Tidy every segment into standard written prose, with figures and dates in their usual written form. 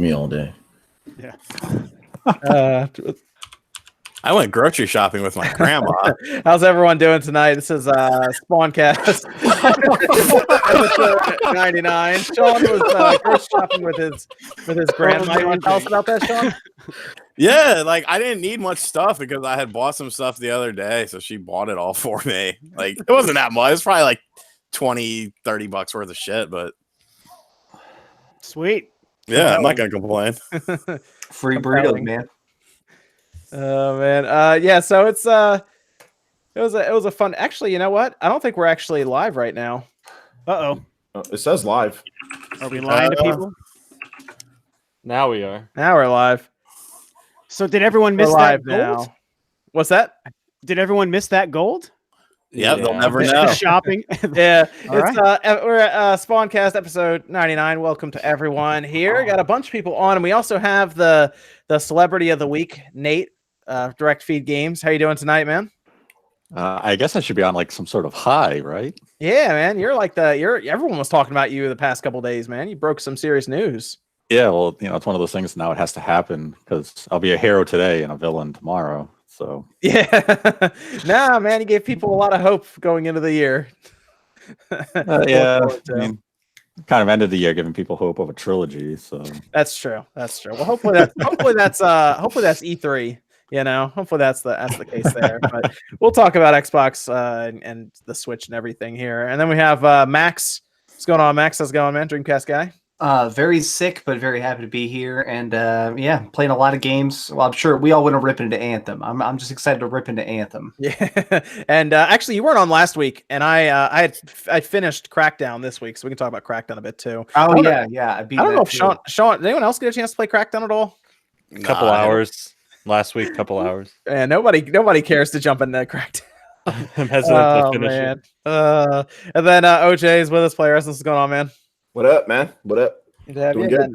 me all day. Yeah. I went grocery shopping with my grandma. How's everyone doing tonight? This is SpawnCast episode 99. Sean was grocery shopping with his grandma. You want to tell us about that, Sean? Yeah, like I didn't need much stuff because I had bought some stuff the other day, so she bought it all for me. Like it wasn't that much. It was probably like $20-$30 worth of shit, but sweet. Yeah, I'm not gonna complain. Free burritos, man. Oh man, yeah. So it was a fun. Actually, you know what? I don't think we're actually live right now. Oh, it says live. Are we lying to people? Now we are. Now we're live. So did everyone miss that gold? Now. What's that? Did everyone miss that gold? Yeah, they'll never know. Shopping. Yeah, All it's we're at SpawnCast episode 99. Welcome to everyone here. Got a bunch of people on, and we also have the celebrity of the week, Nate, Direct Feed Games. How you doing tonight, man? I guess I should be on like some sort of high, right? Yeah, man. You're like everyone was talking about you the past couple days, man. You broke some serious news. Yeah, well, it's one of those things now. It has to happen because I'll be a hero today and a villain tomorrow. So yeah, nah, man, you gave people a lot of hope going into the year. Yeah, I mean, kind of ended the year giving people hope of a trilogy. So that's true. That's true. Well, hopefully that's E3. Hopefully that's the case there. But we'll talk about Xbox and the Switch and everything here. And then we have Max. What's going on, Max? How's it going, man? Dreamcast guy. Very sick, but very happy to be here, and yeah, playing a lot of games. Well, I'm sure we all want to rip into Anthem. I'm just excited to rip into Anthem. Yeah, and actually, you weren't on last week, and I finished Crackdown this week, so we can talk about Crackdown a bit too. Oh yeah. I don't know if Sean, did anyone else get a chance to play Crackdown at all? A couple hours last week, couple hours. And nobody cares to jump into Crackdown. I'm hesitant to finish it. And then OJ is with us. Player Essence, what's going on, man? What up, man? What up? Good to have you. Good.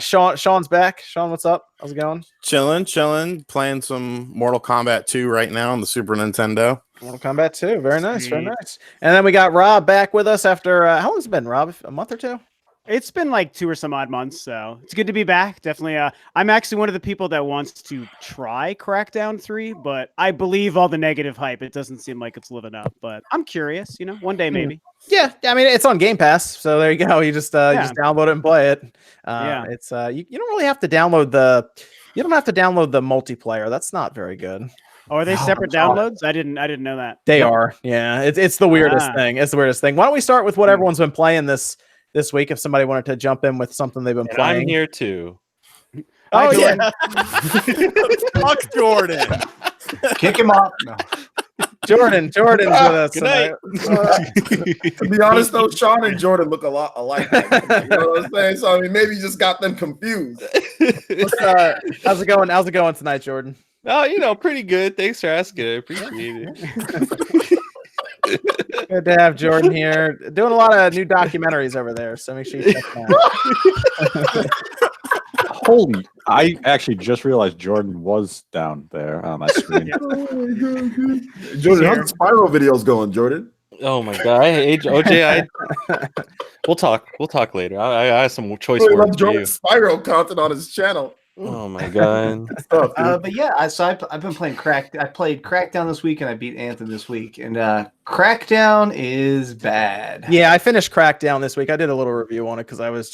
Sean's back. Sean, what's up? How's it going? Chilling. Playing some Mortal Kombat 2 right now on the Super Nintendo. Mortal Kombat 2. Very nice. Very nice. And then we got Rob back with us after how long has it been, Rob? A month or two? It's been like 2 or some odd months, so it's good to be back. Definitely. I'm actually one of the people that wants to try Crackdown 3, but I believe all the negative hype. It doesn't seem like it's living up, but I'm curious. One day maybe. Yeah, I mean it's on Game Pass, so there you go. You just download it and play it. It's you don't really have to download the multiplayer. That's not very good. Oh, are they separate downloads? I didn't know that. They are. Yeah, it's the weirdest thing. It's the weirdest thing. Why don't we start with what everyone's been playing this week? If somebody wanted to jump in with something they've been playing, I'm here too. Oh yeah, fuck Jordan. Kick him off. No. Jordan's with us. Good night. To be honest, though, Sean and Jordan look a lot alike. You know what I'm saying? So I mean, maybe you just got them confused. How's it going? How's it going tonight, Jordan? Oh, pretty good. Thanks for asking. I appreciate it. Good to have Jordan here. Doing a lot of new documentaries over there, so make sure you check that out. Holy! I actually just realized Jordan was down there on my screen. Jordan, how's the Spyro videos going, Jordan? Oh my god! OJ, we'll talk later. I have some choice words for you. Spyro content on his channel. Oh my god! But yeah, I've been playing I played Crackdown this week, and I beat Anthem this week, and Crackdown is bad. Yeah, I finished Crackdown this week. I did a little review on it because I was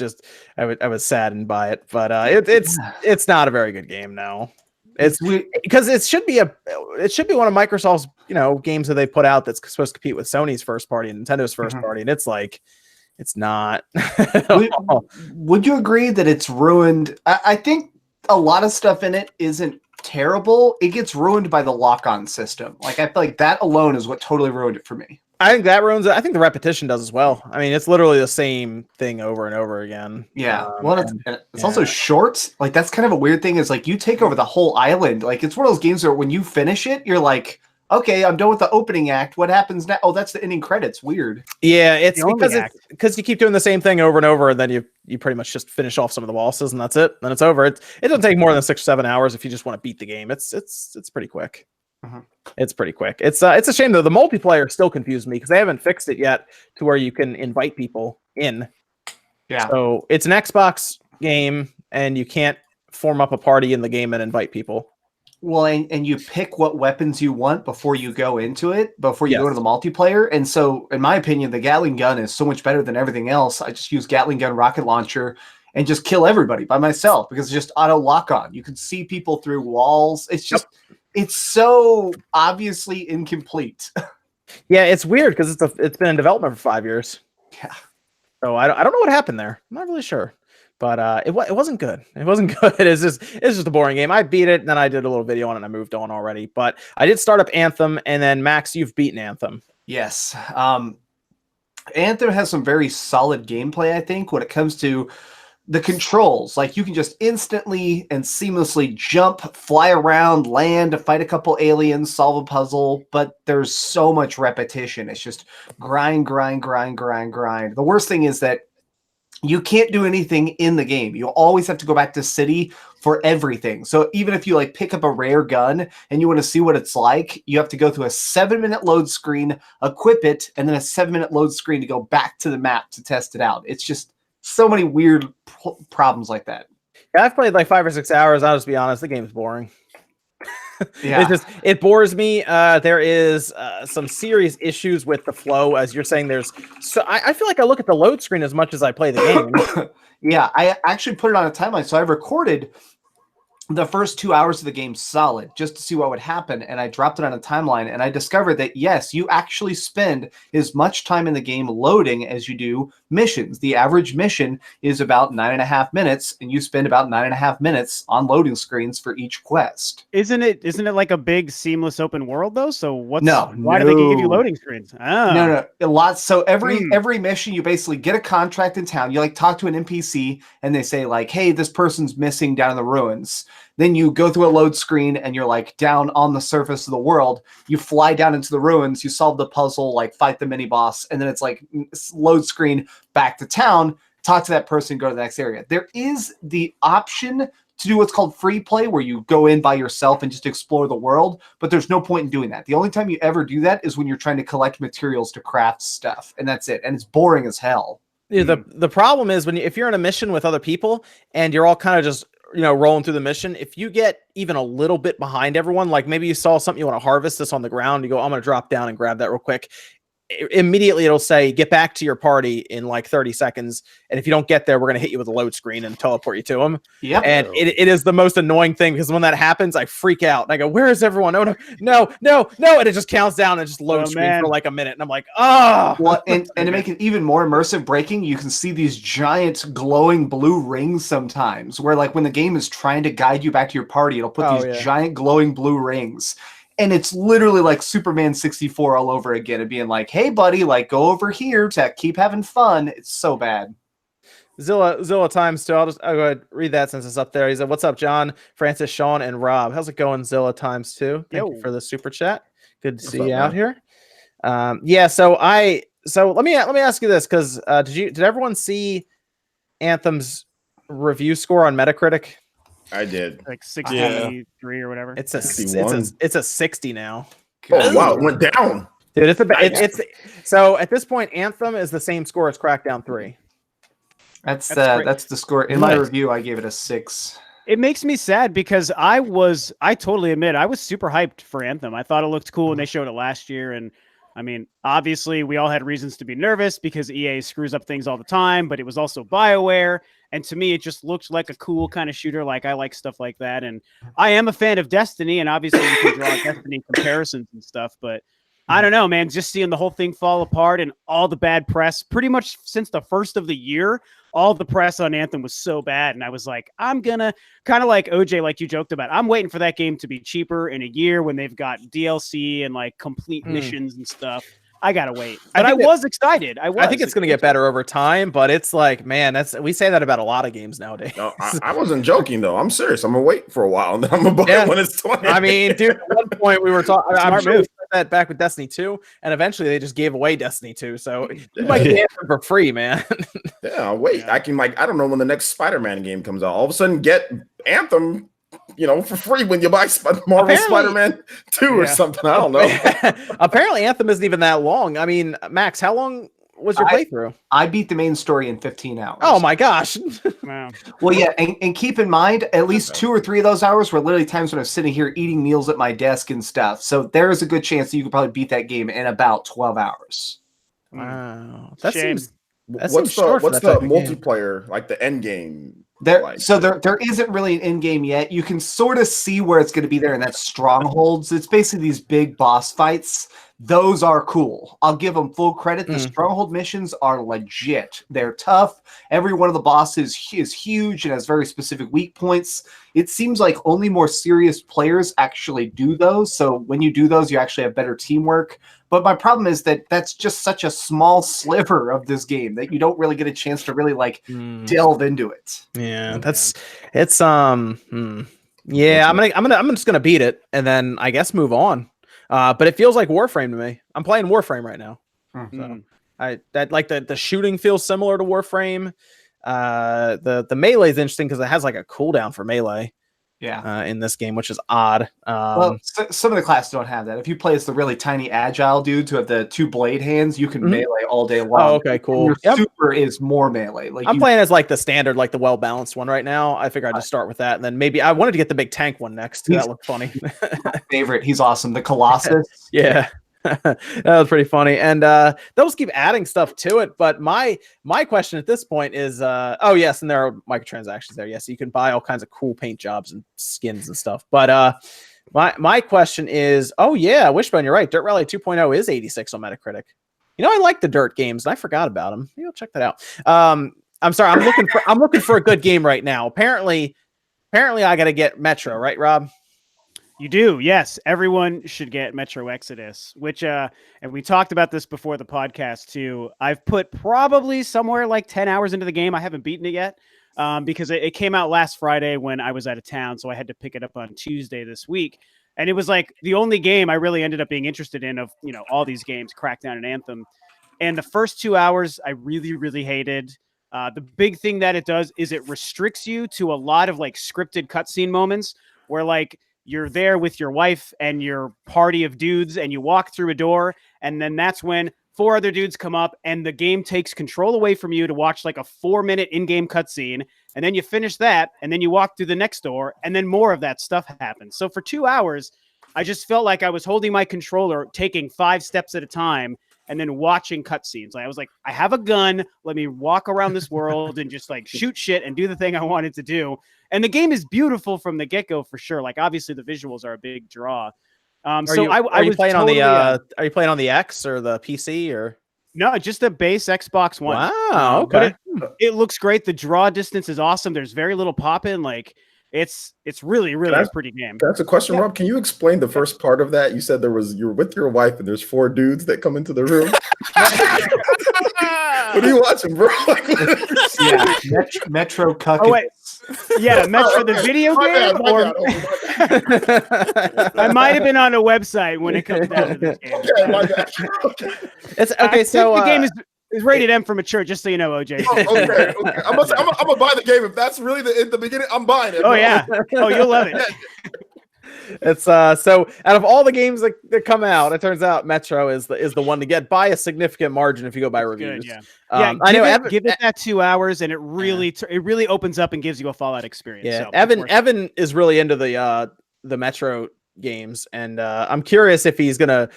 saddened by it, but it's not a very good game now. It's because it should be one of Microsoft's games that they put out that's supposed to compete with Sony's first party and Nintendo's first party, and it's like it's not. Would you agree that it's ruined? I think a lot of stuff in it isn't terrible. It gets ruined by the lock-on system. Like I feel like that alone is what totally ruined it for me. I think that ruins it. I think the repetition does as well. I mean, it's literally the same thing over and over again. Yeah. It's also short. Like that's kind of a weird thing. Is like you take over the whole island. Like it's one of those games where when you finish it, you're like, okay, I'm done with the opening act. What happens now? Oh, that's the ending credits. Weird. Yeah, it's because you keep doing the same thing over and over, and then you pretty much just finish off some of the bosses, and that's it. Then it's over. It doesn't take more than 6 or 7 hours if you just want to beat the game. It's pretty quick. It's pretty quick. It's a shame though. The multiplayer still confused me because they haven't fixed it yet to where you can invite people in. Yeah. So it's an Xbox game, and you can't form up a party in the game and invite people. Well, and you pick what weapons you want before you go into it, before you go Yes. to the multiplayer. And so, in my opinion, the Gatling gun is so much better than everything else. I just use Gatling gun rocket launcher and just kill everybody by myself because it's just auto lock on. You can see people through walls. It's just, it's so obviously incomplete. Yeah, it's weird because it's been in development for 5 years. Yeah. So I don't know what happened there. I'm not really sure. But it wasn't good. It wasn't good. It's just a boring game. I beat it, and then I did a little video on it, and I moved on already. But I did start up Anthem, and then Max, you've beaten Anthem. Yes. Anthem has some very solid gameplay, I think, when it comes to the controls. Like, you can just instantly and seamlessly jump, fly around, land, fight a couple aliens, solve a puzzle, but there's so much repetition. It's just grind. The worst thing is that you can't do anything in the game. You always have to go back to city for everything. So even if you like pick up a rare gun and you want to see what it's like, you have to go through a 7-minute load screen, equip it, and then a 7-minute load screen to go back to the map to test it out. It's just so many weird problems like that. Yeah, I've played like 5 or 6 hours. I'll just be honest, the game's boring. Yeah. It bores me. There is some serious issues with the flow, as you're saying. I feel like I look at the load screen as much as I play the game. Yeah, I actually put it on a timeline. So I recorded the first 2 hours of the game solid just to see what would happen, and I dropped it on a timeline, and I discovered that yes, you actually spend as much time in the game loading as you do missions. The average mission is about 9.5 minutes, and you spend about 9.5 minutes on loading screens for each quest. Isn't it like a big seamless open world though? So why do they give you loading screens? Oh. No, a lot. So every mission, you basically get a contract in town. You like talk to an NPC, and they say like, "Hey, this person's missing down in the ruins." Then you go through a load screen, and you're like down on the surface of the world. You fly down into the ruins. You solve the puzzle, like fight the mini boss, and then it's like load screen back to town. Talk to that person, go to the next area. There is the option to do what's called free play, where you go in by yourself and just explore the world, but there's no point in doing that. The only time you ever do that is when you're trying to collect materials to craft stuff, and that's it. And it's boring as hell. Yeah, the problem is if you're in a mission with other people and you're all kind of just rolling through the mission, if you get even a little bit behind everyone, like maybe you saw something, you want to harvest this on the ground, you go, I'm going to drop down and grab that real quick. Immediately it'll say get back to your party in like 30 seconds, and if you don't get there, we're going to hit you with a load screen and teleport you to them. Yeah, and it is the most annoying thing, because when that happens, I freak out and I go, where is everyone? No, and it just counts down and just load screen for like a minute, and I'm like, well, and to make it even more immersive breaking, you can see these giant glowing blue rings sometimes, where like when the game is trying to guide you back to your party, it'll put these giant glowing blue rings. And it's literally like Superman 64 all over again, and being like, hey, buddy, like, go over here to keep having fun. It's so bad. Zilla Times 2. I'll go ahead and read that since it's up there. He said, what's up, John, Francis, Sean, and Rob? How's it going, Zilla Times 2? Thank you for the super chat. Good to see you out here. So let me ask you this, because did everyone see Anthem's review score on Metacritic? I did. Like 63 or whatever. It's a 60 now. Oh wow, it went down. Dude, it's so at this point, Anthem is the same score as Crackdown 3. That's the score. In my review, I gave it a 6. It makes me sad because I totally admit I was super hyped for Anthem. I thought it looked cool when they showed it last year, and I mean, obviously we all had reasons to be nervous because EA screws up things all the time, but it was also Bioware. And to me, it just looked like a cool kind of shooter. Like, I like stuff like that. And I am a fan of Destiny, and obviously you can draw Destiny comparisons and stuff, but I don't know, man, just seeing the whole thing fall apart and all the bad press pretty much since the first of the year, all the press on Anthem was so bad. And I was like, I'm gonna kind of like OJ, like you joked about, I'm waiting for that game to be cheaper in a year when they've got DLC and like complete missions and stuff. I gotta wait, but I was excited. I think it's gonna get better over time, but it's like, man, we say that about a lot of games nowadays. No, I wasn't joking though. I'm serious. I'm gonna wait for a while and then I'm gonna buy it when it's 20. I mean, dude, at one point we were talking. I'm sure we said that back with Destiny 2, and eventually they just gave away Destiny 2, so you might get Anthem for free, man. Yeah, I'll wait. I can I don't know when the next Spider-Man game comes out. All of a sudden, get Anthem, for free when you buy Marvel Spider-Man 2 or something. I don't know. Apparently, Anthem isn't even that long. I mean, Max, how long was your playthrough? I beat the main story in 15 hours. Oh my gosh! Wow. Well, yeah, and keep in mind, at least 2 or 3 of those hours were literally times when I was sitting here eating meals at my desk and stuff. So there is a good chance that you could probably beat that game in about 12 hours. Wow, that Shame. seems. What's the multiplayer, like the end game? There isn't really an end game yet. You can sort of see where it's going to be there, and that's strongholds. It's basically these big boss fights. Those are cool. I'll give them full credit. The stronghold missions are legit. They're tough. Every one of the bosses is huge and has very specific weak points. It seems like only more serious players actually do those. So when you do those, you actually have better teamwork. But my problem is that that's just such a small sliver of this game that you don't really get a chance to really delve into it. Yeah, it's yeah. I'm just gonna beat it and then I guess move on. But it feels like Warframe to me. I'm playing Warframe right now. So that like the shooting feels similar to Warframe. The melee is interesting because it has like a cooldown for melee. Yeah. In this game, which is odd. Well, some of the classes don't have that. If you play as the really tiny agile dudes who have the 2 blade hands, you can melee all day long. Oh, okay, cool. Your super is more melee. Like I'm playing as like the standard, like the well balanced one right now. I figure I'd just start with that, and then maybe I wanted to get the big tank one next. That looked funny. My favorite. He's awesome. The Colossus. Yeah. That was pretty funny, and they'll just keep adding stuff to it. But my question at this point is, oh yes, and there are microtransactions there. Yes, you can buy all kinds of cool paint jobs and skins and stuff. But my question is, oh yeah, Wishbone, you're right. Dirt Rally 2.0 is 86 on Metacritic. You know, I like the Dirt games, and I forgot about them. Maybe I'll check that out. I'm sorry, I'm looking for a good game right now. Apparently, I got to get Metro, right, Rob? You do, yes. Everyone should get Metro Exodus, which, and we talked about this before the podcast too. I've put probably somewhere like 10 hours into the game. I haven't beaten it yet because it came out last Friday when I was out of town, so I had to pick it up on Tuesday this week. And it was like the only game I really ended up being interested in of, all these games, Crackdown and Anthem. And the first 2 hours I really, really hated. The big thing that it does is it restricts you to a lot of like scripted cutscene moments where like you're there with your wife and your party of dudes and you walk through a door, and then that's when 4 other dudes come up and the game takes control away from you to watch like a 4-minute in-game cutscene, and then you finish that and then you walk through the next door and then more of that stuff happens. So for 2 hours, I just felt like I was holding my controller, taking 5 steps at a time and then watching cutscenes. I was like, I have a gun. Let me walk around this world and just like shoot shit and do the thing I wanted to do. And the game is beautiful from the get-go for sure. Like obviously the visuals are a big draw. Are you playing on the X or the PC or? No, just a base Xbox One. Wow. Okay. But it looks great. The draw distance is awesome. There's very little pop-in. Like it's really, really a pretty game. That's a question, Rob. Can you explain the first part of that? You said you're with your wife and there's 4 dudes that come into the room. What are you watching, bro? Metro Cuck. Oh wait, yeah, Metro the video game. I might have been on a website when it comes down to this game. Okay, my bad. It's okay. So the game is rated M for mature. Just so you know, OJ. Okay. I'm gonna buy the game if that's really the beginning. I'm buying it. Oh yeah. Oh, you'll love it. It's so out of all the games that come out, it turns out Metro is the one to get by a significant margin if you go by reviews. Good, yeah. I know. Give it that 2 hours, and it really opens up and gives you a Fallout experience. Yeah, so, Evan is really into the Metro games, and I'm curious if he's gonna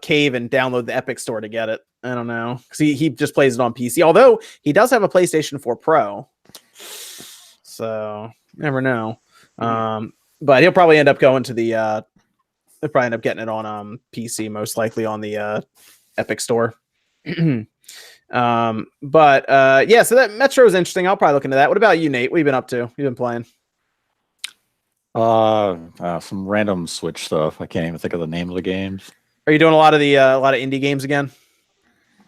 cave and download the Epic Store to get it. I don't know, because he just plays it on PC. Although he does have a PlayStation 4 Pro, so you never know. But he'll probably end up going to he'll probably end up getting it on PC, most likely on the Epic Store. Yeah, so that Metro is interesting. I'll probably look into that. What about you, Nate? What have you been up to? You've been playing? Some random Switch stuff. I can't even think of the name of the games. Are you doing a lot of indie games again?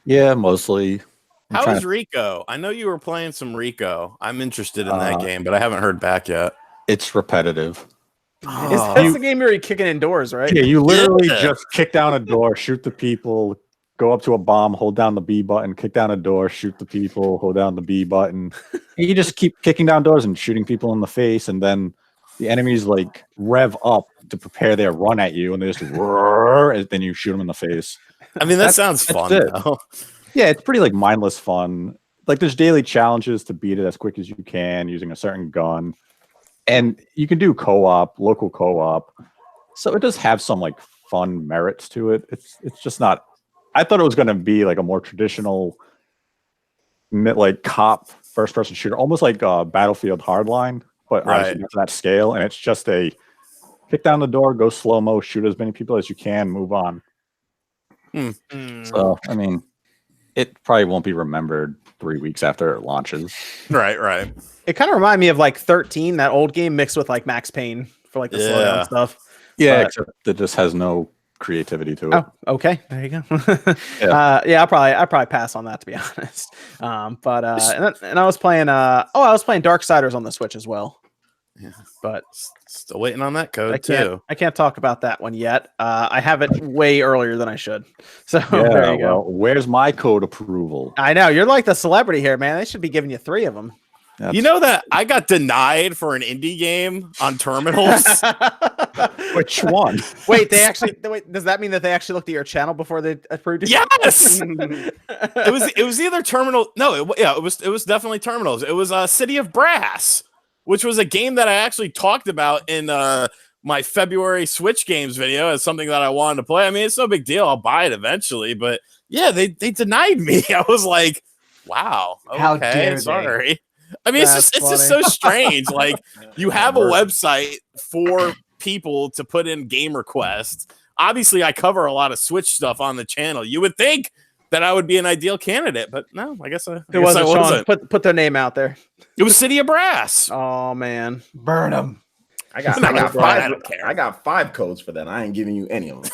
Yeah, mostly. How is Rico? I know you were playing some Rico. I'm interested in that game, but I haven't heard back yet. It's repetitive. That's the game where you're kicking indoors, right? Yeah, you literally just kick down a door, shoot the people, go up to a bomb, hold down the B button, kick down a door, shoot the people, hold down the B button. And you just keep kicking down doors and shooting people in the face, and then the enemies like rev up to prepare their run at you, and they just roar, and then you shoot them in the face. I mean, that sounds fun. Yeah, it's pretty like mindless fun. Like there's daily challenges to beat it as quick as you can using a certain gun. And you can do local co-op. So it does have some like fun merits to it. It's just not. I thought it was going to be like a more traditional, like cop first-person shooter, almost like Battlefield Hardline, but obviously not to that scale. And it's just a kick down the door, go slow-mo, shoot as many people as you can, move on. So I mean, it probably won't be remembered 3 weeks after it launches. Right. It kind of reminded me of like 13, that old game mixed with like Max Payne for like the slow down stuff. Yeah, except it just has no creativity to it. Oh, okay. There you go. I'll probably pass on that, to be honest. And I was playing I was playing Darksiders on the Switch as well. Yeah. But still waiting on that code too. I can't talk about that one yet. I have it way earlier than I should. So Yeah, there you go. well, where's my code approval? I know you're like the celebrity here, man. They should be giving you 3 of them. You know that I got denied for an indie game on terminals? Which one? Wait, does that mean that they actually looked at your channel before they approved it? Yes. it was either terminal. No, it was definitely terminals. It was City of Brass, which was a game that I actually talked about in my February Switch games video as something that I wanted to play. I mean, it's no big deal. I'll buy it eventually, but yeah, they denied me. I was like, wow. Okay, How dare they? sorry. I mean, it's just so strange. Like you have a website for people to put in game requests. Obviously, I cover a lot of Switch stuff on the channel. You would think that I would be an ideal candidate, but no, I guess I wasn't. Put their name out there. It was City of Brass. Oh man, Burn them. I got I five. don't care. I got 5 codes for that. I ain't giving you any of them.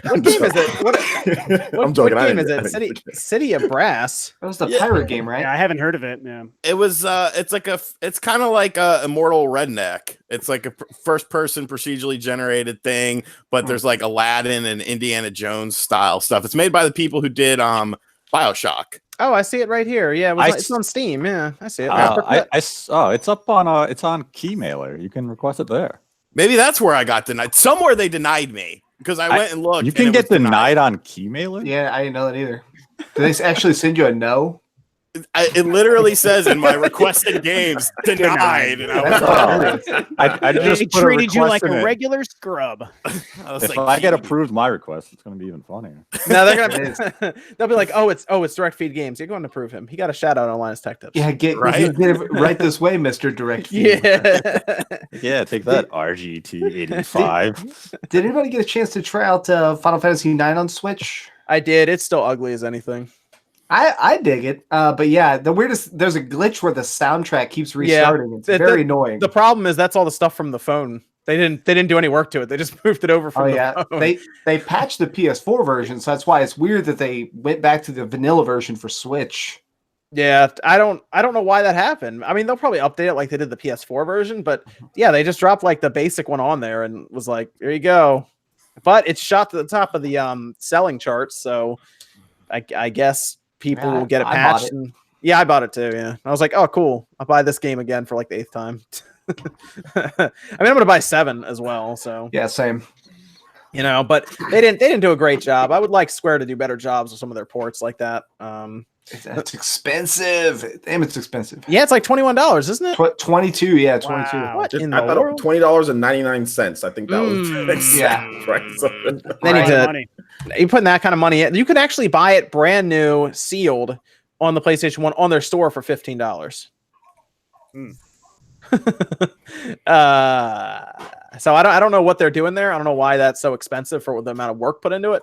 What game is it? I'm joking. What game is it? City of Brass. That was the pirate game, right? Yeah, I haven't heard of it. Yeah. It was. It's kind of like a Immortal Redneck. It's like a first-person procedurally generated thing, but there's like Aladdin and Indiana Jones style stuff. It's made by the people who did BioShock. Oh, I see it right here. Yeah, it's on Steam. Yeah, I see it. It's up on it's on Keymailer. You can request it there. Maybe that's where I got denied. Somewhere they denied me because I went and looked. You can get denied on Keymailer? Yeah, I didn't know that either. Did they actually send you a no? It literally says in my requested games denied. And I just They treated you like a regular scrub. If I get approved my request, it's going to be even funnier. No, they'll be like, it's Direct Feed Games. You're going to prove him. He got a shout out on Linus Tech Tips. Yeah, get it right this way, Mr. Direct Feed. Yeah, take that, RGT85. Did anybody get a chance to try out Final Fantasy IX on Switch? I did. It's still ugly as anything. I dig it, but yeah, the weirdest. There's a glitch where the soundtrack keeps restarting. It's very annoying. The problem is that's all the stuff from the phone. They didn't do any work to it. They just moved it over from the phone. They patched the PS4 version, so that's why it's weird that they went back to the vanilla version for Switch. Yeah, I don't know why that happened. I mean, they'll probably update it like they did the PS4 version, but yeah, they just dropped like the basic one on there and was like, there you go. But it's shot to the top of the selling charts, so I guess people will get it patched. I bought it too. Yeah, I was like, oh, cool. I'll buy this game again for like the 8th time. I mean, I'm gonna buy 7 as well. So yeah, same. You know, but they didn't do a great job. I would like Square to do better jobs with some of their ports like that. It's expensive. Damn, it's expensive. Yeah, it's like $21, isn't it? 22. Yeah, 22. Wow. What in I the thought world? $20.99. I think that was the exact price. They need to. You putting that kind of money in. You can actually buy it brand new, sealed on the PlayStation 1 on their store for $15. So I don't know what they're doing there. I don't know why that's so expensive for the amount of work put into it.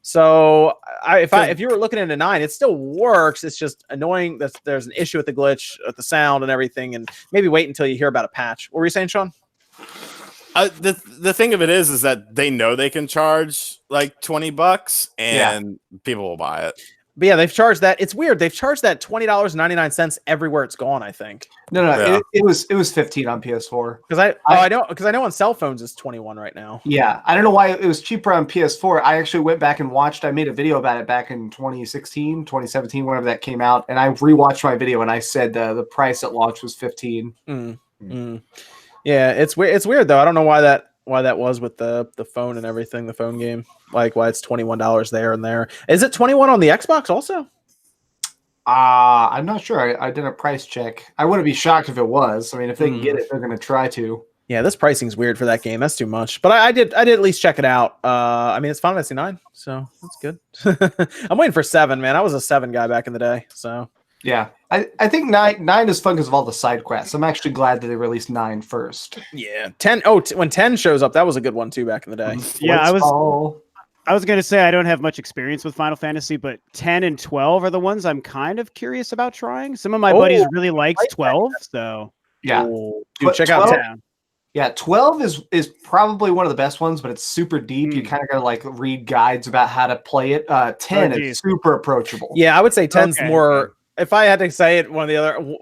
So if you were looking into 9, it still works. It's just annoying that there's an issue with the glitch, with the sound and everything. And maybe wait until you hear about a patch. What were you saying, Sean? The thing of it is that they know they can charge like $20 and people will buy it. But yeah, they've charged that. It's weird. They've charged that $20.99 everywhere it's gone, I think. No, it was 15 on PS4. Because I know on cell phones it's 21 right now. Yeah, I don't know why it was cheaper on PS4. I actually went back and watched. I made a video about it back in 2016, 2017, whenever that came out, and I rewatched my video and I said the price at launch was 15. Yeah, it's weird. It's weird though. I don't know why that that was with the phone and everything, the phone game. Like why it's $21 there and there. Is it 21 on the Xbox also? I'm not sure. I did a price check. I wouldn't be shocked if it was. I mean, if they can get it, they're going to try to. Yeah, this pricing's weird for that game. That's too much. But I did at least check it out. I mean, it's Final Fantasy 9, so that's good. I'm waiting for 7, man. I was a 7 guy back in the day, so. Yeah, I think 9 is fun because of all the side quests. I'm actually glad that they released 9 first. Yeah, 10. Oh, when 10 shows up, that was a good one too back in the day. Yeah, I was going to say I don't have much experience with Final Fantasy, but 10 and 12 are the ones I'm kind of curious about trying. Some of my buddies really liked 12, so yeah, dude, check out 10. Yeah, 12 is probably one of the best ones, but it's super deep. You kind of got to like read guides about how to play it. 10 is super approachable. Yeah, I would say 10's more. If I had to say it, one of the other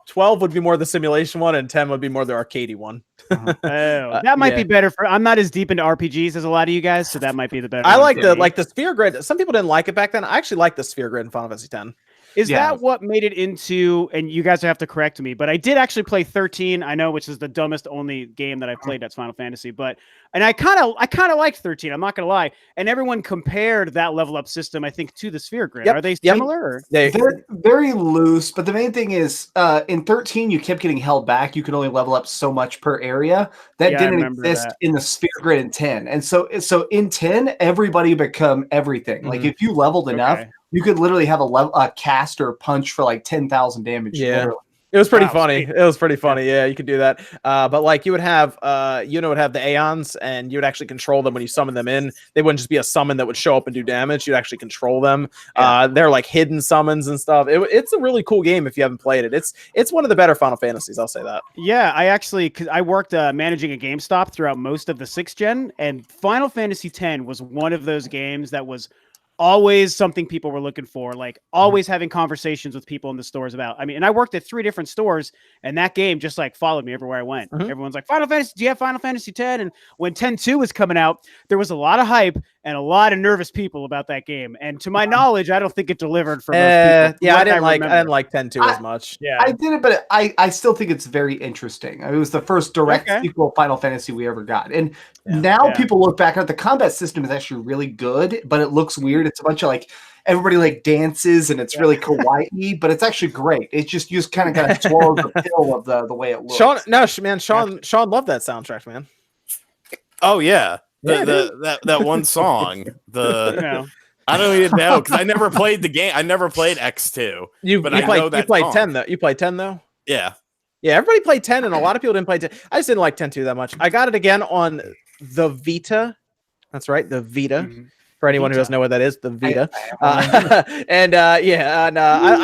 12 would be more the simulation one, and 10 would be more the arcadey one. That might be better for. I'm not as deep into RPGs as a lot of you guys, so that might be the better. I like the sphere grid. Some people didn't like it back then. I actually like the sphere grid in Final Fantasy 10. Is that what made it into? And you guys have to correct me, but I did actually play 13. I know, which is the dumbest only game that I played that's Final Fantasy, and I kind of liked 13. I'm not gonna lie. And everyone compared that level up system, I think, to the sphere grid. Are they similar? Or? They're very loose, but the main thing is, in 13 you kept getting held back. You could only level up so much per area. That didn't exist in the sphere grid in 10. And so in 10, everybody become everything. Like if you leveled enough. You could literally have a cast or punch for like 10,000 damage. Yeah, literally. it was pretty funny. It was pretty funny. Yeah, you could do that. But like you would have, would have the Aeons, and you would actually control them when you summon them in. They wouldn't just be a summon that would show up and do damage. You'd actually control them. They're like hidden summons and stuff. It's a really cool game if you haven't played it. It's one of the better Final Fantasies. I'll say that. Yeah, because I worked managing a GameStop throughout most of the 6th gen, and Final Fantasy X was one of those games that was always something people were looking for, like always having conversations with people in the stores about. I mean, and I worked at 3 different stores, and that game just like followed me everywhere I went. Everyone's like, Final Fantasy, do you have Final Fantasy X? And when 10-2 was coming out, there was a lot of hype and a lot of nervous people about that game. And to my knowledge, I don't think it delivered for most people. Yeah, I didn't like 10-2 as much. Yeah, I did it, but I still think it's very interesting. I mean, it was the first direct sequel Final Fantasy we ever got. And now people look back at the combat system is actually really good, but it looks weird. It's a bunch of like everybody like dances and it's really kawaii, but it's actually great. It's just you just kind of got to swallow the pill of the way it looks. Sean loved that soundtrack, man. Oh yeah, that one song. I don't even know because I never played the game. I never played X2. You played 10 though. You played 10 though. Yeah. Yeah, everybody played 10, and a lot of people didn't play 10. I just didn't like 10-2 that much. I got it again on the Vita. That's right, the Vita. For anyone who doesn't know what that is, the Vita. I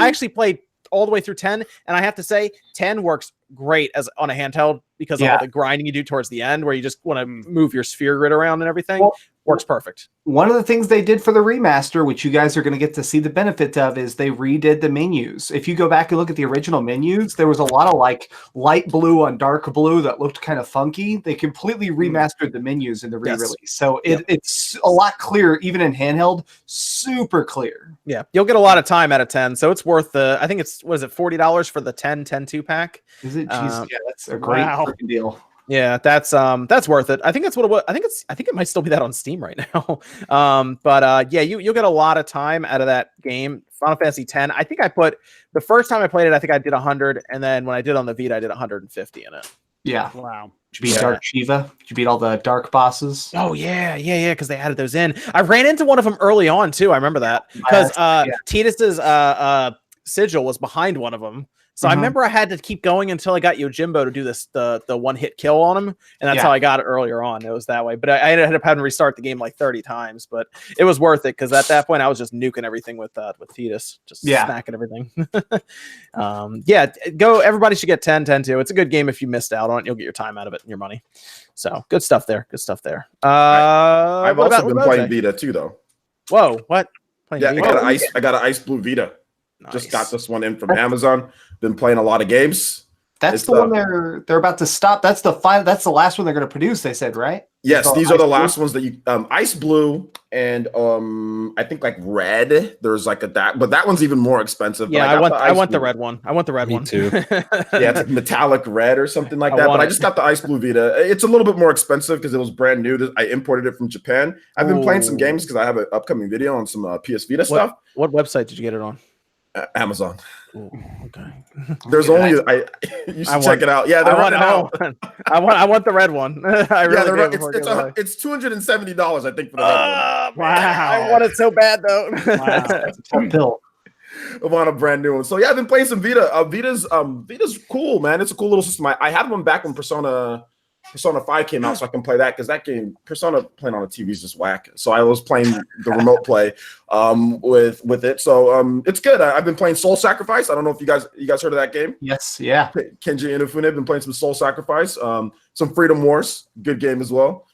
actually played all the way through 10, and I have to say, 10 works great as on a handheld because of all the grinding you do towards the end, where you just want to move your sphere grid around and everything. Works perfect. One of the things they did for the remaster, which you guys are going to get to see the benefit of, is they redid the menus. If you go back and look at the original menus, there was a lot of like light blue on dark blue that looked kind of funky. They completely remastered the menus in the re-release. So it's a lot clearer, even in handheld, super clear. Yeah, you'll get a lot of time out of 10. So it's worth I think it's, was it $40 for the 10-2 pack? Is it? Jeez, yeah, that's a great freaking deal. Yeah, that's worth it. I think that's what it was. I think it might still be that on Steam right now. You'll get a lot of time out of that game. Final Fantasy X. I think the first time I played it, I think I did 100, and then when I did on the Vita, I did 150 in it. Yeah. Wow. Did you beat Dark Shiva? Did you beat all the dark bosses? Oh yeah, because they added those in. I ran into one of them early on too. I remember that because Tidus's sigil was behind one of them. So I remember I had to keep going until I got Yojimbo to do the one-hit kill on him, and that's how I got it earlier on. It was that way, but I ended up having to restart the game like 30 times. But it was worth it because at that point I was just nuking everything with Tidus, just smacking everything. Go. Everybody should get 10-2. It's a good game. If you missed out on it, you'll get your time out of it and your money. So good stuff there. I've also been playing Vita too, though. Whoa, what? I got an ice blue Vita. Nice. Just got this one in from Amazon. Been playing a lot of games. That's the one they're about to stop. That's the last one they're going to produce. They said, right? Yes, these are the last ones that you Ice Blue and I think like Red. There's like but that one's even more expensive. Yeah, I want the red one. I want the red Me one too. Yeah, it's like metallic red or something like that. But I just got the Ice Blue Vita. It's a little bit more expensive because it was brand new. I imported it from Japan. I've been playing some games because I have an upcoming video on some PS Vita stuff. What website did you get it on? Amazon. Ooh, okay. There's only you should check it out. Yeah, they're running out. I want the red one. I really it's $270, I think, for the red one. Wow. I want it so bad though. Wow. That's a tough pill. I want a brand new one. So yeah, I've been playing some Vita. Vita's cool, man. It's a cool little system. I had one back when Persona 5 came out, so I can play that because that game, Persona playing on a TV is just whack. So I was playing the remote play with it. So it's good. I've been playing Soul Sacrifice. I don't know if you guys heard of that game. Yes, yeah. Kenji Inafune been playing some Soul Sacrifice. Some Freedom Wars, good game as well.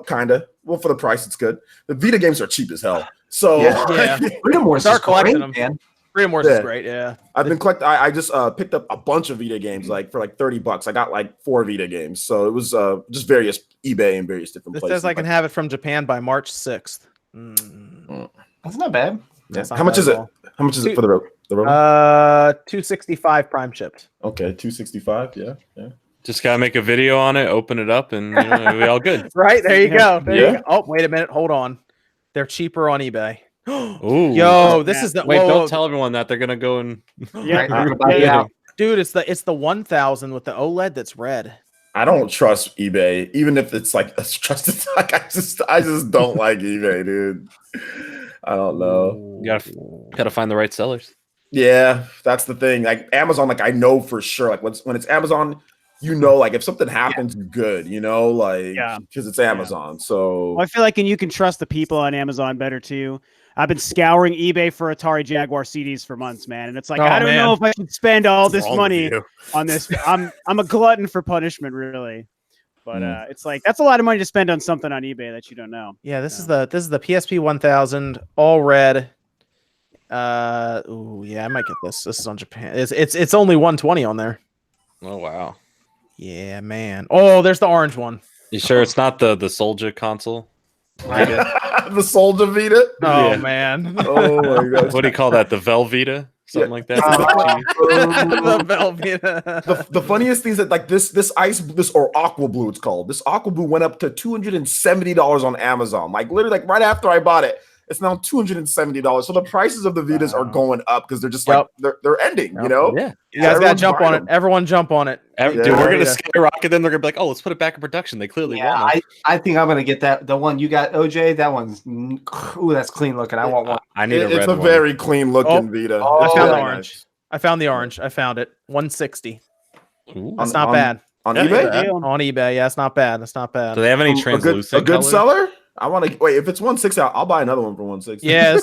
Kinda. Well, for the price, it's good. The Vita games are cheap as hell. So yeah. Freedom Wars Start is collecting great, them. man. Freedom Wars is great. Yeah, I've been collecting. I just picked up a bunch of Vita games for like $30. I got like 4 Vita games, so it was just various eBay and various different this places. says I can have it from Japan by March 6th. That's not bad. Yeah. How much is it? How much is it for the road? $265 prime shipped. Okay, $265. Yeah. Just gotta make a video on it, open it up, and we all good. Right there you go. There Yeah. you go. Oh, wait a minute. Hold on. They're cheaper on eBay. Ooh. Yo, this is the Wait, don't tell everyone that. They're gonna go and Yeah. Right, they're gonna buy it out. dude. It's the 1000 with the OLED that's red. I don't trust eBay, even if it's like a trusted. Like I just don't like eBay, dude. I don't know. you gotta find the right sellers. Yeah, that's the thing. Like Amazon, like I know for sure. Like when it's Amazon, you know, like if something happens, good. You know, like because it's Amazon. So Well, I feel like you can trust the people on Amazon better too. I've been scouring eBay for Atari Jaguar CDs for months, man, and it's like I don't know if I should spend all this money on this. I'm a glutton for punishment, really. But it's like that's a lot of money to spend on something on eBay that you don't know. Yeah, this is the PSP 1000 all red. Ooh, yeah, I might get this. This is on Japan. It's only 120 on there. Oh wow. Yeah, man. Oh, there's the orange one. You sure it's not the Soldier console? the Soldier Vita. Oh Yeah. man. Oh my god. What do you call that? The Velveeta? Something like that? The Velveeta. The funniest thing is that like this or Aqua Blue, it's called. This Aqua Blue went up to $270 on Amazon. Like literally, like right after I bought it, it's now $270. So the prices of the Vitas are going up because they're just like they're ending. You know? Yeah. You guys gotta jump on it. Everyone jump on it. Dude, we're gonna skyrocket them. They're gonna be like, "Oh, let's put it back in production." They clearly want it. I think I'm gonna get that. The one you got, OJ. That one's that's clean looking. I want one. I need a red It's a one. very clean looking Vita. Oh, I It's found the very orange. nice. I found the orange. I found it. 160. Ooh. That's not bad. On Yeah, eBay. Yeah. On eBay, yeah, it's not bad. It's not bad. Do they have any A good translucent good colors? seller. I want to wait. If it's 160, I'll buy another one for 160. Yeah,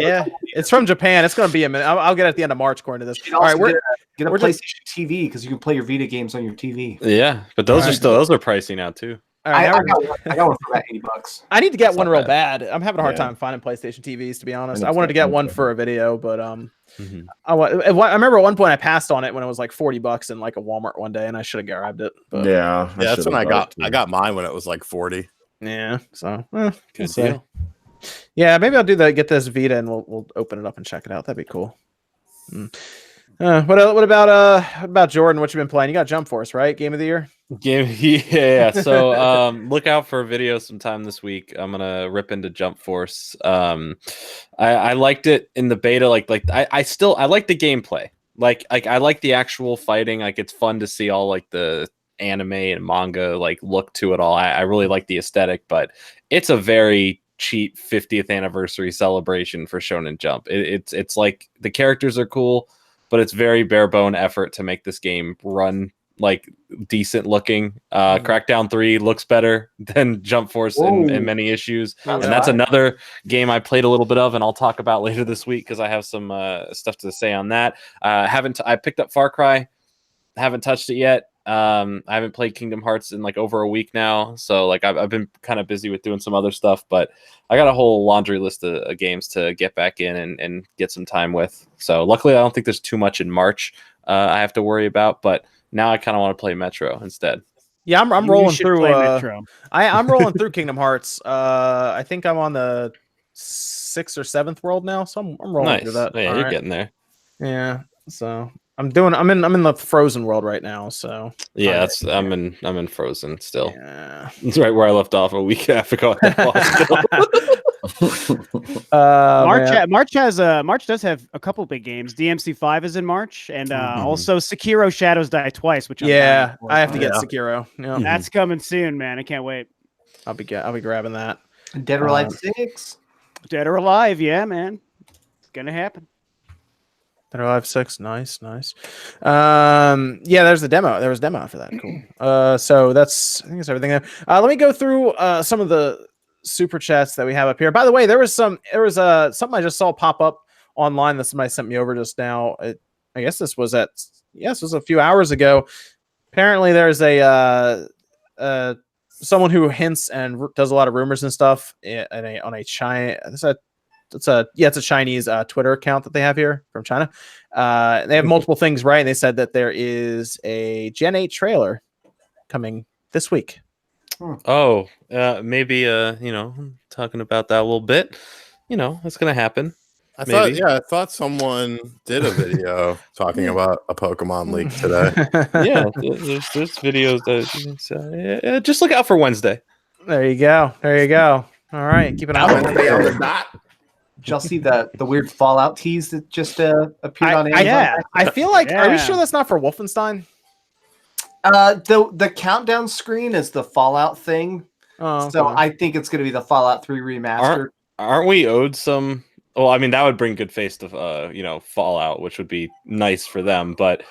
Yeah, it's from Japan. It's gonna be a minute. I'll get it at the end of March, according to this. All right, get a we're PlayStation TV because you can play your Vita games on your TV. Yeah, but those are pricey now too. all right, I got one for about $80. I need to get one not real bad. bad. I'm having a hard Yeah. time finding PlayStation TVs, to be honest. And I it's wanted to get not one cheap. for a video, but Mhm. I remember at one point I passed on it when it was like $40 in like a Walmart one day, and I should have grabbed it. But Yeah, Yeah, that's when I got I mine when it was like 40. yeah, so Good we'll see. deal. Yeah, maybe I'll do that. Get this Vita, and we'll open it up and check it out. That'd be cool. What about Jordan? What you been playing? You got Jump Force, right? Game of the year. Yeah. So look out for a video sometime this week. I'm gonna rip into Jump Force. I liked it in the beta. I like the gameplay. Like I like the actual fighting. Like it's fun to see all like the anime and manga like look to it all. I really like the aesthetic, but it's a very cheap 50th anniversary celebration for Shonen Jump. It's like the characters are cool, but it's very bare bone effort to make this game run like decent looking. Crackdown 3 looks better than Jump Force in many issues. And that's another game I played a little bit of, and I'll talk about later this week because I have some stuff to say on that. I picked up Far Cry, haven't touched it yet. I haven't played Kingdom Hearts in like over a week now, so like I've been kind of busy with doing some other stuff, but I got a whole laundry list of games to get back in and get some time with. So luckily, I don't think there's too much in March I have to worry about, but now I kind of want to play Metro instead. Yeah, I'm You rolling should through. play Metro. I'm rolling through Kingdom Hearts. I think I'm on the 6th or 7th world now, so I'm rolling Nice. through that. Yeah, All you're right. getting there. Yeah, so I'm in the Frozen world right now. So Yeah, I'm in Frozen still. yeah. It's right where I left off a week and a half ago. March does have a couple big games. DMC5 is in March, and also Sekiro Shadows Die Twice, which I'm dying for. I have to get Sekiro. Yeah. That's coming soon, man. I can't wait. I'll be grabbing that. Dead or Alive 6. Dead or Alive, yeah, man. It's gonna happen. Dead or Alive 6, nice. Yeah, there's the demo. There was a demo for that. Cool. So I think that's everything there. Let me go through some of the super chats that we have up here. By the way, there was something I just saw pop up online that somebody sent me over just now. I guess this was a few hours ago. Apparently, there's someone who hints and does a lot of rumors and stuff on a China. It's a Chinese Twitter account that they have here from China. They have multiple things right, and they said that there is a Gen 8 trailer coming this week. Oh, maybe talking about that a little bit. It's gonna happen. I thought someone did a video talking about a Pokemon leak today. Yeah, there's videos that just look out for Wednesday. There you go. All right, keep an eye on it. Did y'all see the weird Fallout tease that just appeared on Amazon? Yeah. I feel like. Are we sure that's not for Wolfenstein? The countdown screen is the Fallout thing. Oh, So okay. I think it's going to be the Fallout 3 remastered. Aren't we owed some? Well, I mean, that would bring good face to Fallout, which would be nice for them. But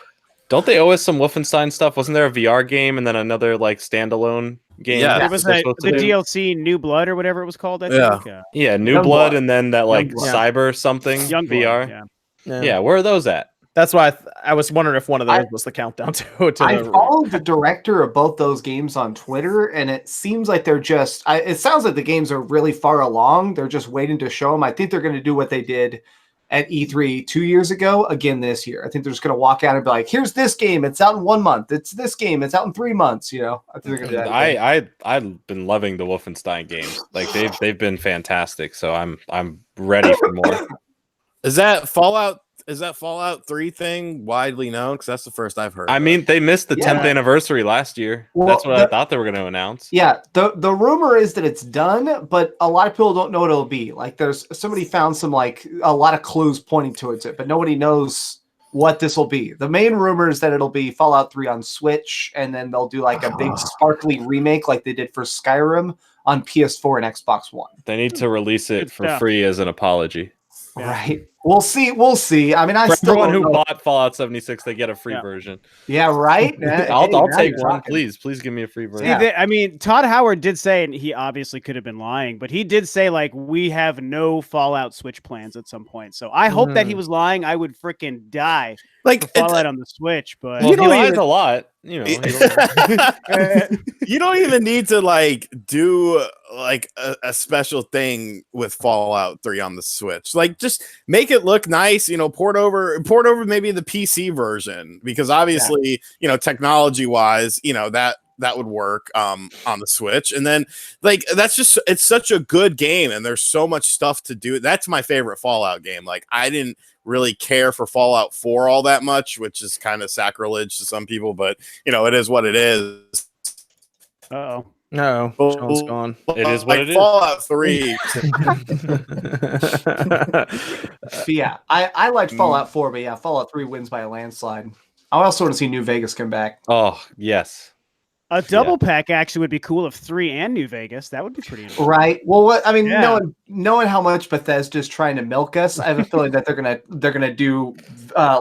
don't they owe us some Wolfenstein stuff? Wasn't there a VR game and then another like standalone game? Yeah, There was the DLC New Blood or whatever it was called. I think. Yeah, New Youngblood. Blood, and then that like Youngblood. Cyber something Youngblood, VR. yeah. Yeah, where are those at? That's why I was wondering if one of those was the countdown to I the. followed the director of both those games on Twitter, and it seems like they're just. It sounds like the games are really far along. They're just waiting to show them. I think they're going to do what they did at E3 2 years ago again this year. I think they're just going to walk out and be like, "Here's this game. It's out in 1 month. It's this game. It's out in 3 months." I think they're going to do that. I've been loving the Wolfenstein games. Like they've been fantastic. So I'm ready for more. Is that Fallout 3 thing widely known? Because that's the first I've heard. I mean, they missed the 10th anniversary last year. Well, That's what I thought they were going to announce. Yeah, the rumor is that it's done, but a lot of people don't know what it'll be. Like, somebody found some a lot of clues pointing towards it, but nobody knows what this will be. The main rumor is that it'll be Fallout 3 on Switch, and then they'll do like a big sparkly remake, like they did for Skyrim on PS4 and Xbox One. They need to release it Good for stuff. free as an apology. Yeah. Right? We'll see. I mean, I For still everyone don't who know. bought Fallout 76, they get a free version. Yeah, right. I'll Now take you're one, talking. please give me a free version. Yeah. I mean, Todd Howard did say, and he obviously could have been lying, but he did say like we have no Fallout Switch plans at some point. So I hope that he was lying. I would freaking die like for Fallout on the Switch. But Well, You he don't lies even- a lot. You you don't even need to like do like a special thing with Fallout 3 on the Switch. Like just make it look nice, port over maybe the PC version, because obviously, technology wise, that would work on the Switch. And then like it's such a good game and there's so much stuff to do. That's my favorite Fallout game. Like I didn't really care for Fallout 4 all that much, which is kind of sacrilege to some people, but it is what it is. oh, No, Sean's gone. It is what it is. Fallout 3. But yeah, I liked Fallout 4, but yeah, Fallout 3 wins by a landslide. I also want to see New Vegas come back. Oh, yes. a double pack actually would be cool if 3 and New Vegas. That would be pretty interesting. Right. Well, Yeah. knowing how much Bethesda's trying to milk us, I have a feeling that they're gonna do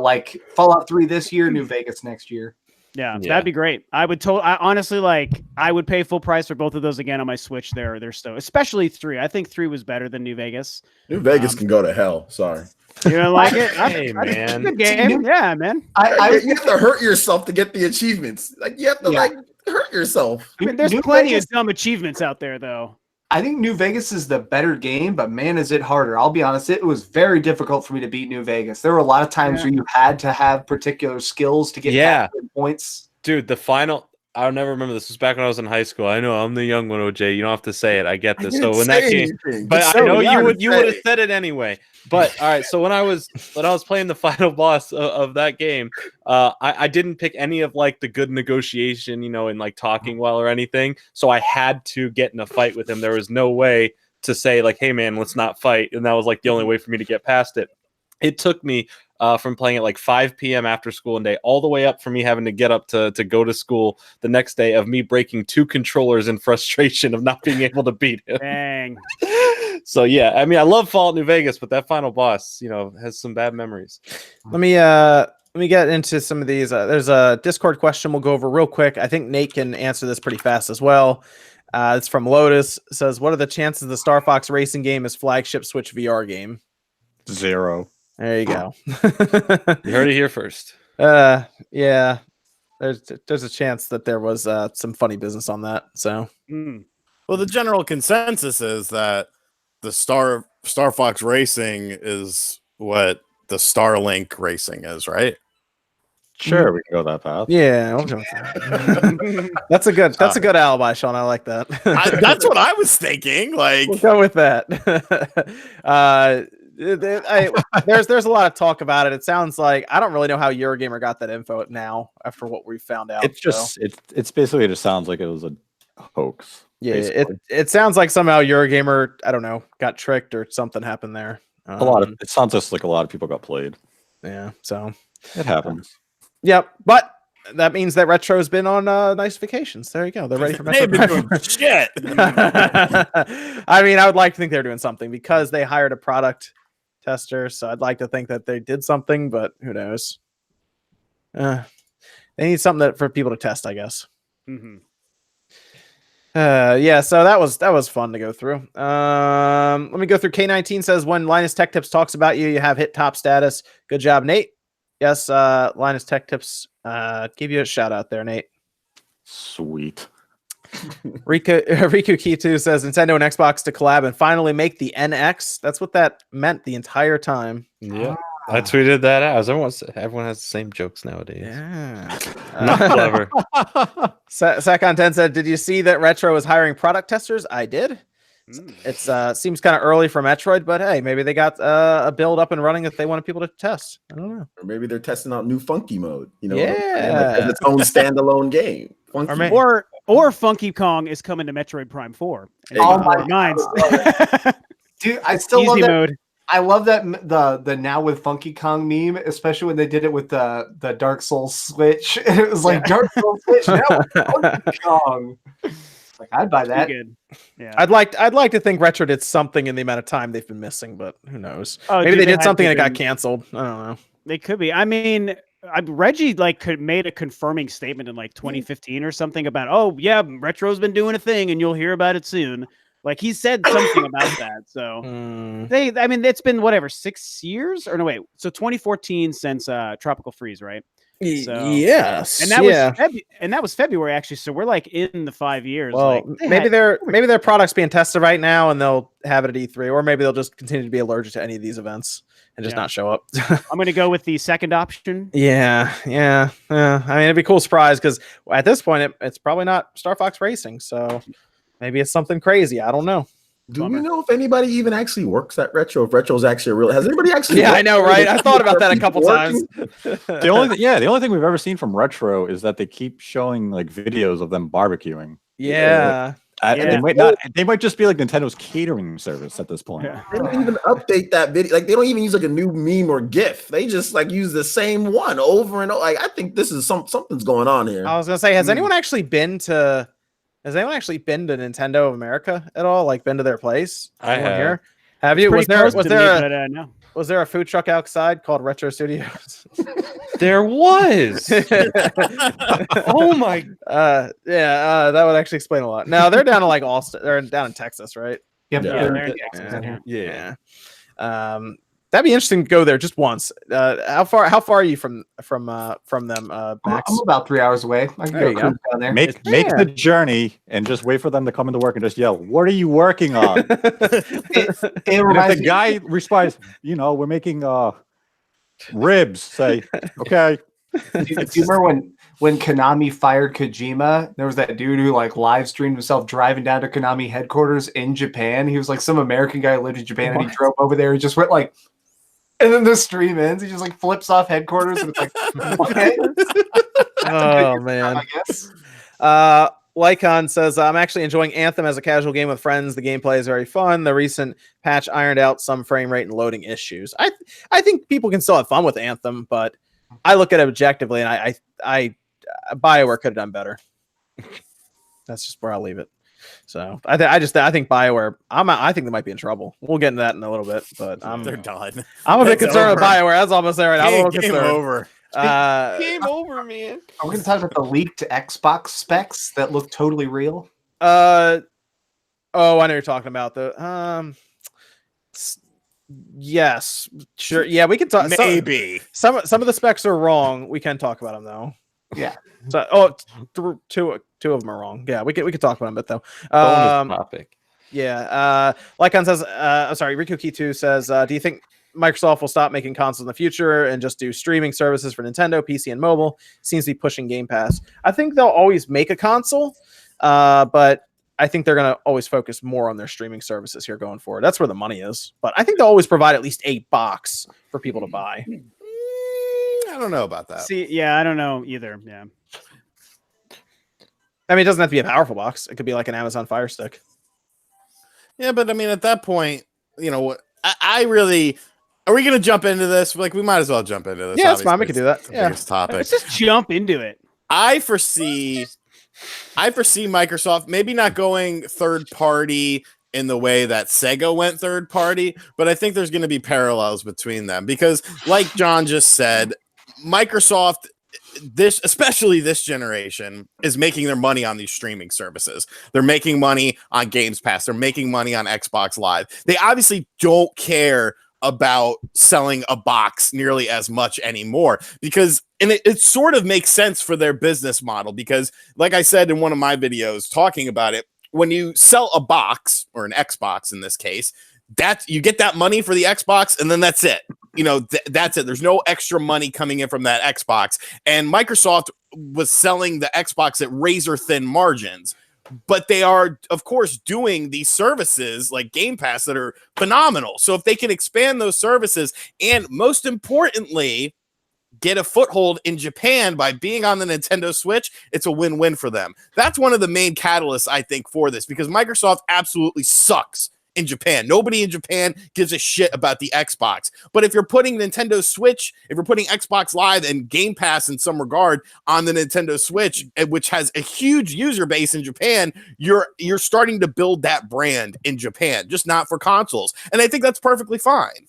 like Fallout 3 this year, New Vegas next year. Yeah, Yeah. that'd be great. I would honestly I would pay full price for both of those again on my Switch. They're so, especially 3. I think 3 was better than New Vegas. New Vegas can go to hell. Sorry. You don't like it? Hey, It's a man. good game. Yeah, man. You have to hurt yourself to get the achievements. Like you have to hurt yourself. I mean, there's New plenty Vegas- of dumb achievements out there, though. I think New Vegas is the better game, but man, is it harder. I'll be honest, it was very difficult for me to beat New Vegas. There were a lot of times where you had to have particular skills to get past good points. Dude, the final. I'll never remember this. Was back when I was in high school. I know I'm the young one, OJ. You don't have to say it. I get this. So when that game, but I know you would have said it anyway. But all right. So when I was playing the final boss of that game, I didn't pick any of like the good negotiation, and like talking well or anything. So I had to get in a fight with him. There was no way to say like, "Hey man, let's not fight," and that was like the only way for me to get past it. It took me from playing at like 5 p.m. after school one day, all the way up from me having to get up to go to school the next day, of me breaking 2 controllers in frustration of not being able to beat him. Dang. So yeah, I mean, I love Fallout New Vegas, but that final boss, has some bad memories. Let me get into some of these. There's a Discord question we'll go over real quick. I think Nate can answer this pretty fast as well. It's from Lotus. It says, what are the chances the Star Fox racing game is flagship Switch VR game? 0. There you go. You heard it here first. Yeah. There's a chance that there was some funny business on that. So Well, the general consensus is that the Star Fox Racing is what the Starlink Racing is, right? Sure, we can go that path. yeah, we'll go with that. That's a good alibi, Sean. I like that. That's what I was thinking. Like, We'll go with that. There's a lot of talk about it. It sounds like I don't really know how Eurogamer got that info now after what we found out. It's just it's basically just sounds like it was a hoax. Yeah, basically. it sounds like somehow Eurogamer, I don't know, got tricked or something happened there. It sounds just like a lot of people got played. Yeah, so It happens. yep, but that means that Retro's been on nice vacations. There you go. They're ready for they've been doing shit. I mean, I would like to think they're doing something because they hired a product tester. So I'd like to think that they did something, but who knows? They need something for people to test, I guess. Mm-hmm. Yeah, so that was fun to go through. Let me go through. K19 says, when Linus Tech Tips talks about you, you have hit top status. Good job, Nate. Yes, Linus Tech Tips give you a shout out there, Nate. Sweet. Riku Kitu says Nintendo and Xbox to collab and finally make the NX. That's what that meant the entire time. Yeah, I tweeted that out. Everyone has the same jokes nowadays. Yeah. Not clever. Sakon10 said, did you see that Retro is hiring product testers? I did. It's seems kind of early for Metroid, but hey, maybe they got a build up and running that they wanted people to test. I don't know. Or maybe they're testing out new Funky Mode. Yeah. Like its own standalone game. Funky Or Funky Kong is coming to Metroid Prime 4. Oh my minds. Dude, I still Easy love that. mode. I love that the now with Funky Kong meme, especially when they did it with the Dark Souls Switch. It was like Dark Souls Switch now with Funky Kong. Like, I'd buy that. Good. Yeah. I'd like to think Retro did something in the amount of time they've been missing, but who knows? Oh, Maybe dude, they did had something to and it got been- canceled. I don't know. They could be. I mean, Reggie made a confirming statement in like 2015 or something about, oh yeah, Retro's been doing a thing and you'll hear about it soon. Like he said something about that. So I mean, it's been whatever 6 years or no wait. So 2014 since Tropical Freeze, right? So, yes, and that was February actually. So we're like in the 5 years. Well, like, maybe their product's being tested right now, and they'll have it at E3, or maybe they'll just continue to be allergic to any of these events and just not show up. I'm going to go with the second option. Yeah. I mean, it'd be a cool surprise because at this point, it's probably not Star Fox Racing, so maybe it's something crazy. I don't know. Do we know if anybody even actually works at Retro? If Retro's actually a real? Has anybody actually? Yeah, I know, right? I thought about that a couple times. The only thing we've ever seen from Retro is that they keep showing like videos of them barbecuing. Yeah. And they might just be like Nintendo's catering service at this point. Yeah. They don't even update that video. Like they don't even use like a new meme or GIF. They just like use the same one over and over. Like I think this is something's going on here. I was gonna say, has anyone actually been to Nintendo of America at all? Like been to their place? I Anyone have. here? Have you? Pretty close to me, but, no. Was there a food truck outside called Retro Studios? There was. Oh my. That would actually explain a lot. No, they're down to like they're down in Texas, right? Yep, Yeah. they're in Yeah. Texas, I hear. Yeah. That'd be interesting to go there just once. How far are you from them, Max? I'm about 3 hours away. I can There go you go. cruise down there. Make the journey and just wait for them to come into work and just yell, "What are you working on?" It And if reminds the me, guy responds, "We're making ribs," say, "Okay." do you remember when Konami fired Kojima? There was that dude who like live streamed himself driving down to Konami headquarters in Japan. He was like some American guy who lived in Japan, and he drove over there and just went like, and then the stream ends. He just like flips off headquarters, and it's like, okay. Oh man. I guess. Lycon says, I'm actually enjoying Anthem as a casual game with friends. The gameplay is very fun. The recent patch ironed out some frame rate and loading issues. I think people can still have fun with Anthem, but I look at it objectively, and I Bioware could have done better. That's just where I'll leave it. So I think Bioware. I think they might be in trouble. We'll get into that in a little bit, but They're done. I'm a bit It's concerned with over. Bioware. That's almost there right now. I'm a little Game concerned. over. Game over, man. Are we going to talk about the leaked Xbox specs that look totally real? Oh, I know you're talking about the yes, sure, yeah, we can talk. Maybe. Some of the specs are wrong. We can talk about them though. Yeah. So, two of them are wrong. Yeah, we could talk about them a bit though. Bonus topic. Yeah. Lycon says, sorry, Riku Kitu says, do you think Microsoft will stop making consoles in the future and just do streaming services for Nintendo, PC, and mobile? Seems to be pushing Game Pass. I think they'll always make a console, but I think they're going to always focus more on their streaming services here going forward. That's where the money is. But I think they'll always provide at least a box for people to buy. I don't know about that. See, yeah, I don't know either. Yeah. I mean, it doesn't have to be a powerful box. It could be like an Amazon Fire Stick. Yeah, but I mean, at that point, what I really. Are we going to jump into this? Like, we might as well jump into this. Yeah, that's fine. We Obviously, can do that. it's the Yeah. biggest topic. Let's just jump into it. I foresee Microsoft maybe not going third party in the way that Sega went third party, but I think there's going to be parallels between them because, like John just said, Microsoft, especially this generation, is making their money on these streaming services. They're making money on Games Pass. They're making money on Xbox Live. They obviously don't care about selling a box nearly as much anymore because it sort of makes sense for their business model because, like I said in one of my videos talking about it, when you sell a box or an Xbox in this case, that you get that money for the Xbox and then that's it. That's it. There's no extra money coming in from that Xbox. And Microsoft was selling the Xbox at razor thin margins. But they are, of course, doing these services like Game Pass that are phenomenal. So if they can expand those services and, most importantly, get a foothold in Japan by being on the Nintendo Switch, it's a win-win for them. That's one of the main catalysts, I think, for this because Microsoft absolutely sucks in Japan. Nobody in Japan gives a shit about the Xbox. But if you're putting Nintendo Switch, if you're putting Xbox Live and Game Pass in some regard on the Nintendo Switch, which has a huge user base in Japan, you're starting to build that brand in Japan, just not for consoles. And I think that's perfectly fine.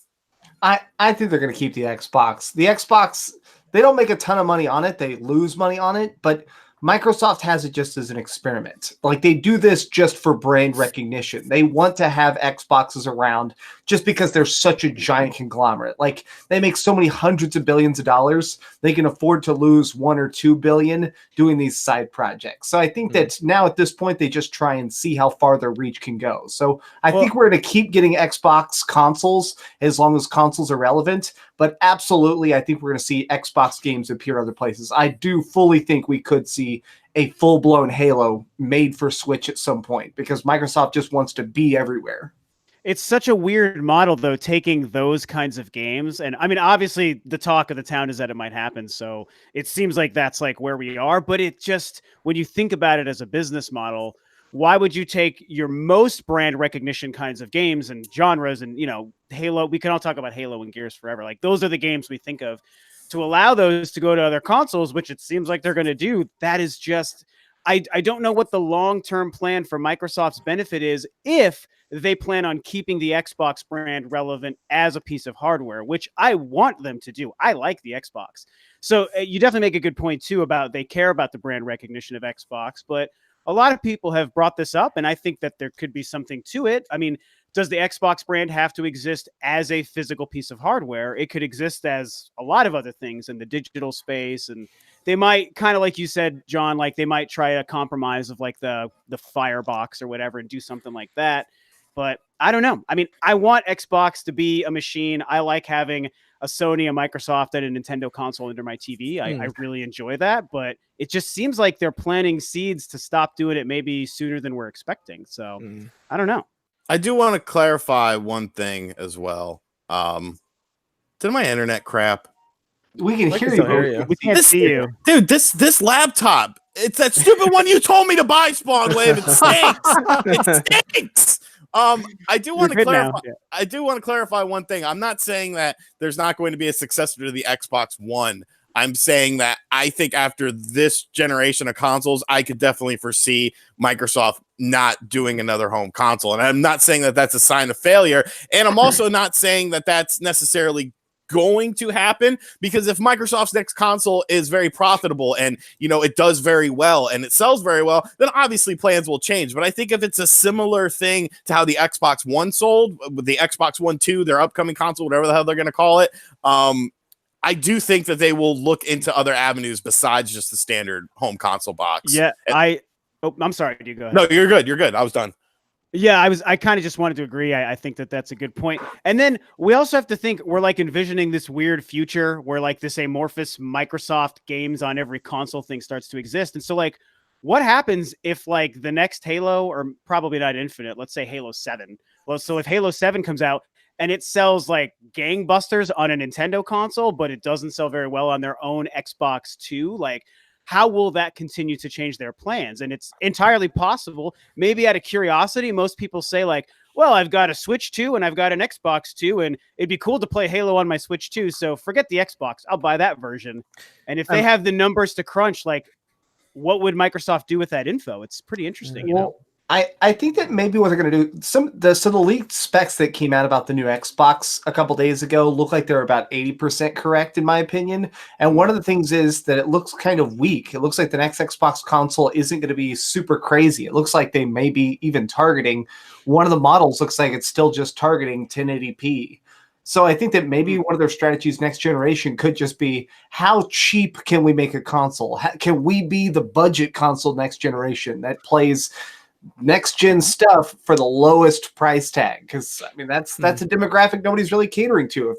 I think they're going to keep the Xbox. The Xbox, they don't make a ton of money on it. They lose money on it, but Microsoft has it just as an experiment. Like they do this just for brand recognition. They want to have Xboxes around just because they're such a giant conglomerate. Like they make so many hundreds of billions of dollars, they can afford to lose 1 or 2 billion doing these side projects. So I think that now at this point, they just try and see how far their reach can go. So I think we're going to keep getting Xbox consoles as long as consoles are relevant. But absolutely, I think we're going to see Xbox games appear other places. I do fully think we could see a full-blown Halo made for Switch at some point because Microsoft just wants to be everywhere. It's such a weird model, though, taking those kinds of games. And I mean, obviously, the talk of the town is that it might happen. So it seems like that's like where we are. But it just, when you think about it as a business model, why would you take your most brand recognition kinds of games and genres and, Halo? We can all talk about Halo and Gears forever. Like those are the games we think of to allow those to go to other consoles, which it seems like they're going to do. That is just, I don't know what the long-term plan for Microsoft's benefit is if they plan on keeping the Xbox brand relevant as a piece of hardware, which I want them to do. I like the Xbox. So you definitely make a good point too about they care about the brand recognition of Xbox, but a lot of people have brought this up, and I think that there could be something to it. I mean, does the Xbox brand have to exist as a physical piece of hardware? It could exist as a lot of other things in the digital space, and they might kind of, like you said, John, like they might try a compromise of like the Firebox or whatever and do something like that. But I don't know. I mean, I want Xbox to be a machine. I like having a Sony, a Microsoft, and a Nintendo console under my TV. I really enjoy that, but it just seems like they're planting seeds to stop doing it maybe sooner than we're expecting. So I don't know. I do want to clarify one thing as well. Did my internet crap? We can hear you. We can't see you. Dude, this laptop, it's that stupid one you told me to buy, Spawn Wave. It stinks. It stinks. I do want to clarify. Yeah. I do want to clarify one thing. I'm not saying that there's not going to be a successor to the Xbox One. I'm saying that I think after this generation of consoles, I could definitely foresee Microsoft not doing another home console. And I'm not saying that that's a sign of failure. And I'm also not saying that that's necessarily going to happen, because if Microsoft's next console is very profitable and, you know, it does very well and it sells very well, then obviously plans will change. But I think if it's a similar thing to how the Xbox One sold with the Xbox One 2, their upcoming console, whatever the hell they're going to call it, I do think that they will look into other avenues besides just the standard home console box. Yeah, I'm sorry. You go ahead. No, you're good. You're good. I was done. Yeah, I kind of just wanted to agree. I think that that's a good point. And then we also have to think we're like envisioning this weird future where like this amorphous Microsoft games on every console thing starts to exist. And so like, what happens if like the next Halo, or probably not Infinite, let's say Halo 7. Well, so if Halo 7 comes out and it sells like gangbusters on a Nintendo console, but it doesn't sell very well on their own Xbox 2, like, how will that continue to change their plans? And it's entirely possible. Maybe out of curiosity, most people say like, well, I've got a Switch 2 and I've got an Xbox 2, and it'd be cool to play Halo on my Switch 2. So forget the Xbox. I'll buy that version. And if they have the numbers to crunch, like, what would Microsoft do with that info? It's pretty interesting, you know? I think that maybe what they're going to do, so the leaked specs that came out about the new Xbox a couple days ago look like they're about 80% correct, in my opinion. And one of the things is that it looks kind of weak. It looks like the next Xbox console isn't going to be super crazy. It looks like they may be even targeting, one of the models looks like it's still just targeting 1080p. So I think that maybe one of their strategies next generation could just be, how cheap can we make a console? Can we be the budget console next generation that plays next gen stuff for the lowest price tag? Because I mean that's a demographic nobody's really catering to.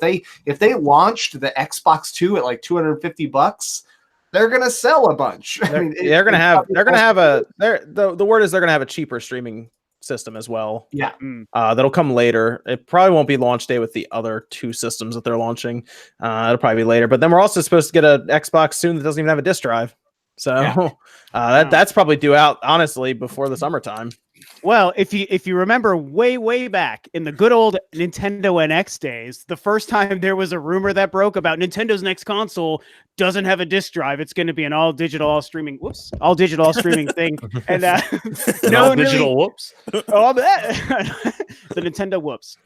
If they launched the Xbox 2 at like $250, they're gonna sell a bunch. I mean, the word is they're gonna have a cheaper streaming system as well. Yeah, that'll come later. It probably won't be launch day with the other two systems that they're launching. It'll probably be later. But then we're also supposed to get an Xbox soon that doesn't even have a disc drive. So that's probably due out, honestly, before the summertime. Well, if you remember way back in the good old Nintendo NX days, the first time there was a rumor that broke about Nintendo's next console doesn't have a disc drive, it's going to be an all digital, all streaming thing, and no digital really, whoops. Oh, the Nintendo whoops.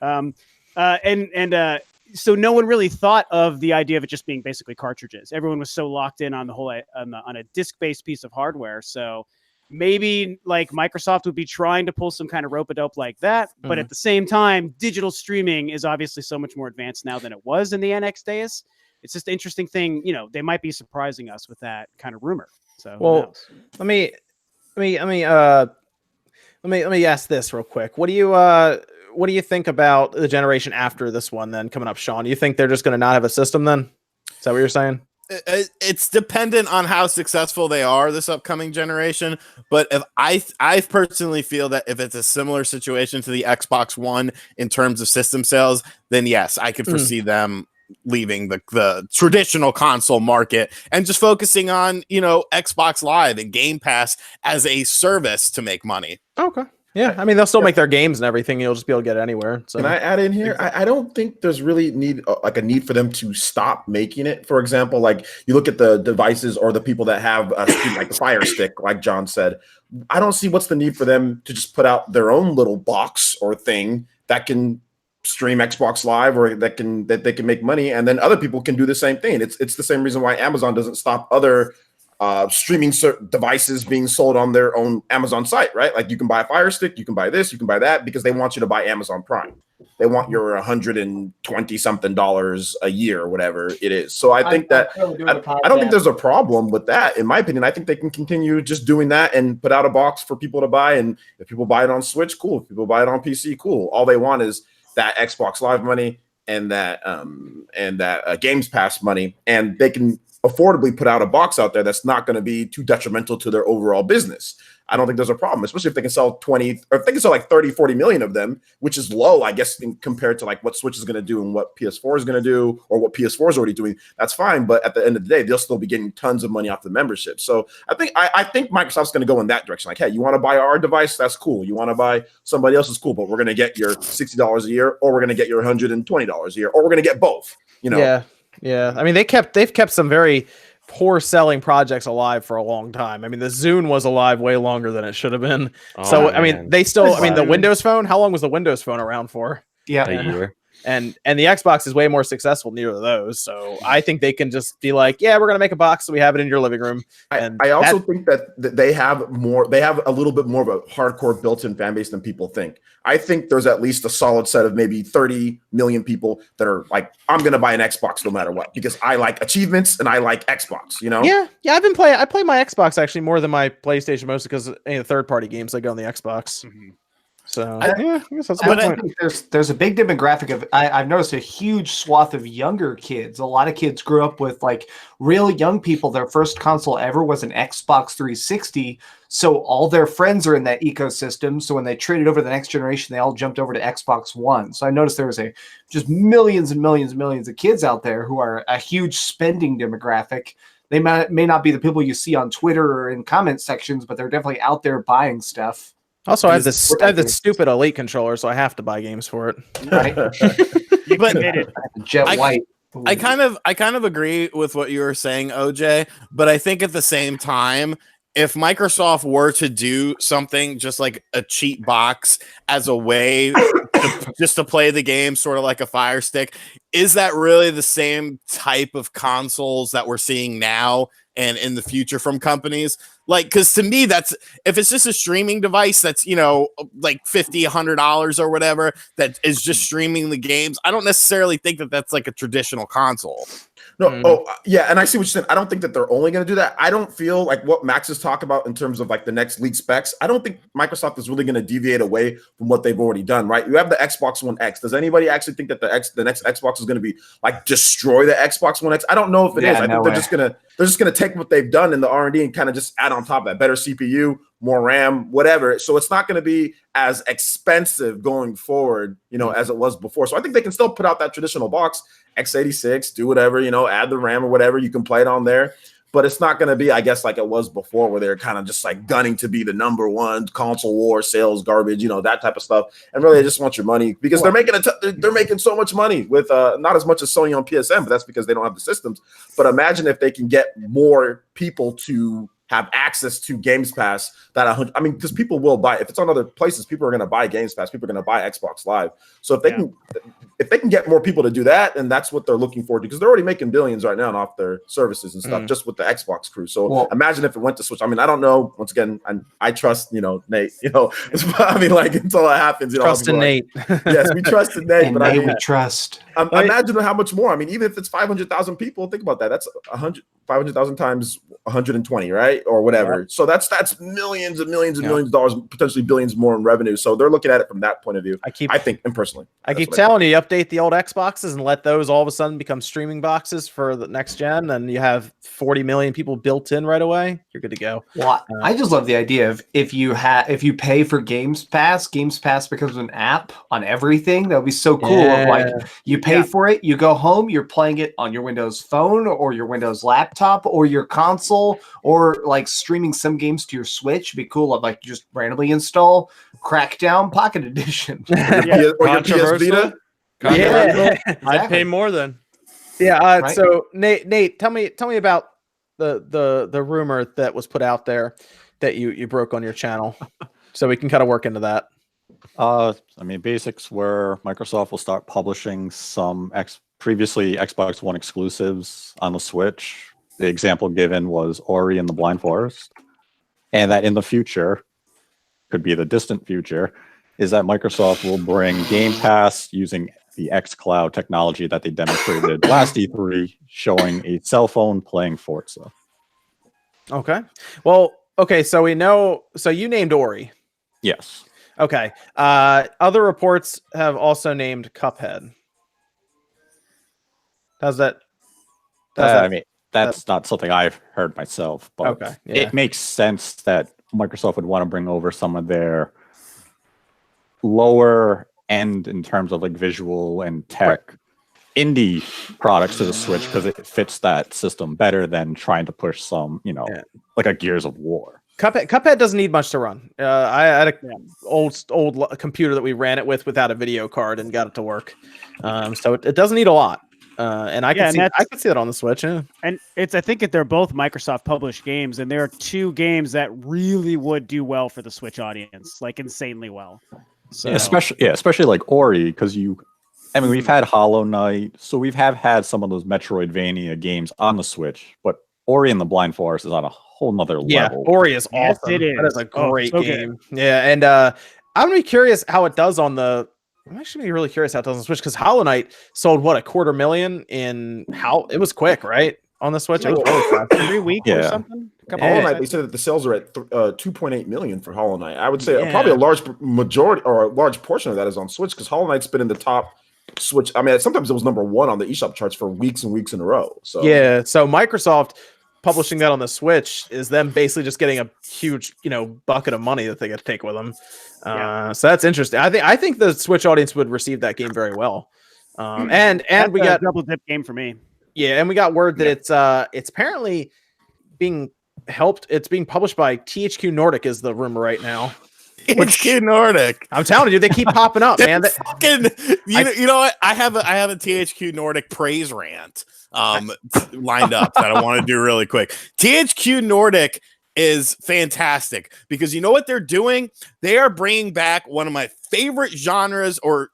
So no one really thought of the idea of it just being basically cartridges. Everyone was so locked in on the whole on a disc-based piece of hardware. So maybe like Microsoft would be trying to pull some kind of rope-a-dope like that. But at the same time, digital streaming is obviously so much more advanced now than it was in the NX days. It's just an interesting thing. You know, they might be surprising us with that kind of rumor. So well, let me ask this real quick. What do you think about the generation after this one then coming up, Sean? Do you think they're just going to not have a system then? Is that what you're saying? It's dependent on how successful they are this upcoming generation. But if I personally feel that if it's a similar situation to the Xbox One in terms of system sales, then yes, I could foresee them leaving the traditional console market and just focusing on, you know, Xbox Live and Game Pass as a service to make money. Okay. Yeah, I mean they'll still make their games and everything. You'll just be able to get it anywhere. So Can I add in here? I don't think there's really a need for them to stop making it. For example, like you look at the devices or the people that have like the Fire Stick, like John said. I don't see what's the need for them to just put out their own little box or thing that can stream Xbox Live or that they can make money, and then other people can do the same thing. It's the same reason why Amazon doesn't stop other streaming devices being sold on their own Amazon site, right? Like you can buy a Fire Stick, you can buy this, you can buy that, because they want you to buy Amazon Prime. They want your $120 something a year, or whatever it is. So I think I don't think there's a problem with that. In my opinion, I think they can continue just doing that and put out a box for people to buy. And if people buy it on Switch, cool. If people buy it on PC, cool. All they want is that Xbox Live money and that Games Pass money, and they can affordably put out a box out there that's not going to be too detrimental to their overall business. I don't think there's a problem, especially if they can sell 20 or if they can sell like 30, 40 million of them, which is low, I guess, compared to like what Switch is going to do and what PS4 is going to do or what PS4 is already doing. That's fine. But at the end of the day, they'll still be getting tons of money off the membership. So I think Microsoft's going to go in that direction. Like, hey, you want to buy our device? That's cool. You want to buy somebody else's? Cool. But we're going to get your $60 a year, or we're going to get your $120 a year, or we're going to get both, you know? Yeah. I mean, they've kept some very poor selling projects alive for a long time. I mean, the Zune was alive way longer than it should have been. I mean, they still, the Windows Phone, how long was the Windows Phone around for? Yeah. A year. And the Xbox is way more successful than either of those. So I think they can just be like, yeah, we're going to make a box so we have it in your living room. And I also think that they have a little bit more of a hardcore built-in fan base than people think. I think there's at least a solid set of maybe 30 million people that are like, I'm going to buy an Xbox no matter what, because I like achievements and I like Xbox, you know? Yeah. I play my Xbox actually more than my PlayStation, mostly because any of the third-party games that go on the Xbox. Mm-hmm. So I guess that's a good point. There's a big demographic of I've noticed a huge swath of younger kids. A lot of kids grew up with like real young people. Their first console ever was an Xbox 360. So all their friends are in that ecosystem. So when they traded over the next generation, they all jumped over to Xbox One. So I noticed there was just millions and millions and millions of kids out there who are a huge spending demographic. They may not be the people you see on Twitter or in comment sections, but they're definitely out there buying stuff. Also, I have this stupid Elite controller, so I have to buy games for it. Right. But Jet White. I kind of agree with what you were saying, OJ, but I think at the same time, if Microsoft were to do something just like a cheat box as a way just to play the game, sort of like a Fire Stick, is that really the same type of consoles that we're seeing now and in the future from companies? Like, because to me, that's, if it's just a streaming device that's, you know, like $50, $100 or whatever, that is just streaming the games, I don't necessarily think that that's like a traditional console. No, yeah, and I see what you're saying. I don't think that they're only going to do that. I don't feel like what Max is talking about in terms of like the next league specs. I don't think Microsoft is really going to deviate away from what they've already done, right? You have the Xbox One X. Does anybody actually think that the next Xbox is going to be like destroy the Xbox One X? I don't know if it is. I think they're just gonna take what they've done in the R&D and kind of just add on top of that better CPU, more RAM, whatever. So it's not going to be as expensive going forward, you know, as it was before. So I think they can still put out that traditional box, x86, do whatever, you know, add the RAM or whatever. You can play it on there. But it's not going to be, I guess, like it was before, where they're kind of just like gunning to be the number one console war, sales garbage, you know, that type of stuff. And really, they just want your money because they're making so much money with not as much as Sony on PSN, but that's because they don't have the systems. But imagine if they can get more people to have access to Games Pass. I mean, because people will buy, if it's on other places, people are going to buy Games Pass. People are going to buy Xbox Live. So if they can get more people to do that, and that's what they're looking forward to, because they're already making billions right now off their services and stuff, just with the Xbox crew. So imagine if it went to Switch. I mean, I don't know. Once again, I trust, you know, Nate. You know, I mean, like until it happens, you know, trust in Nate. Yes, we trust in Nate, and but I mean, we trust. Imagine how much more. I mean, even if it's 500,000 people, think about that. That's 500,000 times 120, right, or whatever. Yeah. So that's millions and millions and millions of dollars, potentially billions more in revenue. So they're looking at it from that point of view. I think, and personally, I keep telling you, update the old Xboxes and let those all of a sudden become streaming boxes for the next gen, and you have 40 million people built in right away. You're good to go. Well, I just love the idea of if you pay for Games Pass becomes an app on everything. That would be so cool. Like you pay for it, you go home, you're playing it on your Windows phone or your Windows laptop. laptop or your console, or like streaming some games to your Switch. It'd be cool. I'd like just randomly install Crackdown Pocket Edition. Or your PS Vita. Yeah. I'd pay more than. Yeah. Right. So Nate, tell me about the rumor that was put out there that you broke on your channel, so we can kind of work into that. I mean, basics where Microsoft will start publishing some previously Xbox One exclusives on the Switch. The example given was Ori and the Blind Forest. And that in the future, could be the distant future, is that Microsoft will bring Game Pass using the xCloud technology that they demonstrated last E3, showing a cell phone playing Forza. Okay. Well, okay, so we know, so you named Ori. Yes. Okay. Other reports have also named Cuphead. I mean, that's not something I've heard myself, but okay, yeah. It makes sense that Microsoft would want to bring over some of their lower end in terms of like visual and tech indie products to the Switch, because it fits that system better than trying to push some, like a Gears of War. Cuphead doesn't need much to run. I had a old computer that we ran it without a video card and got it to work. So it doesn't need a lot. And I can see that on the Switch. Yeah. And I think they're both Microsoft published games, and there are two games that really would do well for the Switch audience, like insanely well. So yeah, especially like Ori, because we've had Hollow Knight, so we've had some of those Metroidvania games on the Switch, but Ori and the Blind Forest is on a whole nother level. Yeah, Ori is awesome. Yes, it is. That is a great game. Good. Yeah, and I'm gonna be curious how it does on the. I'm actually gonna be really curious how it does on the Switch, because Hollow Knight sold 250,000 in it was quick, right? On the Switch, it was really fast. 3 weeks or something. Hollow Knight, they said that the sales are at 2.8 million for Hollow Knight. I would say probably a large majority or a large portion of that is on Switch, because Hollow Knight's been in the top Switch. I mean, sometimes it was number one on the eShop charts for weeks and weeks in a row. So yeah, so Microsoft publishing that on the Switch is them basically just getting a huge, bucket of money that they get to take with them. So that's interesting. I think the Switch audience would receive that game very well. And we got a double dip game for me. Yeah, and we got word that it's apparently being helped. It's being published by THQ Nordic is the rumor right now. THQ Nordic. I'm telling you, they keep popping up, man. You know what? I have a THQ Nordic praise rant lined up that I want to do really quick. THQ Nordic is fantastic because you know what they're doing? They are bringing back one of my favorite genres or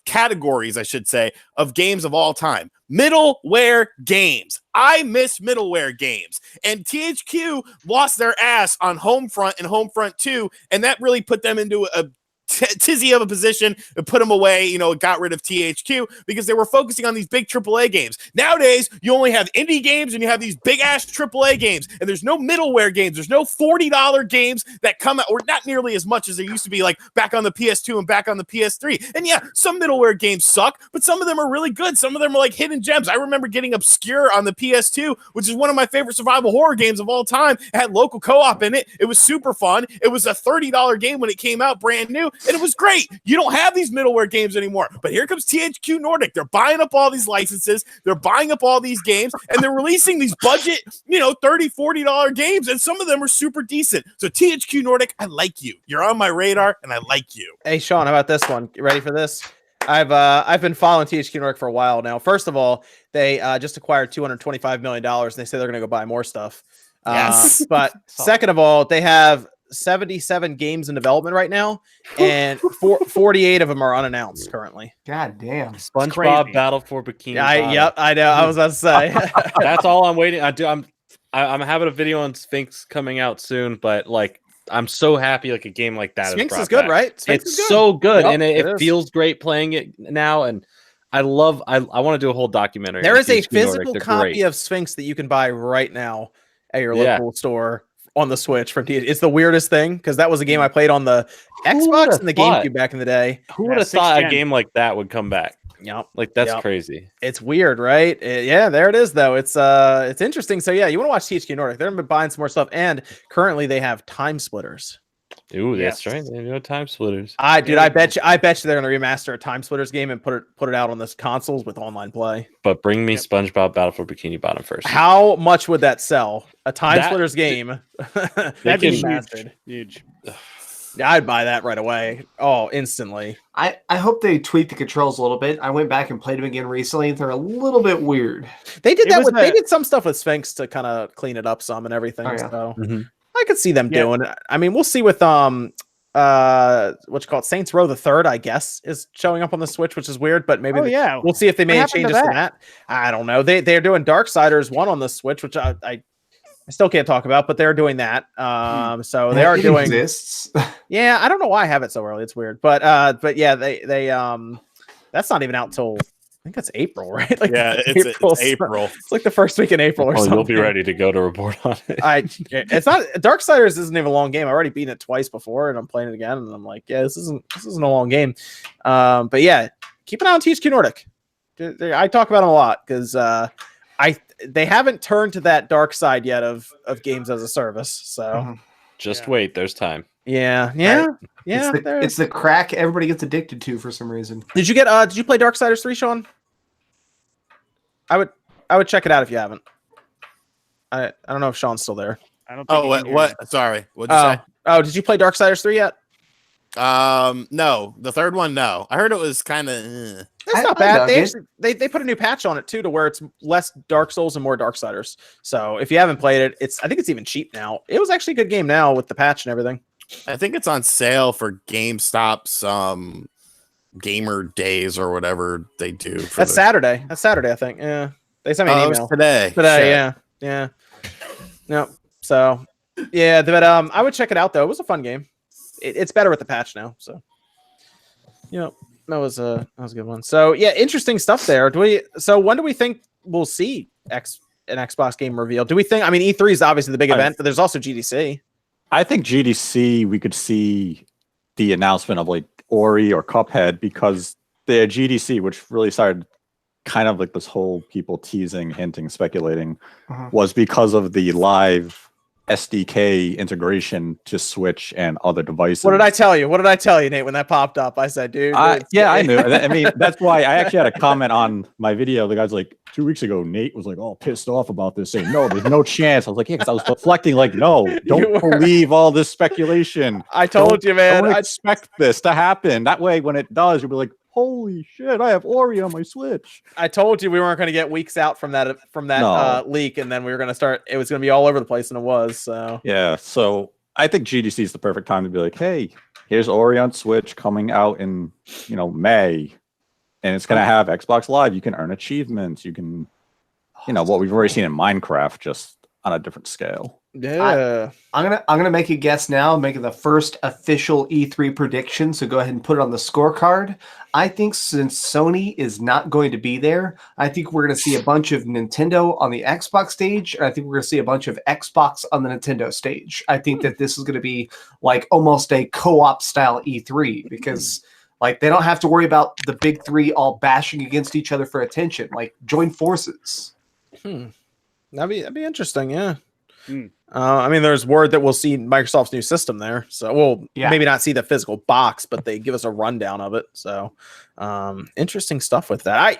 categories, I should say, of games of all time. Middleware games. I miss middleware games. And THQ lost their ass on Homefront and Homefront 2, and that really put them into a tizzy of a position and put them away, got rid of THQ because they were focusing on these big AAA games. Nowadays, you only have indie games and you have these big ass AAA games, and there's no middleware games. There's no $40 games that come out, or not nearly as much as there used to be, like back on the PS2 and back on the PS3. And yeah, some middleware games suck, but some of them are really good. Some of them are like hidden gems. I remember getting Obscure on the PS2, which is one of my favorite survival horror games of all time. It had local co-op in it. It was super fun. It was a $30 game when it came out brand new. And it was great. You don't have these middleware games anymore. But here comes THQ Nordic. They're buying up all these licenses. They're buying up all these games. And they're releasing these budget, $30, $40 games. And some of them are super decent. So THQ Nordic, I like you. You're on my radar, and I like you. Hey, Sean, how about this one? You ready for this? I've been following THQ Nordic for a while now. First of all, they just acquired $225 million, and they say they're going to go buy more stuff. Yes. But second of all, they have 77 games in development right now, and 48 of them are unannounced currently. God damn. SpongeBob Battle for Bikini Bottom. Yep, I know. I was about to say. That's all I'm waiting. I'm having a video on Sphinx coming out soon, but like I'm so happy like a game like that Sphinx is is good, back. right? Sphinx it's is good. So good, Yep, and it feels great playing it now. And I want to do a whole documentary. There is a THQ physical Nordic. copy of Sphinx that you can buy right now at your local store on the Switch from THQ. It's the weirdest thing because that was a game I played on the Xbox and the GameCube back in the day. Who would have thought a game like that would come back? Yep. Like that's crazy. It's weird, right? Yeah, there it is though. It's interesting. So yeah, you want to watch THQ Nordic. They're buying some more stuff, and currently they have Time Splitters. Ooh, Yes. that's right. They know Time Splitters. I bet you they're gonna remaster a Time Splitters game and put it out on this consoles with online play. But bring me SpongeBob Battle for Bikini Bottom first. How much would that sell? A Time That- Splitters game. That'd be remastered. huge. Yeah, I'd buy that right away. Oh, instantly. I hope they tweak the controls a little bit. I went back and played them again recently. They're a little bit weird. They did It that was with they a- did some stuff with Sphinx to kind of clean it up some and everything. Oh, yeah. So Mhm. I could see them Yeah. doing it. I mean, we'll see with what you call it, Saints Row the Third, I guess, is showing up on the Switch, which is weird, but maybe Oh yeah. we'll see if they made happened to changes to that. I don't know. They're doing Darksiders 1 on the Switch, which I still can't talk about, but they're doing that. So they are It doing. exists. Yeah, I don't know why I have it so early. It's weird, but yeah, they that's not even out till I think it's April, right? Like Yeah, it's April. It's like the first week in April or Oh, something. you'll be ready to go to report on it. It's not Darksiders isn't even a long game. I already beaten it twice before, and I'm playing it again, and I'm like, yeah, this isn't a long game. But yeah, keep an eye on THQ Nordic. I talk about them a lot because they haven't turned to that dark side yet of games as a service. So Mhm. Just Yeah. wait, there's time. yeah. It's the crack everybody gets addicted to for some reason. Did you play Darksiders 3, Sean? I would check it out if you haven't. I don't know if Sean's still there. I don't. Think Oh, you what? can hear What? Sorry. What'd you say? Oh, did you play Darksiders 3 yet? No, the third one. No, I heard it was kind of. It's I not bad. dug They it. actually they put a new patch on it too, to where it's less Dark Souls and more Darksiders. So if you haven't played it, I think it's even cheap now. It was actually a good game now with the patch and everything. I think it's on sale for GameStop's Gamer Days or whatever they do. For That's Saturday. That's Saturday, I think. Yeah, they sent me an Oh, it was email today. today. Shit. Yeah. No. So yeah, but I would check it out though. It was a fun game. It's better with the patch now. So that was a good one. So yeah, interesting stuff there. So when do we think we'll see an Xbox game reveal? Do we think? I mean, E3 is obviously the big event, but there's also GDC. I think GDC we could see the announcement of like Ori or Cuphead, because the GDC, which really started kind of like this whole people teasing, hinting, speculating, was because of the live SDK integration to Switch and other devices. What did I tell you? Nate, when that popped up? I said, dude. I knew. I mean, that's why I actually had a comment on my video. The guy's like, 2 weeks ago, Nate was like, all pissed off about this, saying, no, there's no chance. I was like, yeah, because I was reflecting, like, no, don't believe all this speculation. I told you, man. I expect this to happen. That way, when it does, you'll be like, holy shit, I have Ori on my Switch. I told you we weren't going to get weeks out from that No. leak, and then we were going to start. It was going to be all over the place, and it was. So Yeah, so I think GDC is the perfect time to be like, hey, here's Ori on Switch coming out in, May. And it's going to have Xbox Live. You can earn achievements. You can, what we've already seen in Minecraft, just on a different scale. yeah. I'm gonna make a guess now, making the first official E3 prediction. So go ahead and put it on the scorecard. I think since Sony is not going to be there, I think we're gonna see a bunch of Nintendo on the Xbox stage, and I think we're gonna see a bunch of Xbox on the Nintendo stage. I think that this is gonna be like almost a co-op style E3, because like they don't have to worry about the big three all bashing against each other for attention. Like, join forces. That'd be interesting. Yeah. Hmm. I mean, there's word that we'll see Microsoft's new system there. So we'll Yeah. maybe not see the physical box, but they give us a rundown of it. So interesting stuff with that.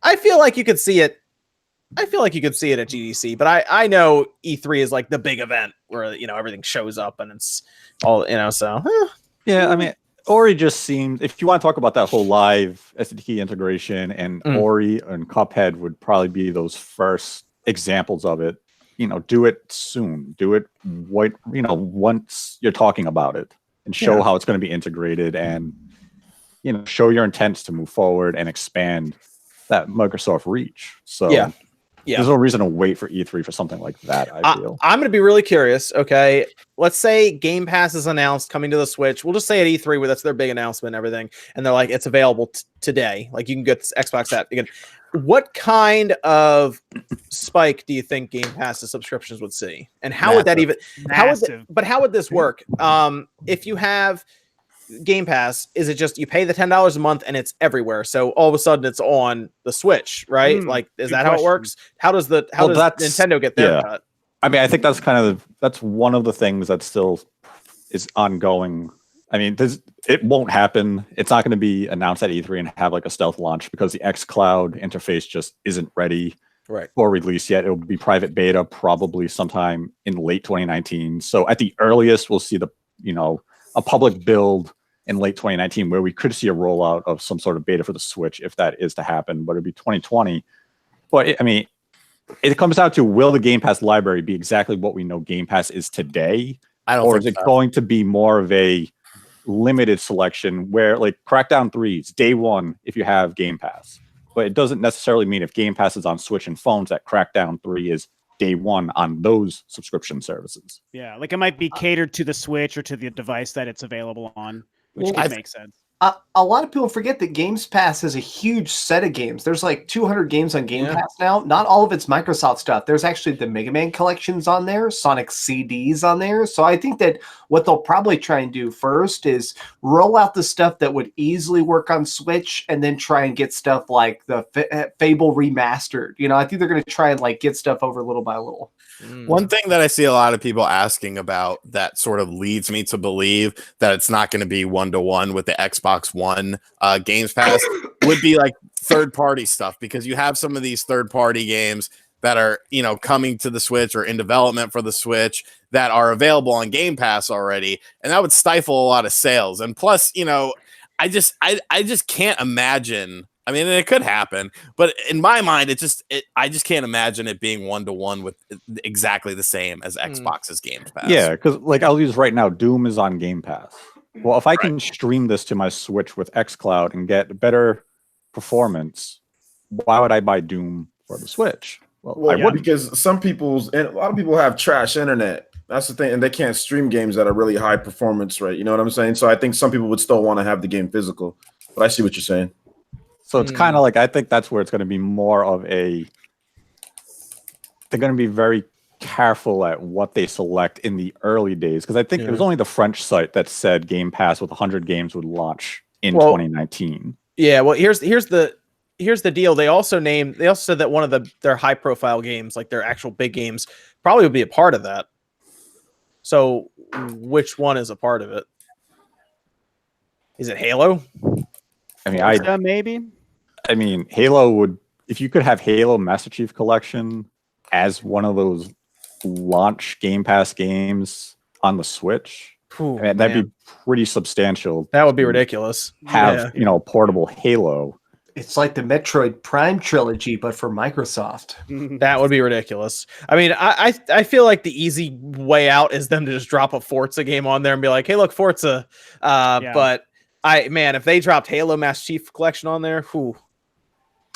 I feel like you could see it. I feel like you could see it at GDC, but I know E3 is like the big event where everything shows up and it's all so Yeah, I mean, Ori just seemed, if you want to talk about that whole live SDK integration, and Ori and Cuphead would probably be those first examples of it. Do it soon. Do it once you're talking about it, and show how it's going to be integrated, and show your intents to move forward and expand that Microsoft reach. So Yeah. there's no reason to wait for E3 for something like that, I feel. I'm going to be really curious. Okay. Let's say Game Pass is announced coming to the Switch. We'll just say at E3, where that's their big announcement and everything. And they're like, it's available today. Like, you can get Xbox app again. What kind of spike do you think Game Pass's subscriptions would see? And how would that even, how would this work? If you have Game Pass, is it just you pay the $10 a month and it's everywhere? So all of a sudden it's on the Switch, right? Like, is that how it works? How does Nintendo get their cut? I mean, I think that's one of the things that's still is ongoing. I mean, it won't happen. It's not going to be announced at E3 and have like a stealth launch because the xCloud interface just isn't ready for release yet. It will be private beta probably sometime in late 2019. So at the earliest, we'll see a public build in late 2019 where we could see a rollout of some sort of beta for the Switch if that is to happen, but it'd be 2020. But it comes down to, will the Game Pass library be exactly what we know Game Pass is today? Or is it going to be more of a limited selection where, like, Crackdown 3 is day one if you have Game Pass? But it doesn't necessarily mean if Game Pass is on Switch and phones that Crackdown 3 is day one on those subscription services. Yeah, like it might be catered to the Switch or to the device that it's available on, which could make sense. A lot of people forget that Games Pass is a huge set of games. There's like 200 games on Game Pass now. Not all of it's Microsoft stuff. There's actually the Mega Man collections on there, Sonic CDs on there. So I think that what they'll probably try and do first is roll out the stuff that would easily work on Switch, and then try and get stuff like the Fable remastered. I think they're going to try and like get stuff over little by little. One thing that I see a lot of people asking about that sort of leads me to believe that it's not going to be 1-to-1 with the Xbox One Games Pass would be like third-party stuff, because you have some of these third-party games that are, coming to the Switch or in development for the Switch that are available on Game Pass already, and that would stifle a lot of sales. And plus, I just can't imagine. I mean, it could happen, but in my mind, I just can't imagine it being 1-to-1 with exactly the same as Xbox's Game Pass. Yeah, because like I'll use right now, Doom is on Game Pass. Well, if I can stream this to my Switch with xCloud and get better performance, why would I buy Doom for the Switch? Well, I would, because a lot of people have trash internet. That's the thing, and they can't stream games at a really high performance rate. You know what I'm saying? So I think some people would still want to have the game physical. But I see what you're saying. So it's kind of like, I think that's where it's going to be more of they're going to be very careful at what they select in the early days. Because I think it was only the French site that said Game Pass with 100 games would launch in 2019. Yeah, well, here's the deal. They also said that one of their high profile games, like their actual big games, probably would be a part of that. So which one is a part of it? Is it Halo? I mean, maybe. I mean, Halo would, if you could have Halo Master Chief Collection as one of those launch Game Pass games on the Switch, that'd be pretty substantial. That would be ridiculous. Have portable Halo. It's like the Metroid Prime trilogy, but for Microsoft. That would be ridiculous. I mean, I feel like the easy way out is them to just drop a Forza game on there and be like, hey, look, Forza. But if they dropped Halo Master Chief Collection on there,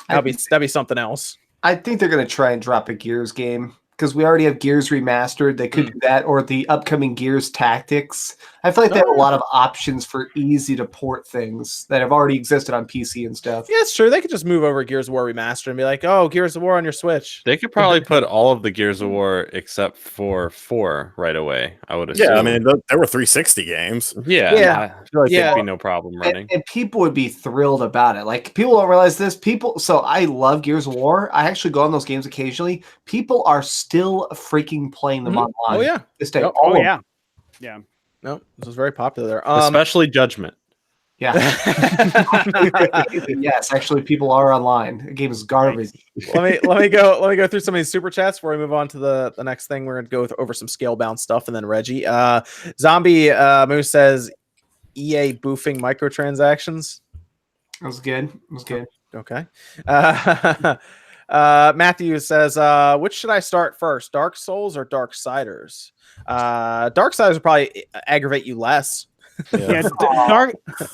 that'd be something else. I think they're going to try and drop a Gears game, because we already have Gears Remastered. They could do that, or the upcoming Gears Tactics. I feel like they have a lot of options for easy to port things that have already existed on PC and stuff. Yeah, it's true. They could just move over Gears of War Remastered and be like, oh, Gears of War on your Switch. They could probably put all of the Gears of War except for 4 right away, I would assume. Yeah, I mean, there were 360 games. Yeah. I feel like there'd be no problem running. And people would be thrilled about it. Like, people don't realize this. So I love Gears of War. I actually go on those games occasionally. People are still freaking playing them online. Oh, yeah. This day. Yeah. No, this was very popular there. Especially Judgment. Yeah. Yes, actually, people are online. The game is garbage. Let me go through some of these super chats before we move on to the next thing. We're gonna go over some Scalebound stuff, and then Reggie. Zombie Moose says EA boofing microtransactions. That was good. Okay. Matthew says, which should I start first, Dark Souls or Darksiders? Darksiders will probably aggravate you less.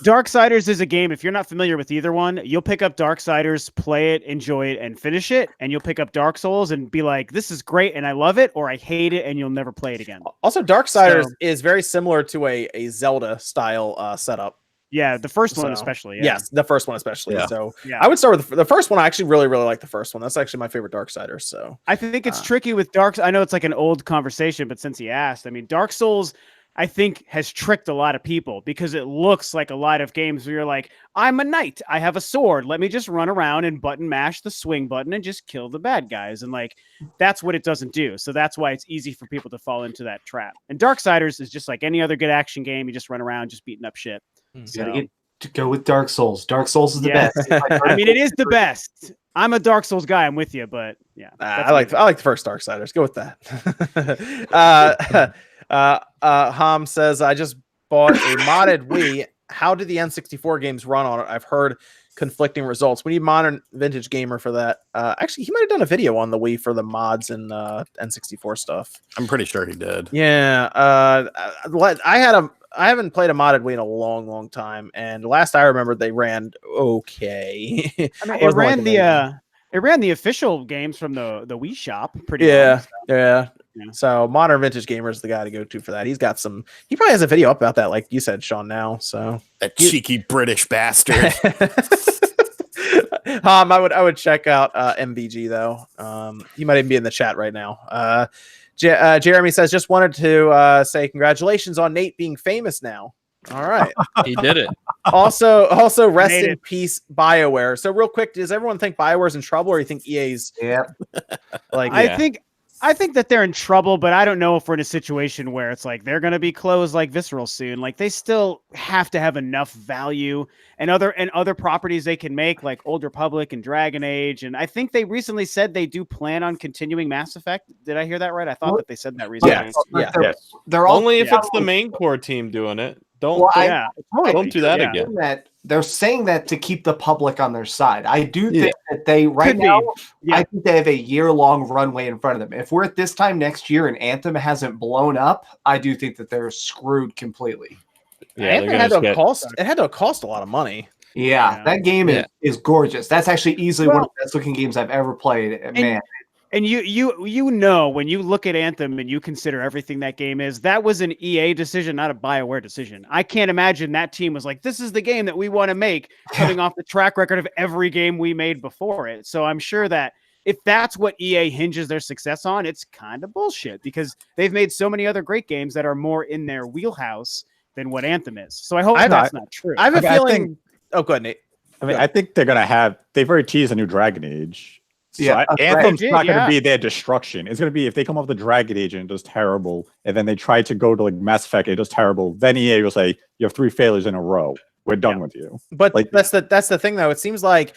Darksiders is a game. If you're not familiar with either one, you'll pick up Darksiders, play it, enjoy it, and finish it, and you'll pick up Dark Souls and be like, "This is great, and I love it," or "I hate it," and you'll never play it again. Also, Darksiders is very similar to a Zelda style setup. Yeah, the first one especially. Yeah. Yes, the first one especially. Yeah. So I would start with the first one. I actually really like the first one. That's actually my favorite Darksiders. So I think it's tricky with I know it's like an old conversation, but since he asked, I mean, Dark Souls I think has tricked a lot of people because it looks like a lot of games where you're like, I'm a knight, I have a sword, let me just run around and button mash the swing button and just kill the bad guys. And like, that's what it doesn't do. So that's why it's easy for people to fall into that trap. And Darksiders is just like any other good action game. You just run around just beating up shit. So. To go with Dark Souls. Dark Souls is the best. I mean, it is the best. I'm a Dark Souls guy. I'm with you, but yeah. I like the first Darksiders. Go with that. Ham says, I just bought a modded Wii. How do the N64 games run on it? I've heard conflicting results. We need Modern Vintage Gamer for that. Actually, he might have done a video on the Wii for the mods and N64 stuff. I'm pretty sure he did. Yeah. I haven't played a modded Wii in a long, long time, and last I remember, they ran okay. I mean, it ran the official games from the Wii shop pretty well. So. Yeah. So Modern Vintage Gamer is the guy to go to for that. He probably has a video up about that, like you said, Sean. Now, so that cheeky British bastard. I would check out MVG though. He might even be in the chat right now. Jeremy says, just wanted to say congratulations on Nate being famous now. All right. He did it. Also rest in peace, BioWare. So real quick, does everyone think BioWare's in trouble, or you think EA's like I think that they're in trouble, but I don't know if we're in a situation where it's like they're going to be closed like Visceral soon. Like they still have to have enough value and other properties they can make, like Old Republic and Dragon Age. And I think they recently said they do plan on continuing Mass Effect. Did I hear that right? I thought that they said that recently. They're all, only if it's the main core team doing it. Don't do that again. They're saying that to keep the public on their side. I do think that they I think they have a year-long runway in front of them. If we're at this time next year and Anthem hasn't blown up, I do think that they're screwed completely. Yeah, it had to cost a lot of money. Yeah, that game is gorgeous. That's actually easily one of the best looking games I've ever played. Man. And you know, when you look at Anthem and you consider everything that game is, that was an EA decision, not a BioWare decision. I can't imagine that team was like, this is the game that we want to make, coming off the track record of every game we made before it. So I'm sure that if that's what EA hinges their success on, it's kind of bullshit, because they've made so many other great games that are more in their wheelhouse than what Anthem is. So I hope that's not true. I have a feeling. Go ahead, Nate. I mean, I think they're going to have, they've already teased a new Dragon Age. So Anthem's not going to be their destruction. It's going to be if they come up with the Dragon Age and it does terrible, and then they try to go to like Mass Effect and it does terrible, then EA will say, you have 3 failures in a row. We're done with you. But like, that's the thing though. It seems like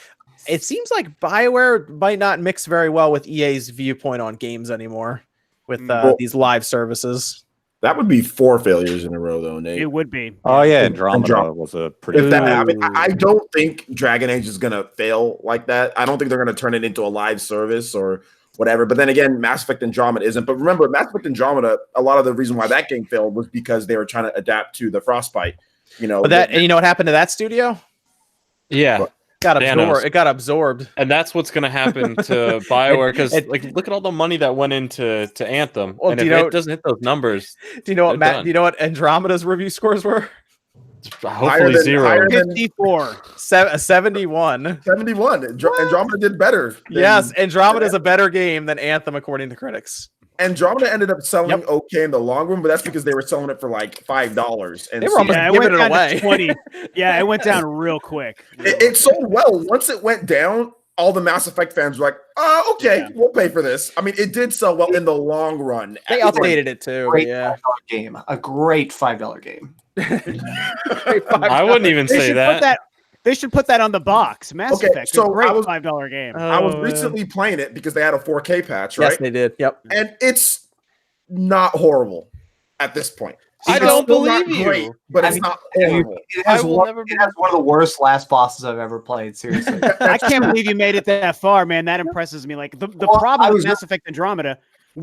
BioWare might not mix very well with EA's viewpoint on games anymore with these live services. That would be 4 failures in a row, though, Nate. It would be. Oh yeah, Andromeda was a pretty. I don't think Dragon Age is gonna fail like that. I don't think they're gonna turn it into a live service or whatever. But then again, Mass Effect Andromeda isn't. But remember, Mass Effect Andromeda, a lot of the reason why that game failed was because they were trying to adapt to the Frostbite. You know, and you know what happened to that studio? Yeah. It got absorbed, and that's what's going to happen to BioWare, because like look at all the money that went into Anthem, and if it doesn't hit those numbers, do you know what Do you know what Andromeda's review scores were? Hopefully 0. 54. 71. 71. Andromeda did better. Yes, Andromeda is a better game than Anthem, according to critics. Andromeda ended up selling okay in the long run, but that's because they were selling it for like $5. And they were almost giving it away. 20. Yeah, it went down real quick. It sold well. Once it went down, all the Mass Effect fans were like, okay, we'll pay for this. I mean, it did sell well in the long run. They updated it too. Great $5 game. A great $5 game. I wouldn't even say that. They should put that on the box. Mass Effect, so great $5 game. I was recently playing it because they had a 4K patch, right? Yes, they did. Yep. And it's not horrible at this point. I don't believe you. Great, but it's not horrible. It has one of the worst last bosses I've ever played. Seriously. I can't believe you made it that far, man. That impresses me. Like the problem with Mass Effect Andromeda,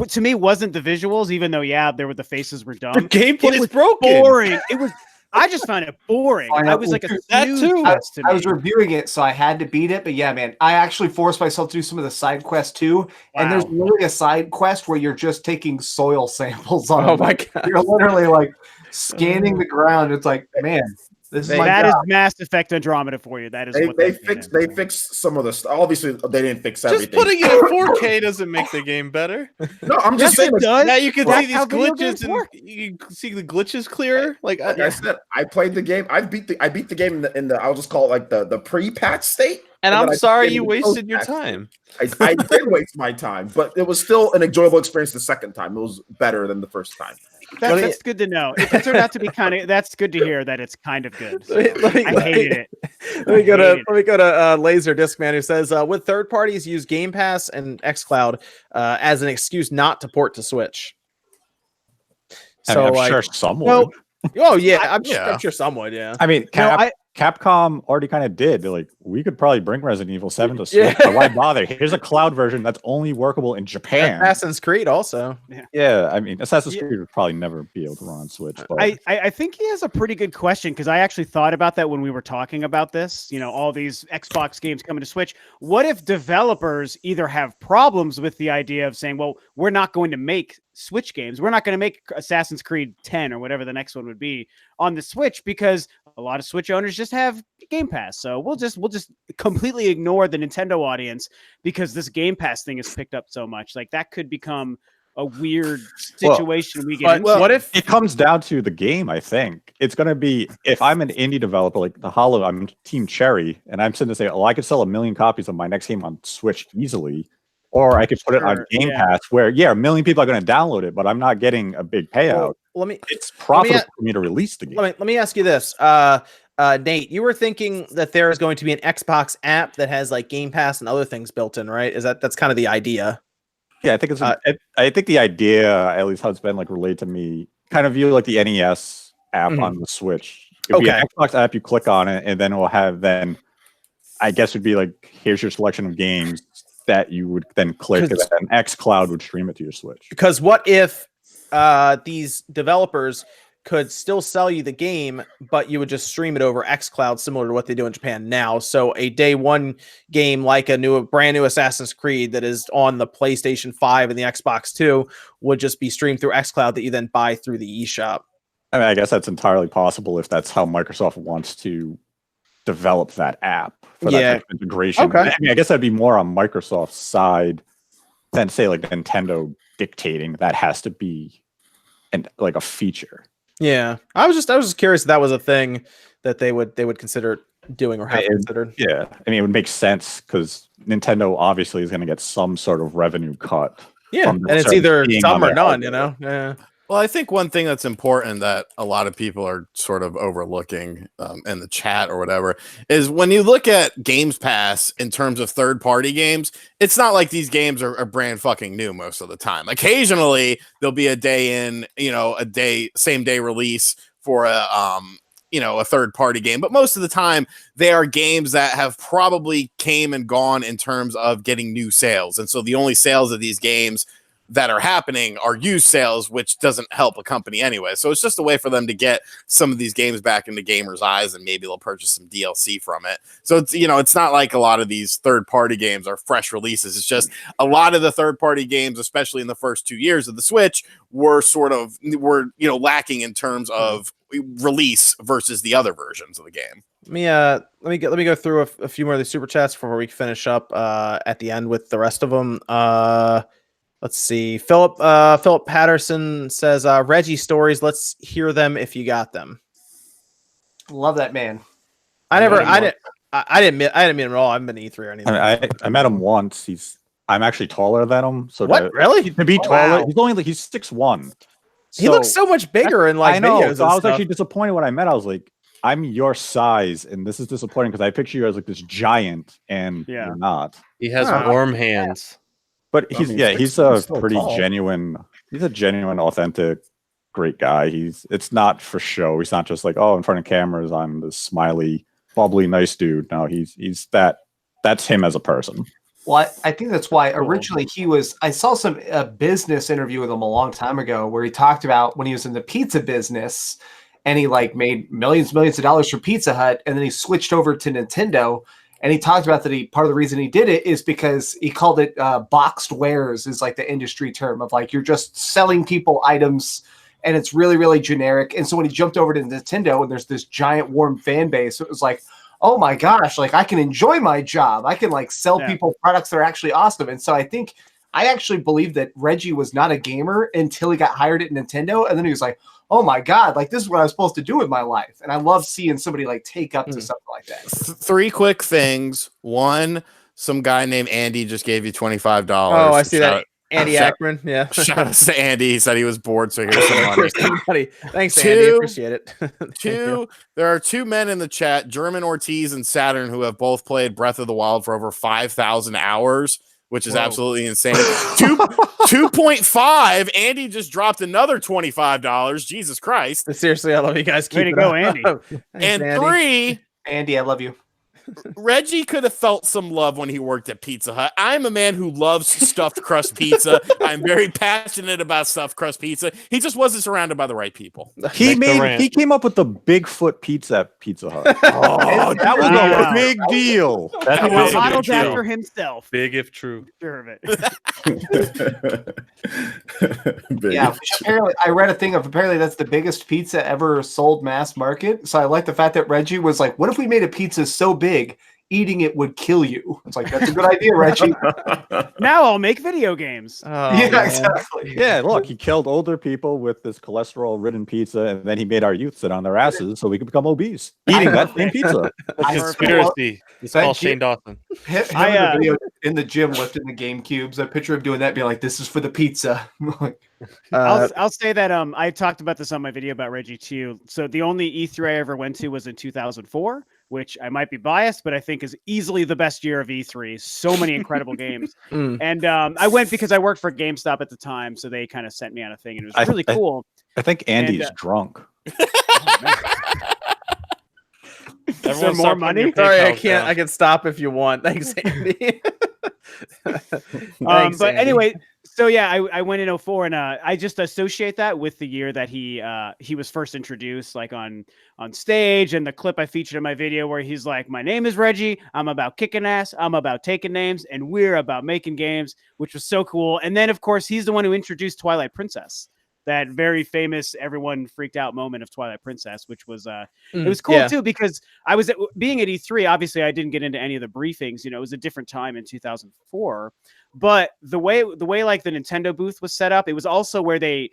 to me, wasn't the visuals, even though the faces were dumb. The gameplay is broken. Boring. I just found it boring. I was like I was reviewing it, so I had to beat it. But yeah, man, I actually forced myself to do some of the side quests too. Wow. And there's literally a side quest where you're just taking soil samples on. Oh my god! You're literally like scanning the ground. It's like, man, This is They- my That job. is Mass Effect Andromeda for you. That is what They that fixed is. they fixed some of the stuff. Obviously, they didn't fix Just everything. putting it in 4K doesn't make the game better. No, I'm just Yes, saying. it does. Now you can That's see these how video glitches games and work. you can see the glitches clearer. Like, Like I said, I played the game. I beat the game in the I'll just call it like the pre-patch state. and then I'm I beat the sorry game you in the wasted your post-patch time. state. I did waste my time, but it was still an enjoyable experience the second time. It was better than the first time. That's good to know. If it turned out to be that's good to hear that it's kind of good. So, Let me- I hated it. Let me go I hated to Laser Discman, who says, would third parties use Game Pass and XCloud as an excuse not to port to Switch? I mean, I'm sure some would. well, oh yeah, I'm yeah. sure some would. Yeah. I mean, I- Capcom already kind of did. They're like, we could probably bring Resident Evil 7 to Switch, Yeah. but why bother? Here's a cloud version that's only workable in Japan. Assassin's Creed also. Yeah, I mean, Assassin's Yeah. Creed would probably never be able to run on Switch. But I think he has a pretty good question because I actually thought about that when we were talking about this. You know, all these Xbox games coming to Switch. What if developers either have problems with the idea of saying, well, we're not going to make Switch games. We're not going to make Assassin's Creed 10 or whatever the next one would be on the Switch because a lot of Switch owners just have Game Pass. So we'll just completely ignore the Nintendo audience because this Game Pass thing is picked up so much. Like that could become a weird situation we get into. What if it comes down to the game, I think. It's going to be, if I'm an indie developer like the Hollow, I'm Team Cherry, and I'm sitting to say, oh, I could sell 1 million copies of my next game on Switch easily. Or I could put it on Game Pass where, 1 million people are going to download it, but I'm not getting a big payout. Well, it's profitable for me to release the game. let me ask you this. Nate, you were thinking that there is going to be an Xbox app that has like Game Pass and other things built in, right? That's kind of the idea? Yeah, I think it's. I think the idea, at least how it's been like relayed to me, kind of view like the NES app on the Switch. It'd be an Xbox app. You click on it, and then it will have I guess it'd be like, here's your selection of games that you would then click, and then xCloud would stream it to your Switch. Because what if these developers could still sell you the game, but you would just stream it over xCloud, similar to what they do in Japan now? So a day one game like a brand new Assassin's Creed that is on the PlayStation 5 and the Xbox 2 would just be streamed through xCloud that you then buy through the eShop. I mean, I guess that's entirely possible if that's how Microsoft wants to develop that app for that type of integration. Okay. I mean, I guess that'd be more on Microsoft's side than say like Nintendo dictating that has to be like a feature. Yeah, I was just curious if that was a thing that they would consider doing or have considered. Yeah, I mean, it would make sense because Nintendo obviously is going to get some sort of revenue cut. Yeah, and it's either some or none, you know. Yeah. Well, I think one thing that's important that a lot of people are sort of overlooking in the chat or whatever is when you look at Games Pass in terms of third-party games, it's not like these games are brand fucking new most of the time. Occasionally, there'll be a day in, same day release for a third-party game, but most of the time, they are games that have probably came and gone in terms of getting new sales, and so the only sales of these games that are happening are used sales, which doesn't help a company anyway. So it's just a way for them to get some of these games back into gamers' eyes, and maybe they'll purchase some DLC from it. So it's, it's not like a lot of these third-party games are fresh releases. It's just a lot of the third-party games, especially in the first 2 years of the Switch, were lacking in terms of release versus the other versions of the game. Let me go through a few more of the super chats before we finish up at the end with the rest of them. Let's see. Philip Patterson says, Reggie stories. Let's hear them if you got them. Love that man. I didn't meet him at all. I haven't been to E3 or anything. I met him once. I'm actually taller than him. So what? Really? To be taller, wow. He's 6'1". He looks so much bigger in I know. videos. So I was actually disappointed when I met. I was like, I'm your size, and this is disappointing because I picture you as like this giant, and you're not. He has warm hands. But he's a pretty genuine. He's a genuine, authentic, great guy. It's not for show. He's not just like, oh, in front of cameras, I'm this smiley, bubbly, nice dude. No, he's that. That's him as a person. Well, I think that's why originally I saw some business interview with him a long time ago where he talked about when he was in the pizza business and he like made millions of dollars for Pizza Hut, and then he switched over to Nintendo. And he talked about that part of the reason he did it is because he called it boxed wares, is like the industry term of like, you're just selling people items and it's really, really generic. And so when he jumped over to Nintendo and there's this giant warm fan base, it was like, oh my gosh, like I can enjoy my job. I can like sell people products that are actually awesome. And so I actually believe that Reggie was not a gamer until he got hired at Nintendo. And then he was like, oh my God, like this is what I was supposed to do with my life. And I love seeing somebody like take up to something like that. 3 quick things. One, some guy named Andy just gave you $25. Oh, I see that. Andy Ackman. Yeah. Shout out to Andy. He said he was bored, so here's some money. Thanks, Andy. Appreciate it. 2, there are 2 men in the chat, German Ortiz and Saturn, who have both played Breath of the Wild for over 5,000 hours, which is absolutely insane. 2.5. Andy just dropped another $25. Jesus Christ. Seriously, I love you guys. Way to go, Andy. Thanks, and Andy. 3, Andy, I love you. Reggie could have felt some love when he worked at Pizza Hut. I'm a man who loves stuffed crust pizza. I'm very passionate about stuffed crust pizza. He just wasn't surrounded by the right people. He came up with the Bigfoot pizza at Pizza Hut. Oh, that was a big deal. That's He was big modeled if after true. himself. Big if true. Sure of it. Yeah, which apparently I read a thing of apparently that's the biggest pizza ever sold mass market. So I like the fact that Reggie was like, what if we made a pizza so big eating it would kill you? It's like, that's a good idea, Reggie. Now I'll make video games. Yeah, exactly. Yeah, look, he killed older people with this cholesterol-ridden pizza, and then he made our youth sit on their asses so we could become obese eating that same pizza. Conspiracy. It's all Shane Dawson. The video in the gym lifting the Game Cubes. I picture him doing that, being like, "This is for the pizza." I'll say that I talked about this on my video about Reggie too. So the only E3 I ever went to was in 2004, which I might be biased, but I think is easily the best year of E3. So many incredible games. And I went because I worked for GameStop at the time, so they kind of sent me on a thing, and it was really cool. I think Andy's drunk. Is there more money? Sorry, I can't. I can stop if you want. Thanks, Andy. But anyway, so yeah, I went in 2004, and I just associate that with the year that he was first introduced, like on stage, and the clip I featured in my video where he's like, "My name is Reggie. I'm about kicking ass. I'm about taking names, and we're about making games," which was so cool. And then, of course, he's the one who introduced Twilight Princess. That very famous, everyone freaked out moment of Twilight Princess, which was it was cool too, because I was being at E3. Obviously, I didn't get into any of the briefings. You know, it was a different time in 2004. But the way like the Nintendo booth was set up, it was also where they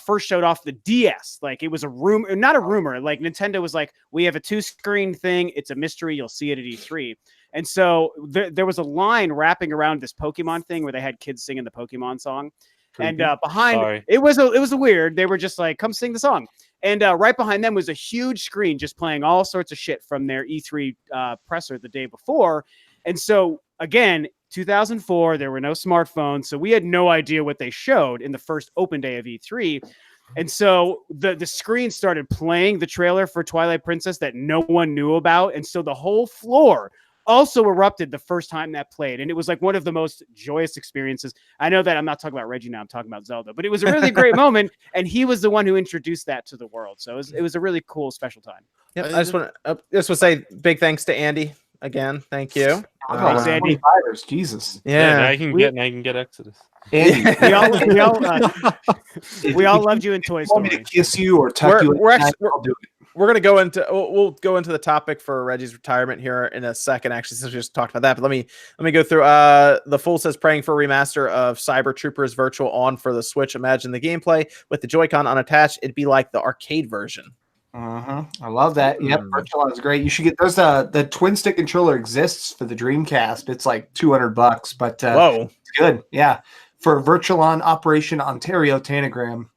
first showed off the DS. Like it was a rumor, not a rumor. Like Nintendo was like, we have a 2-screen thing. It's a mystery. You'll see it at E3. And so there was a line wrapping around this Pokemon thing where they had kids singing the Pokemon song. And behind it was a weird. They were just like, "Come sing the song." And right behind them was a huge screen just playing all sorts of shit from their E3 presser the day before. And so again, 2004, there were no smartphones, so we had no idea what they showed in the first open day of E3. And so the screen started playing the trailer for Twilight Princess that no one knew about, and so the whole floor also erupted the first time that played, and it was like one of the most joyous experiences. I know that I'm not talking about Reggie now, I'm talking about Zelda, but it was a really great moment, and he was the one who introduced that to the world. So it was a really cool, special time. Yep, I just want to say big thanks to Andy again. Thank you. Thanks, Andy. Jesus. Yeah, now I can get Exodus. Andy, we all loved you in Toy Story. Want me to kiss you or tuck you? We're gonna go into we'll go into the topic for Reggie's retirement here in a second. Actually, since we just talked about that, but let me go through. The Fool says praying for a remaster of Cyber Troopers Virtual On for the Switch. Imagine the gameplay with the Joy-Con unattached. It'd be like the arcade version. I love that. Yep, Virtual On is great. You should get those. The twin stick controller exists for the Dreamcast. It's like $200, but whoa, it's good. Yeah, for Virtual On Operation Ontario Tanagram.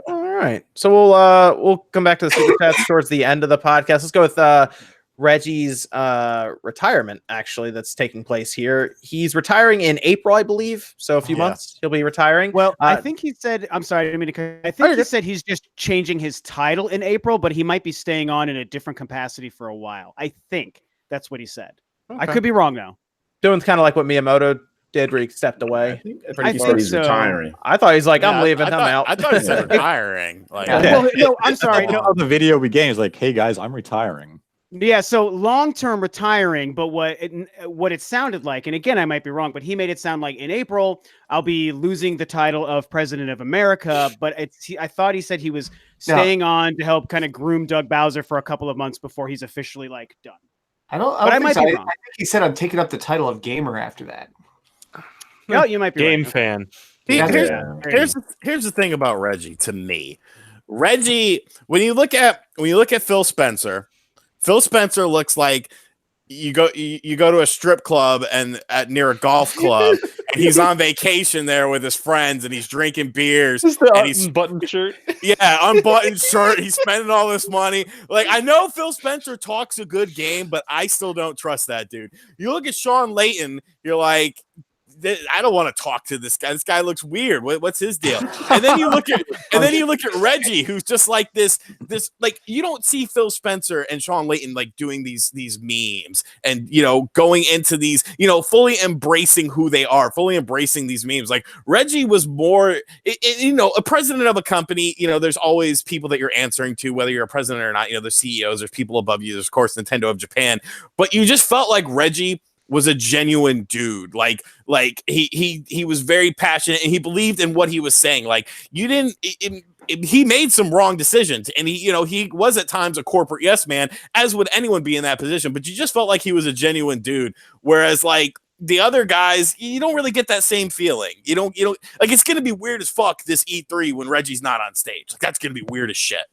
All right, so we'll come back to the super chats towards the end of the podcast. Let's go with Reggie's retirement. Actually, that's taking place here. He's retiring in April, I believe. So a few months, he'll be retiring. Well, I think he said. I'm sorry, I didn't mean to. I think he said he's just changing his title in April, but he might be staying on in a different capacity for a while. I think that's what he said. Okay. I could be wrong though. Doing kind of like what Miyamoto did, where he stepped away. I think he's retiring. I thought he's like, I'm leaving. I'm out. I thought he said retiring. Like, well, no, I'm sorry. No, the video we gained is like, hey guys, I'm retiring. Yeah, so long-term retiring, but what it sounded like, and again, I might be wrong, but he made it sound like in April, I'll be losing the title of President of America, but I thought he said he was staying on to help kind of groom Doug Bowser for a couple of months before he's officially like done. I don't might think so. be I wrong. think he said I'm taking up the title of gamer after that. No, you might be Game right. fan. Here's the thing about Reggie. To me, Reggie, when you look at Phil Spencer looks like you go to a strip club and near a golf club, and he's on vacation there with his friends, and he's drinking beers, and he's unbuttoned shirt. Yeah, unbuttoned shirt. He's spending all this money. Like, I know Phil Spencer talks a good game, but I still don't trust that dude. You look at Sean Layton, you're like, I don't want to talk to this guy. This guy looks weird. What's his deal? And then you look at Reggie, who's just like this like, you don't see Phil Spencer and Sean Layton like doing these memes and going into these, fully embracing who they are, fully embracing these memes. Like, Reggie was more a president of a company. There's always people that you're answering to, whether you're a president or not. There's CEOs, there's people above you, there's of course Nintendo of Japan, but you just felt like Reggie was a genuine dude. Like he was very passionate, and he believed in what he was saying. Like, he made some wrong decisions, and he was at times a corporate yes man, as would anyone be in that position, but you just felt like he was a genuine dude. Whereas like the other guys, you don't really get that same feeling. You don't like, it's going to be weird as fuck this E3 when Reggie's not on stage. Like, that's going to be weird as shit.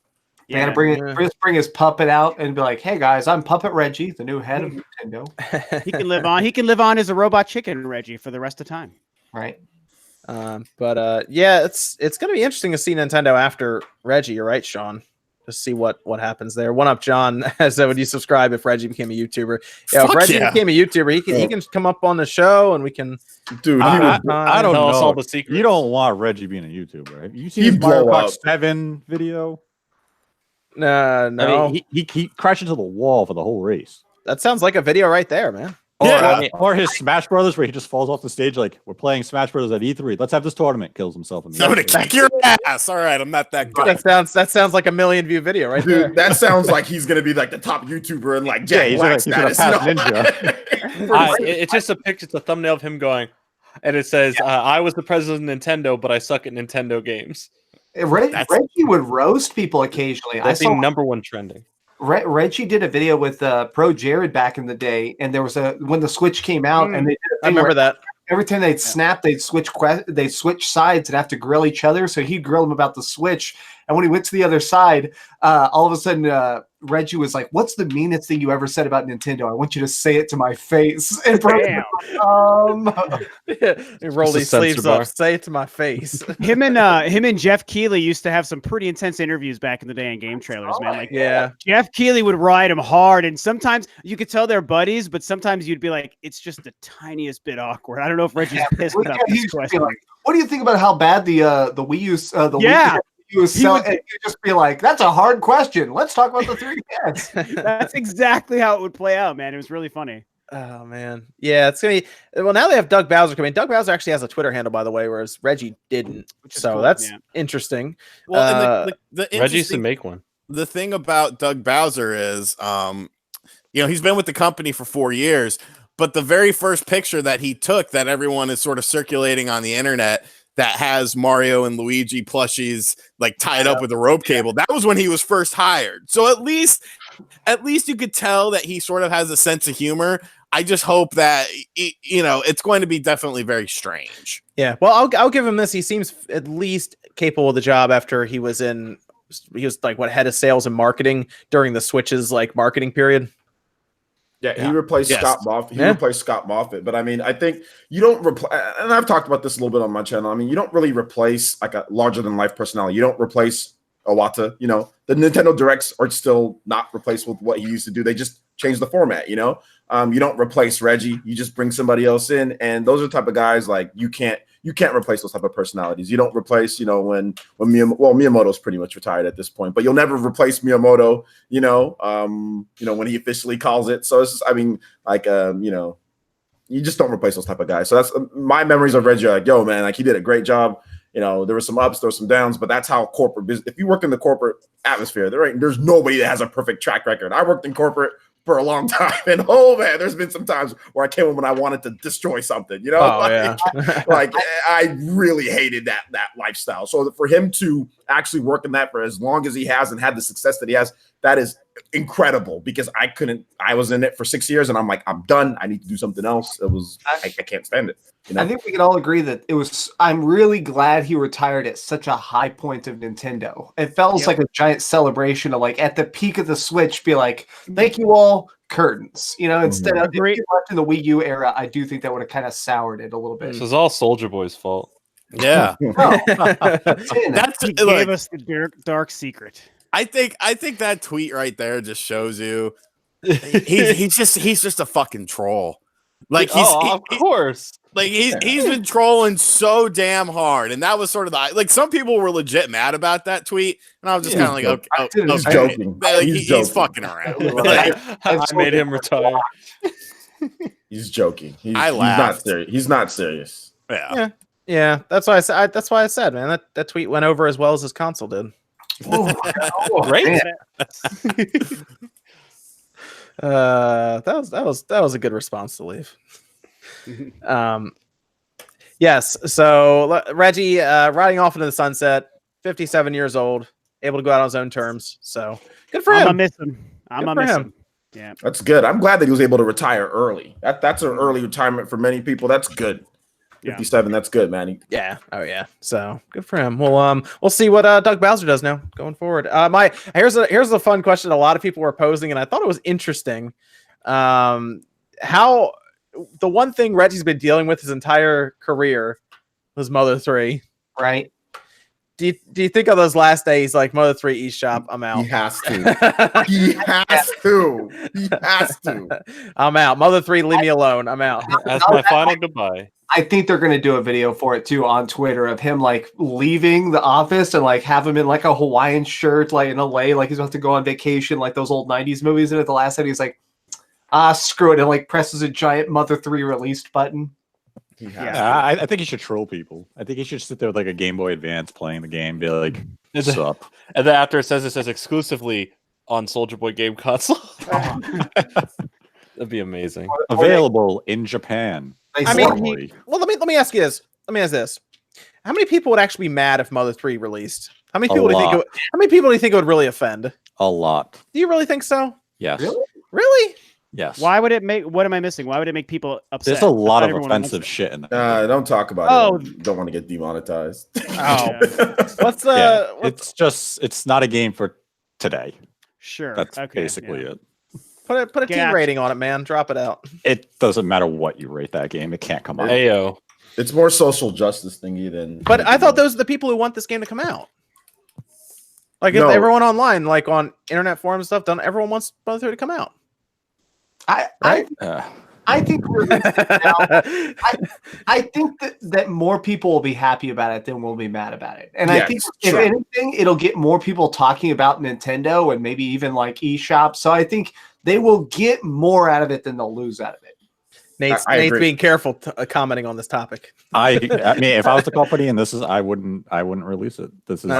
Yeah, bring his puppet out and be like, "Hey guys, I'm Puppet Reggie, the new head of Nintendo." He can live on. He can live on as a robot chicken, Reggie, for the rest of time. Right. Yeah, it's going to be interesting to see Nintendo after Reggie. You're right, Sean. Just see what happens there. One up, John. So would you subscribe if Reggie became a YouTuber? Yeah, if Reggie became a YouTuber, he can come up on the show and we can. Dude, I don't tell us all know. the secrets. You don't want Reggie being a YouTuber, right? You see his Mario Kart 7 video? No. I mean, he crashed into the wall for the whole race. That sounds like a video right there, man. Or his Smash Brothers, where he just falls off the stage like, we're playing Smash Brothers at E3. Let's have this tournament. Kills himself. I'm gonna kick your ass. All right, I'm not that good. That sounds like a million view video, right? Dude, there. that sounds like he's gonna be like the top YouTuber and like Jack Black status. It's just a picture. It's a thumbnail of him going, and it says, "I was the president of Nintendo, but I suck at Nintendo games." Reggie would roast people occasionally. I think number one trending. Reggie did a video with Pro Jared back in the day, and there was when the Switch came out, and they did a thing I remember that. Every time they'd snap, they'd switch sides and have to grill each other. So he'd grill them about the Switch, and when he went to the other side, all of a sudden Reggie was like, "What's the meanest thing you ever said about Nintendo? I want you to say it to my face." And roll these sleeves up, say it to my face. Him and Jeff Keighley used to have some pretty intense interviews back in the day in game trailers, man. Like, Jeff Keighley would ride him hard, and sometimes you could tell they're buddies, but sometimes you'd be like, it's just the tiniest bit awkward. I don't know if Reggie's pissed about this question. Like, what do you think about how bad the Wii U Wii U was selling? And you'd just be like, that's a hard question. Let's talk about the 3DS. That's exactly how it would play out, man. It was really funny. Oh man, yeah, it's gonna be. Well, now they have Doug Bowser coming. Doug Bowser actually has a Twitter handle, by the way, whereas Reggie didn't. So cool, that's interesting. Well, the Reggie used to make one. The thing about Doug Bowser is, he's been with the company for 4 years, but the very first picture that he took, that everyone is sort of circulating on the internet, that has Mario and Luigi plushies like tied up with a rope cable, that was when he was first hired. So at least you could tell that he sort of has a sense of humor. I just hope that it's going to be definitely very strange. Yeah, well, I'll give him this. He seems at least capable of the job after he was like head of sales and marketing during the Switch's like marketing period. Yeah, he replaced Scott Moffat. He replaced Scott Moffat. But I mean, I think you don't replace, and I've talked about this a little bit on my channel. I mean, you don't really replace like a larger than life personality. You don't replace Iwata. The Nintendo Directs are still not replaced with what he used to do. They just changed the format. You don't replace Reggie. You just bring somebody else in, and those are the type of guys like you can't replace those type of personalities. You don't replace, when Miyamoto's pretty much retired at this point, but you'll never replace Miyamoto, when he officially calls it. So it's just, you just don't replace those type of guys. So that's my memories of Reggie. Like, yo, man, like he did a great job. You know, there were some ups, there were some downs, but that's how corporate business. If you work in the corporate atmosphere, there's nobody that has a perfect track record. I worked in corporate for a long time, and oh man, there's been some times where I came home and I wanted to destroy something. You know, like I really hated that lifestyle. So for him to actually work in that for as long as he has and had the success that he has, that is incredible. Because I was in it for 6 years, and I'm like, I'm done. I need to do something else. I can't stand it. You know? I think we can all agree that I'm really glad he retired at such a high point of Nintendo. It felt like a giant celebration of like at the peak of the Switch, be like, thank you all, curtains. You know, instead of if he left in the Wii U era, I do think that would have kind of soured it a little bit. This is all Soldier Boy's fault. Yeah. He gave us the dark secret. I think that tweet right there just shows you he's just a fucking troll. Like of course. Like he's been trolling so damn hard, and that was sort of like some people were legit mad about that tweet, and I was just kind of like, he's joking. Like, he's fucking around. Like, I made him retire. He's joking. I laughed. He's not serious. He's not serious. Yeah. That's why I said, man, that tweet went over as well as his console did. Great. That was a good response to leave. Yes. So Reggie, riding off into the sunset, 57 years old, able to go out on his own terms. So good for him. I'm gonna miss him. I'm gonna miss him. Yeah, that's good. I'm glad that he was able to retire early. That's an early retirement for many people. That's good. 57. That's good, man. Yeah. Oh yeah. So good for him. Well, we'll see what Doug Bowser does now going forward. Here's a fun question a lot of people were posing, and I thought it was interesting. How the one thing Reggie's been dealing with his entire career was Mother 3, right? Do you think of those last days like Mother 3 eShop? I'm out. He has to. He has to. I'm out. Mother 3, leave me alone. I'm out. That's my final goodbye. I think they're going to do a video for it too on Twitter of him like leaving the office and like have him in like a Hawaiian shirt, like in LA, like he's about to go on vacation, like those old 90s movies. And at the last end, he's like, screw it. And like presses a giant Mother 3 released button. I think he should troll people. I think he should sit there with like a Game Boy Advance playing the game, be like, "What's up?" And then after it says exclusively on Soldier Boy game console. That'd be amazing. Available in Japan. I mean, let me ask you this. Let me ask this: how many people would actually be mad if Mother 3 released? How many people do you think it would really offend? A lot. Do you really think so? Yes. Really? Yes. Why would it make? What am I missing? Why would it make people upset? There's a lot of offensive shit in there. Don't talk about it. Don't want to get demonetized. Oh, what's it's not a game for today. Sure. That's basically it. Put a team rating on it, man. Drop it out. It doesn't matter what you rate that game. It can't come out. Ayo. It's more social justice thingy than. But I thought those are the people who want this game to come out. Like if everyone online, like on internet forums and stuff, everyone wants Mother 3 to come out. I think we're I think that more people will be happy about it than will be mad about it. And I think if anything, it'll get more people talking about Nintendo and maybe even like eShop. So I think they will get more out of it than they'll lose out of it. Nate's being careful commenting on this topic. I mean, if I was the company and I wouldn't release it. This is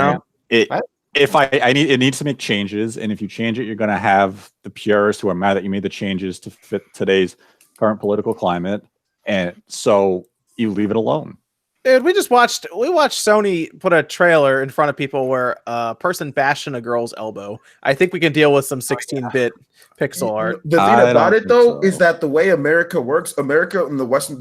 it. If it needs to make changes, and if you change it, you're going to have the purists who are mad that you made the changes to fit today's current political climate, and so you leave it alone. Dude, we watched Sony put a trailer in front of people where a person bashing a girl's elbow. I think we can deal with some 16-bit pixel art. The thing about it though is that the way America works, America and the Western,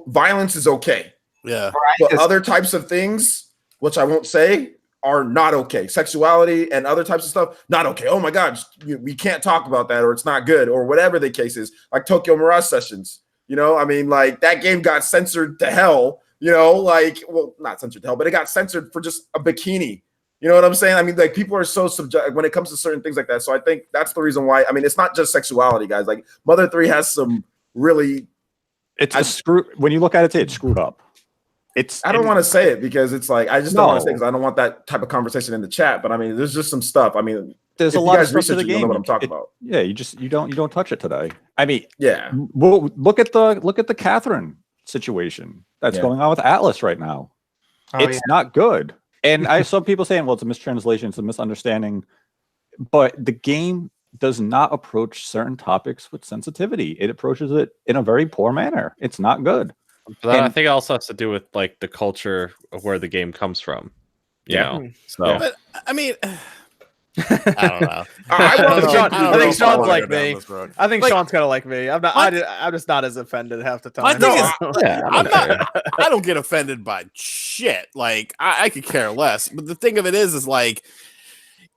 violence is okay. Yeah, but other types of things, which I won't say, are not okay. Sexuality and other types of stuff, not okay. Oh my God, we can't talk about that, or it's not good, or whatever the case is. Like Tokyo Mirage Sessions, I mean, like that game got censored to hell. Not censored to hell, but it got censored for just a bikini. You know what I'm saying? I mean, like people are so subjective when it comes to certain things like that. So I think that's the reason why. I mean, it's not just sexuality, guys. Like Mother 3 has some really. When you look at it's screwed up. I don't want to say it because it's like I just don't want to say because I don't want that type of conversation in the chat. But I mean, there's just some stuff. I mean, there's a lot of stuff to the game. You know what I'm talking about. Yeah, you don't touch it today. I mean, yeah. Well, look at the Catherine situation that's going on with Atlas right now. it's not good. And I saw people saying, well, it's a mistranslation, it's a misunderstanding. But the game does not approach certain topics with sensitivity. It approaches it in a very poor manner. It's not good. But I think it also has to do with like the culture of where the game comes from. You know? So But I mean, I don't know. I think Sean's like me. I think Like- Sean's kind of like me. I'm not. I'm just not as offended half the time. My thing is, I'm I don't get offended by shit. Like I could care less. But the thing of it is like,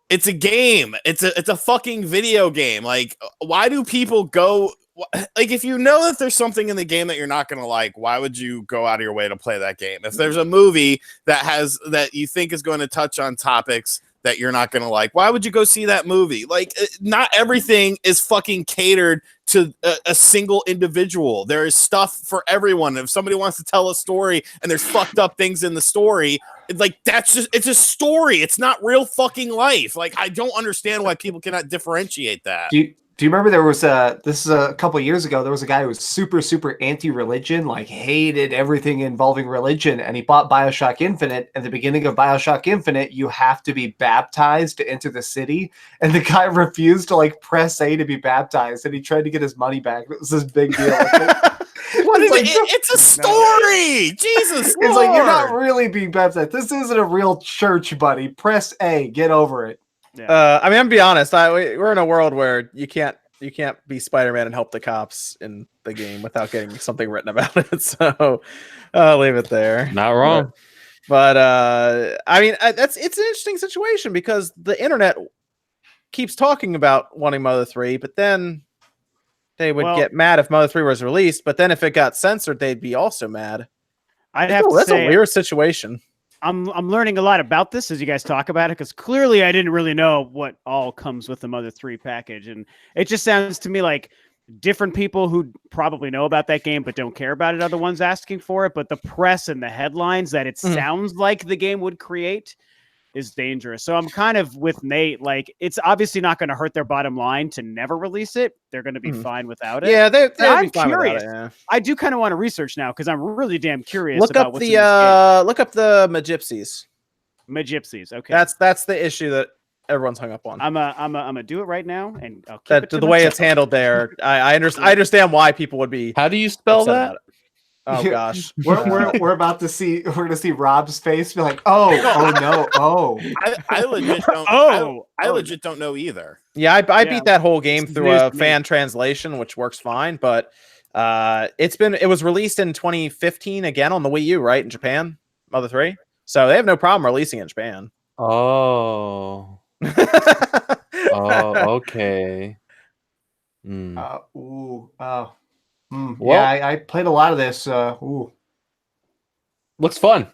it's a game. It's a fucking video game. Like, why do people go? Like, if you know that there's something in the game that you're not gonna like, why would you go out of your way to play that game? If there's a movie that you think is going to touch on topics that you're not gonna like, why would you go see that movie? Like, not everything is fucking catered to a single individual. There is stuff for everyone. If somebody wants to tell a story and there's fucked up things in the story, like, it's a story. It's not real fucking life. Like, I don't understand why people cannot differentiate that. Do you remember there was this is a couple of years ago, there was a guy who was super anti-religion, like hated everything involving religion, and he bought BioShock Infinite. At the beginning of BioShock Infinite, you have to be baptized to enter the city, and the guy refused to like press A to be baptized, and he tried to get his money back. It was this big deal. What is it's a story. Jesus, It's like, you're not really being baptized. This isn't a real church, buddy. Press A, get over it. Yeah. I mean, I'm gonna be honest. We're in a world where you can't be Spider-Man and help the cops in the game without getting something written about it. So I'll leave it there. not wrong. But I mean, it's an interesting situation because the internet keeps talking about wanting Mother 3, but then they would get mad if Mother 3 was released. But then if it got censored, they'd be also mad. That's a weird situation. I'm learning a lot about this as you guys talk about it, because clearly I didn't really know what all comes with the Mother 3 package, and it just sounds to me like different people who probably know about that game but don't care about it are the ones asking for it. But the press and the headlines that it sounds like the game would create is dangerous. So I'm kind of with Nate. Like, it's obviously not going to hurt their bottom line to never release it. They're going to be fine without it. Yeah, I'm be fine curious. without it, yeah. I do kind of want to research now because I'm really damn curious. Look about up what's in this game. look up the Magypsies. Magypsies. Okay, That's the issue that everyone's hung up on. I'm gonna do it right now, and I'll keep it to the way myself. it's handled there. I understand why people would be. How do you spell upset that? about it. Oh gosh, we're about to see. We're gonna see Rob's face. Be like, oh no, oh. I legit don't. I legit don't know either. yeah, I beat that whole game It's through news a to me. fan translation, which works fine. But it was released in 2015 again on the Wii U, right, in Japan, Mother 3. So they have no problem releasing it in Japan. Oh. Okay. Yeah, I played a lot of this. Looks fun.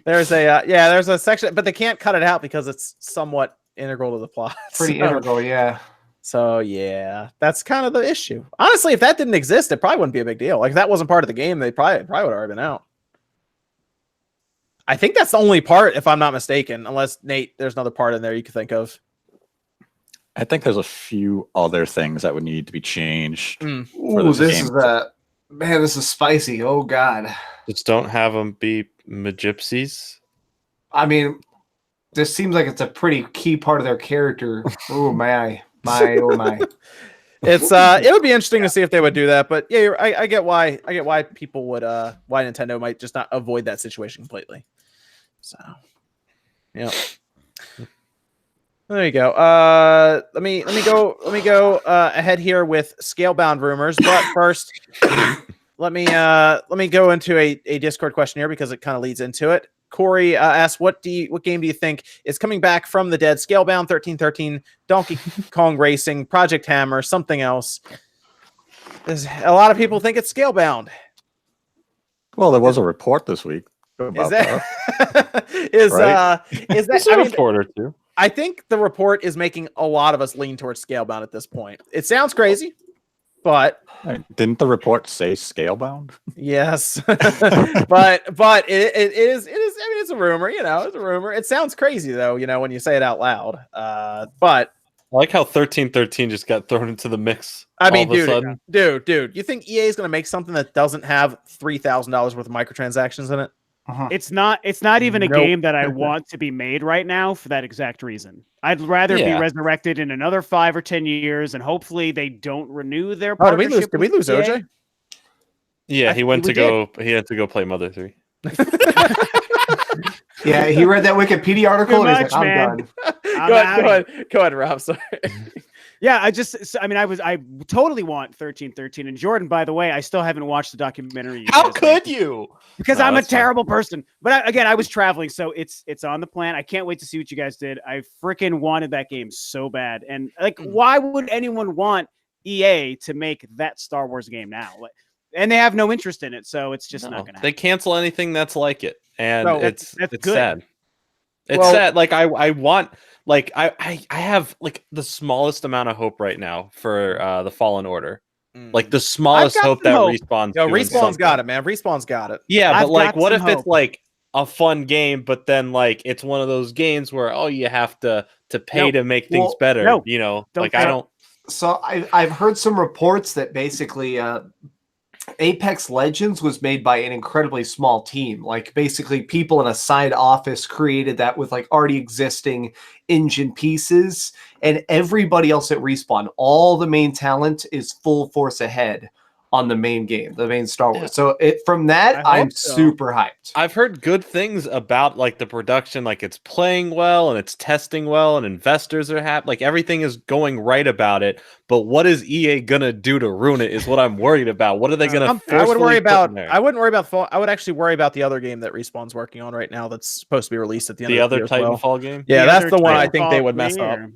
There's a section, but they can't cut it out because it's somewhat integral to the plot. Pretty integral, yeah. So yeah, that's kind of the issue. Honestly, if that didn't exist, it probably wouldn't be a big deal. Like, if that wasn't part of the game, they probably would have already been out. I think that's the only part, if I'm not mistaken, unless Nate, there's another part in there you could think of. I think there's a few other things that would need to be changed. Ooh, this this game. is man, this is spicy. Oh god. Just don't have them be Magypsies. I mean, this seems like it's a pretty key part of their character. Oh my, oh my. It's it would be interesting to see if they would do that, but yeah, I get why people would why Nintendo might just not avoid that situation completely. So, yeah. There you go. Let me go ahead here with Scalebound Rumors, but first, let me go into a Discord question here because it kind of leads into it. Corey asked, what game do you think is coming back from the dead? Scalebound, 1313, Donkey Kong Racing, Project Hammer, something else. There's a lot of people think it's Scalebound. Well, there was a report this week about Is that that. is Right? is that? There's I a mean, report or two. I think the report is making a lot of us lean towards Scalebound at this point. It sounds crazy, but Didn't the report say Scalebound? yes, but it is. I mean, it's a rumor. You know, it's a rumor. It sounds crazy though. You know, when you say it out loud. But I like how 1313 just got thrown into the mix. I mean, all of a sudden. dude, you think EA is going to make something that doesn't have $3,000 worth of microtransactions in it? It's not even a Nope. game that I want to be made right now for that exact reason. I'd rather be Yeah. resurrected in another 5 or 10 years, and hopefully they don't renew their Oh, did we lose? partnership Did we with lose EA. OJ? Yeah, he went we to go. He had to go play Mother 3. Yeah, he read that Wikipedia article Too and he's much, like, I'm man. done. Go ahead, Rob. Sorry. Yeah, I totally want 1313. And Jordan, by the way, I still haven't watched the documentary. How could you? Because No, I'm a that's fine. terrible person. But again, I was traveling, so it's on the plan. I can't wait to see what you guys did. I freaking wanted that game so bad. And like, why would anyone want EA to make that Star Wars game now? And they have no interest in it, so it's just not going to happen. They cancel anything that's like it, and No, it's that's good. sad. It's sad. Like I want, like I have like the smallest amount of hope right now for the Fallen Order. Like the smallest got hope some that hope. Respawn's Yo, doing Respawn's something. got it, man. Respawn's got it. Yeah, I've but like, got what some if it's hope. like a fun game, but then like it's one of those games where you have to pay No. to make things Well, better. no. You know, Don't like say I it. don't. So I've heard some reports that basically Apex Legends was made by an incredibly small team. Like basically people in a side office created that with like already existing engine pieces, and everybody else at Respawn, all the main talent is full force ahead on the main game, the main Star Wars. Yeah. So from that, I I'm hope so. super hyped. I've heard good things about like the production, like it's playing well and it's testing well and investors are happy. Like everything is going right about it. But what is EA gonna do to ruin it is what I'm worried about. What are they gonna I would forcefully worry put about. in there? I wouldn't worry about. I would actually worry about the other game that Respawn's working on right now. That's supposed to be released at the end The of the other year as well. Titanfall game. Yeah, The that's other the one I think they Titanfall would mess 3 up. or-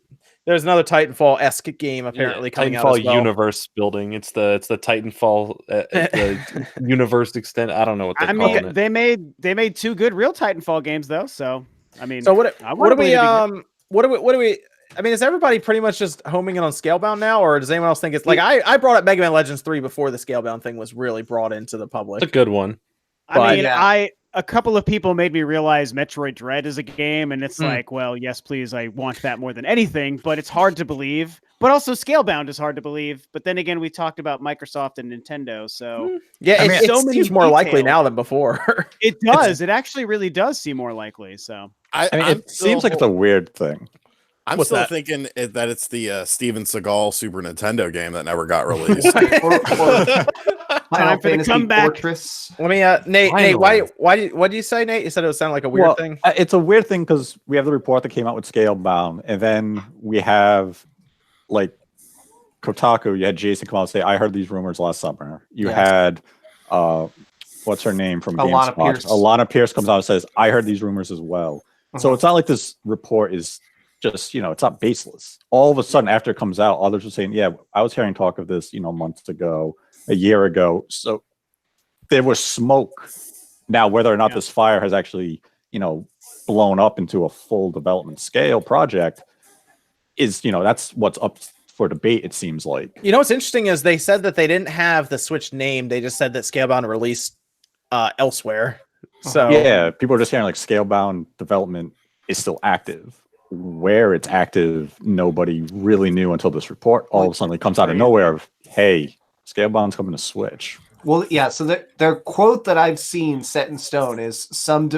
There's another Titanfall-esque game apparently coming out Titanfall as well. universe building. It's the Titanfall the universe extent. I don't know what they're I calling mean, it. they made 2 good real Titanfall games though. So I mean, So what I do we believe it'd be good. what do we I mean, is everybody pretty much just homing in on Scalebound now, or does anyone else think it's like I brought up Mega Man Legends 3 before the Scalebound thing was really brought into the public? It's a good one. I mean, yeah. a couple of people made me realize Metroid Dread is a game, and it's Hmm. like, well, yes, please, I want that more than anything, but it's hard to believe. But also, Scalebound is hard to believe. But then again, we talked about Microsoft and Nintendo, so Yeah, I it, mean, it so many seems more likely details. now than before. it does. It actually really does seem more likely. So I mean, I'm it seems like it's a weird thing. I'm What's still that? thinking that it's the Steven Seagal Super Nintendo game that never got released. Or Final for the Fantasy comeback. Fortress. Let me Nate, Finally. what did you say, Nate? You said it would sound like a weird thing. It's a weird thing because we have the report that came out with Scalebound, and then we have like Kotaku. You had Jason come out and say, "I heard these rumors last summer." You Yeah. had what's her name from Alana GameSpot? Pierce. Alana Pierce comes out and says, "I heard these rumors as well." So Uh-huh. it's not like this report is just it's not baseless. All of a sudden, after it comes out, others are saying, "Yeah, I was hearing talk of this, months ago, a year ago." So there was smoke. Now, whether or not Yeah. this fire has actually, blown up into a full development scale project is, that's what's up for debate, it seems like. You know what's interesting is they said that they didn't have the Switch name. They just said that Scalebound released elsewhere. So Yeah, people are just hearing like Scalebound development is still active. Where it's active, nobody really knew until this report all of a sudden comes out of nowhere of, hey, Scalebound's coming to Switch. Well, yeah. So the quote that I've seen set in stone is some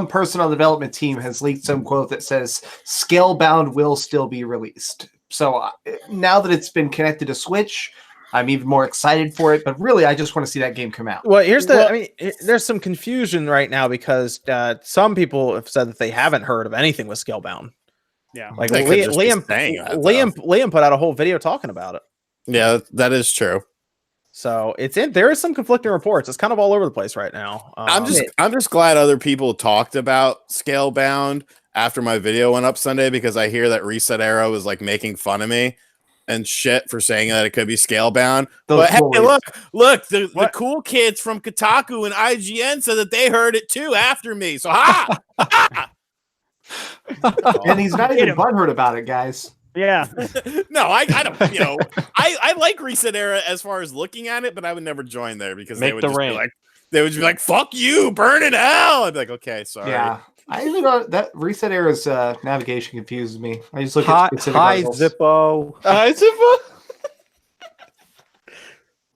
person on the development team has leaked some quote that says Scalebound will still be released. So now that it's been connected to Switch, I'm even more excited for it. But really, I just want to see that game come out. Well, I mean, there's some confusion right now because some people have said that they haven't heard of anything with Scalebound. yeah, Like They could just be Liam, saying that, though. Liam put out a whole video talking about it. Yeah, that is true. So there is some conflicting reports. It's kind of all over the place right now. I'm just glad other people talked about Scalebound after my video went up Sunday, because I hear that Reset Era was like making fun of me and shit for saying that it could be Scalebound. Those But hey, bullies. look, the cool kids from Kotaku and IGN said that they heard it too after me. So ha! And he's not Hit even him. butthurt about it, guys. yeah. No, I don't. I like Reset Era as far as looking at it, but I would never join there because Make they would the just rain. be like, "Fuck you, burn in hell." I'd be like, "Okay, sorry." Yeah. I even got that Reset Era's navigation confuses me. I just look Hi, at specific hi articles. Zippo.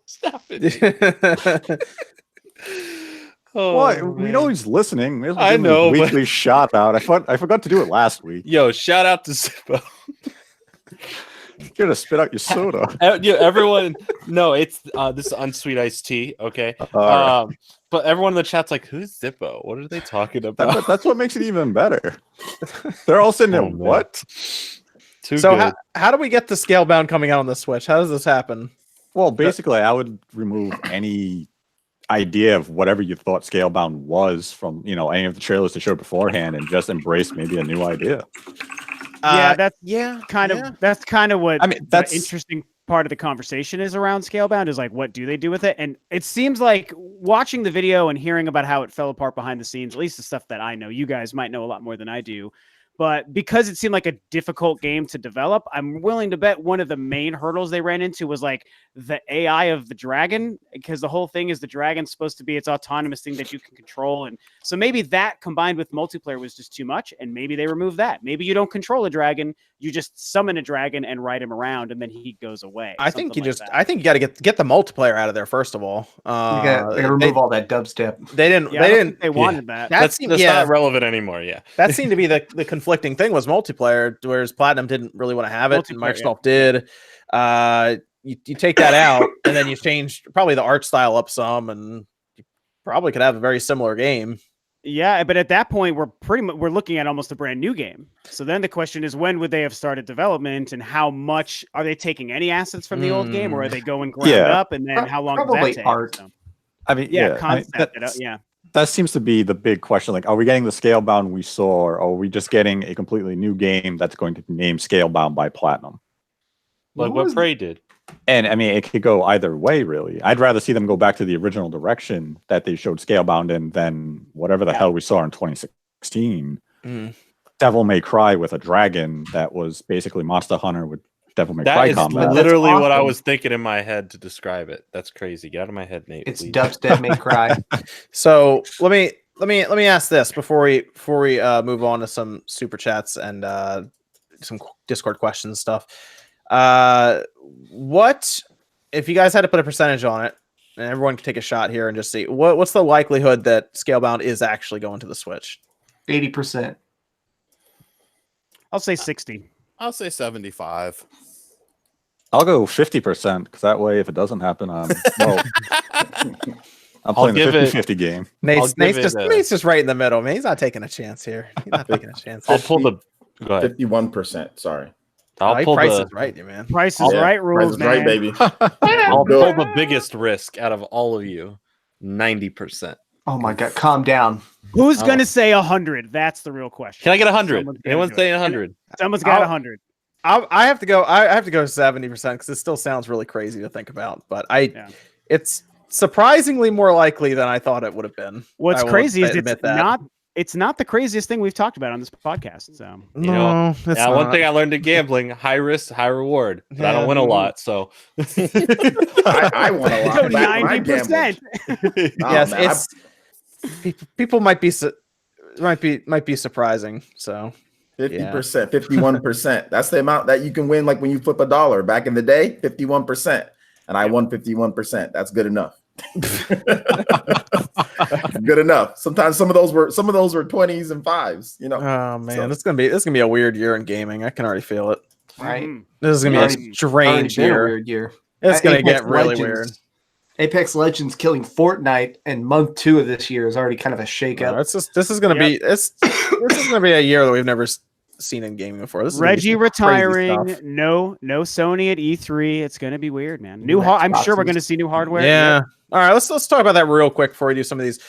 Stop it. What? We know he's listening. I know, but- Weekly shout out. I forgot to do it last week. Yo, shout out to Zippo. You're gonna spit out your soda. Yeah, everyone. No, it's this is unsweet iced tea. Okay. All right. But everyone in the chat's like, "Who's Zippo? What are they talking about?" That's what makes it even better. They're all sitting there. Oh, man. What? Too So good. how do we get the Scalebound coming out on the Switch? How does this happen? Well, basically, I would remove any idea of whatever you thought Scalebound was from any of the trailers they showed beforehand, and just embrace maybe a new idea. That's yeah, kind of what I mean, the that's interesting part of the conversation is around Scalebound is like, what do they do with it? And it seems like watching the video and hearing about how it fell apart behind the scenes, at least the stuff that I know, you guys might know a lot more than I do. But because it seemed like a difficult game to develop, I'm willing to bet one of the main hurdles they ran into was like the AI of the dragon, because the whole thing is the dragon's supposed to be its autonomous thing that you can control. And so maybe that combined with multiplayer was just too much. And maybe they remove that. Maybe you don't control a dragon. You just summon a dragon and ride him around and then he goes away. I think you that. I think you got to get the multiplayer out of there first of all. You gotta remove all that dubstep. They didn't. Yeah, they I don't didn't. think they wanted that. That's not relevant anymore. Yeah. That seemed to be the conflicting thing was multiplayer, whereas Platinum didn't really want to have it, and Microsoft did. You take that out, and then you change probably the art style up some, and you probably could have a very similar game. Yeah, but at that point, we're looking at almost a brand new game. So then the question is, when would they have started development, and how much are they taking any assets from the old game, or are they going ground up, and then how long does that take? Art. So, I mean, concept. That seems to be the big question. Like, are we getting the Scalebound we saw, or are we just getting a completely new game that's going to be named Scalebound by Platinum? Like what Prey did. And I mean, it could go either way, really. I'd rather see them go back to the original direction that they showed Scalebound in than whatever the hell we saw in 2016. Devil May Cry with a dragon that was basically Monster Hunter with Devil May Cry combat. That is literally what I awesome. was thinking in my head to describe it. That's crazy. Get out of my head, Nate. It's please. dubstep may cry. So let me ask this before we move on to some super chats and some Discord questions stuff. What if you guys had to put a percentage on it, and everyone can take a shot here and just see what's the likelihood that Scalebound is actually going to the Switch? 80%. I'll say 60. I'll say 75. I'll go 50%, because that way, if it doesn't happen, I'm playing the 50-50 game. Nate's just right in the middle, man. He's not taking a chance here. He's not taking a chance. I'll pull the. Go ahead. 51%. Sorry. I'll pull Price the. is right, man. Price is right rules, man. Right, baby. I'll pull the biggest risk out of all of you. 90%. Oh my god, calm down. Who's gonna say 100? That's the real question. Can I get 100? Someone's gonna Anyone do say it. 100? Someone's got 100. I have to go. I have to go 70% because it still sounds really crazy to think about. But it's surprisingly more likely than I thought it would have been. What's crazy is admit it's not the craziest thing we've talked about on this podcast. So You know, it's one not. thing I learned in gambling: high risk, high reward. But I don't win a lot, so I won a lot. back when I 90%. gambled. Oh, Yes, man, it's people might be surprising. So 50%, 51%. That's the amount that you can win, like when you flip a dollar back in the day, 51%. And I won 51%. That's good enough. Good enough. Sometimes some of those were 20s and 5s, you know. Oh man, So- this is gonna be a weird year in gaming. I can already feel it. Right? This is gonna be Already- a strange Already been a year. weird year. It's gonna Apex get really Legends- weird. Apex Legends killing Fortnite in month 2 of this year is already kind of a shakeout. This is gonna be this is gonna be a year that we've never seen in gaming before. This is gonna be Reggie some crazy retiring. stuff. No Sony at E3. It's gonna be weird, man. New I'm sure we're Xboxes. gonna see new hardware. Yeah. All right, let's talk about that real quick before we do some of these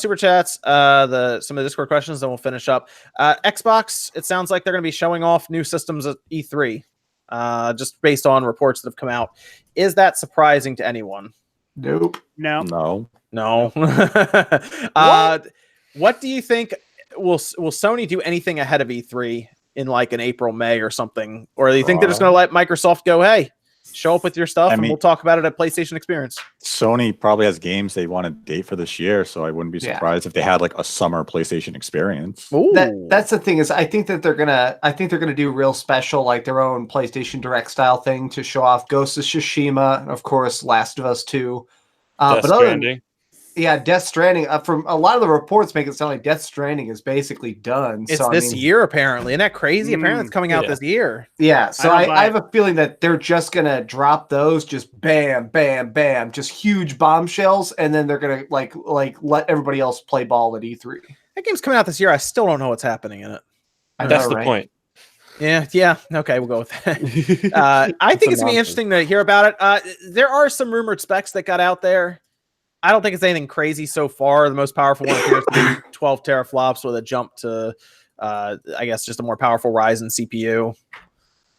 super chats, some of the Discord questions, then we'll finish up. Xbox, it sounds like they're going to be showing off new systems at E3, just based on reports that have come out. Is that surprising to anyone? Nope. No. No. What do you think? Will Sony do anything ahead of E3 in like an April, May or something? Or do you think they're just going to let Microsoft go, hey, show up with your stuff and we'll talk about it at PlayStation Experience? Sony probably has games they want to date for this year, so I wouldn't be surprised if they had like a summer PlayStation Experience. That's the thing is I think they're gonna do real special, like their own PlayStation Direct style thing to show off Ghost of Tsushima and of course Last of Us 2. Death But other than, Stranding. Yeah, Death Stranding. From a lot of the reports, make it sound like Death Stranding is basically done. It's so, this year apparently. Isn't that crazy? Apparently, it's coming out this year. Yeah, so I don't buy I have a feeling that they're just gonna drop those, just bam, bam, bam, just huge bombshells, and then they're gonna like let everybody else play ball at E3. That game's coming out this year. I still don't know what's happening in it. That's the point. Yeah. Okay, we'll go with that. I think it's gonna be interesting to hear about it. There are some rumored specs that got out there. I don't think it's anything crazy so far. The most powerful one appears to be 12 teraflops with a jump to, I guess, just a more powerful Ryzen CPU.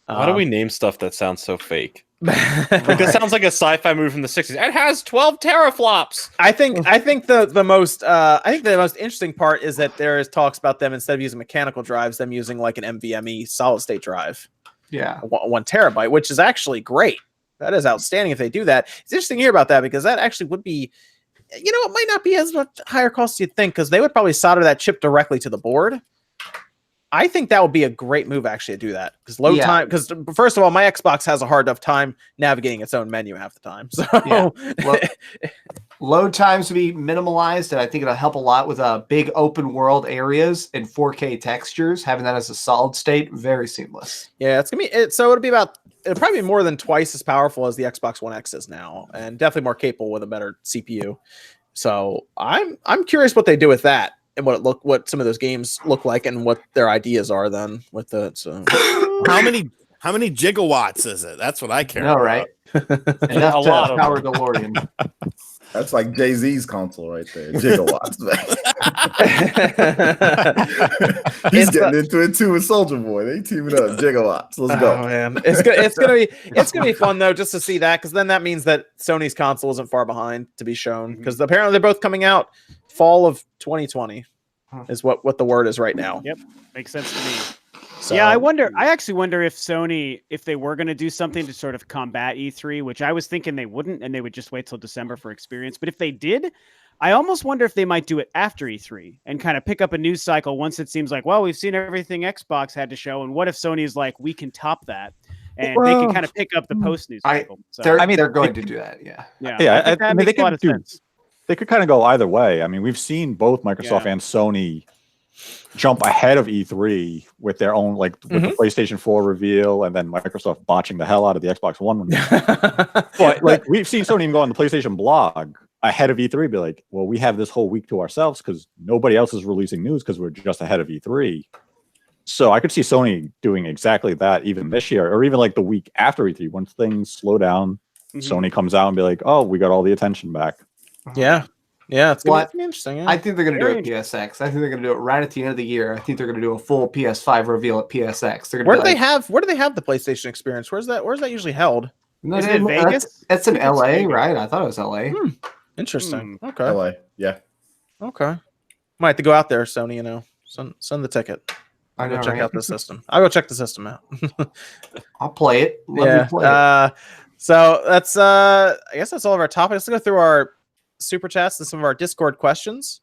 Why do we name stuff that sounds so fake? Like this sounds like a sci-fi movie from the 60s. It has 12 teraflops. I think the most interesting part is that there is talks about them, instead of using mechanical drives, them using like an NVMe solid state drive. Yeah, 1 terabyte, which is actually great. That is outstanding if they do that. It's interesting to hear about that because that actually would be, it might not be as much higher cost as you'd think, because they would probably solder that chip directly to the board. I think that would be a great move actually to do that, because time. Because first of all, my Xbox has a hard enough time navigating its own menu half the time. So load times to be minimalized, and I think it'll help a lot with big open world areas and 4K textures. Having that as a solid state, very seamless. Yeah, it's gonna be. So it'll probably be more than twice as powerful as the Xbox One X is now, and definitely more capable with a better CPU. So I'm curious what they do with that, and what some of those games look like, and what their ideas are then with it. So how many gigawatts is it? That's what I care about. Right? Enough to power DeLorean. That's like Jay-Z's console right there. Gigawatts. He's getting into it too with Soldier Boy. They teaming up. Gigawatts. Let's go. Oh man. It's gonna be fun though, just to see that, because then that means that Sony's console isn't far behind to be shown, because apparently they're both coming out fall of 2020 is what the word is right now. Yep. Makes sense to me. So, yeah, I actually wonder if Sony, if they were going to do something to sort of combat E3, which I was thinking they wouldn't, and they would just wait till December for experience. But if they did, I almost wonder if they might do it after E3 and kind of pick up a news cycle once it seems like, well, we've seen everything Xbox had to show. And what if Sony's like, we can top that? And they can kind of pick up the post-news cycle. So, they're going to do that, yeah. Yeah, I mean, they could they could kind of go either way. I mean, we've seen both Microsoft and Sony jump ahead of E3 with their own, like with the PlayStation 4 reveal, and then Microsoft botching the hell out of the Xbox One. But like we've seen Sony even go on the PlayStation blog ahead of E3, be like, well, we have this whole week to ourselves because nobody else is releasing news because we're just ahead of E3. So I could see Sony doing exactly that even this year, or even like the week after E3, once things slow down, Sony comes out and be like, oh, we got all the attention back. Yeah, it's gonna be interesting. Yeah. I think they're going to do it at PSX. I think they're going to do it right at the end of the year. I think they're going to do a full PS5 reveal at PSX. Where do they have the PlayStation experience? Where's that usually held? Is it in Vegas? That's in LA, right? I thought it was LA. Interesting. Okay. LA, yeah. Okay. Might have to go out there, Sony. Send the ticket. I know, check out the system. I'll go check the system out. I'll play it. Let me play it. So that's I guess that's all of our topics. Let's go through our super chats and some of our Discord questions,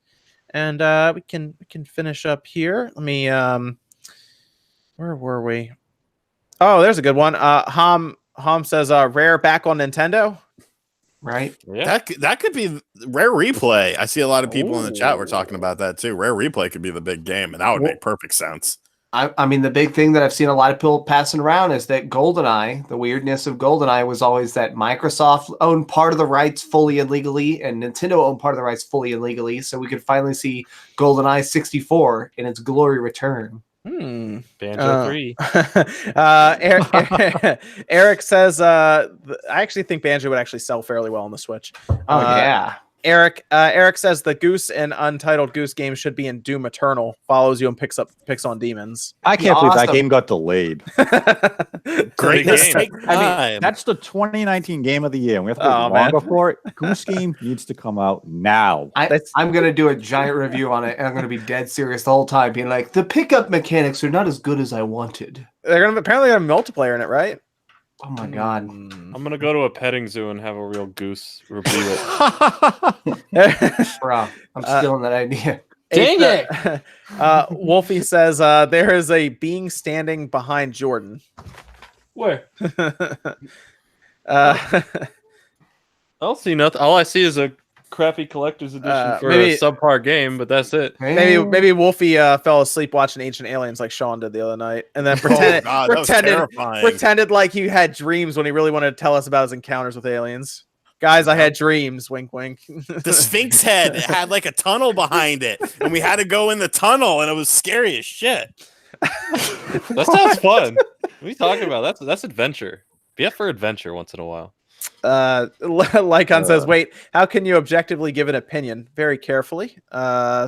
and we can finish up here. Let me where were we? Oh, there's a good one. Ham says Rare back on Nintendo. Right. Yeah. That could be Rare Replay. I see a lot of people in the chat were talking about that too. Rare Replay could be the big game, and that would make perfect sense. I mean, the big thing that I've seen a lot of people passing around is that GoldenEye, the weirdness of GoldenEye was always that Microsoft owned part of the rights fully and legally, and Nintendo owned part of the rights fully and legally. So we could finally see GoldenEye 64 in its glory return. Banjo 3. Eric says, I actually think Banjo would actually sell fairly well on the Switch. Yeah. Eric says the Goose and Untitled Goose game should be in Doom Eternal. Follows you and picks on demons. I can't believe that game got delayed. Great game. I mean, that's the 2019 game of the year. We have to go longer for it. Goose game needs to come out now. I'm going to do a giant review on it, and I'm going to be dead serious the whole time, being like, the pickup mechanics are not as good as I wanted. They're going to apparently have multiplayer in it, right? Oh my god! I'm gonna go to a petting zoo and have a real goose review it. Bro, I'm stealing that idea. Dang it! Wolfie says there is a being standing behind Jordan. Where? I don't see nothing. All I see is a crappy collector's edition for maybe- a subpar game, but that's it. Maybe Wolfie fell asleep watching Ancient Aliens like Sean did the other night, and then God, that was terrifying. pretended like he had dreams when he really wanted to tell us about his encounters with aliens. Guys, I had dreams. Wink, wink. The Sphinx head had like a tunnel behind it, and we had to go in the tunnel, and it was scary as shit. That sounds fun. What are you talking about? That's adventure. Be up for adventure once in a while. Lycon says, wait, how can you objectively give an opinion? Very carefully.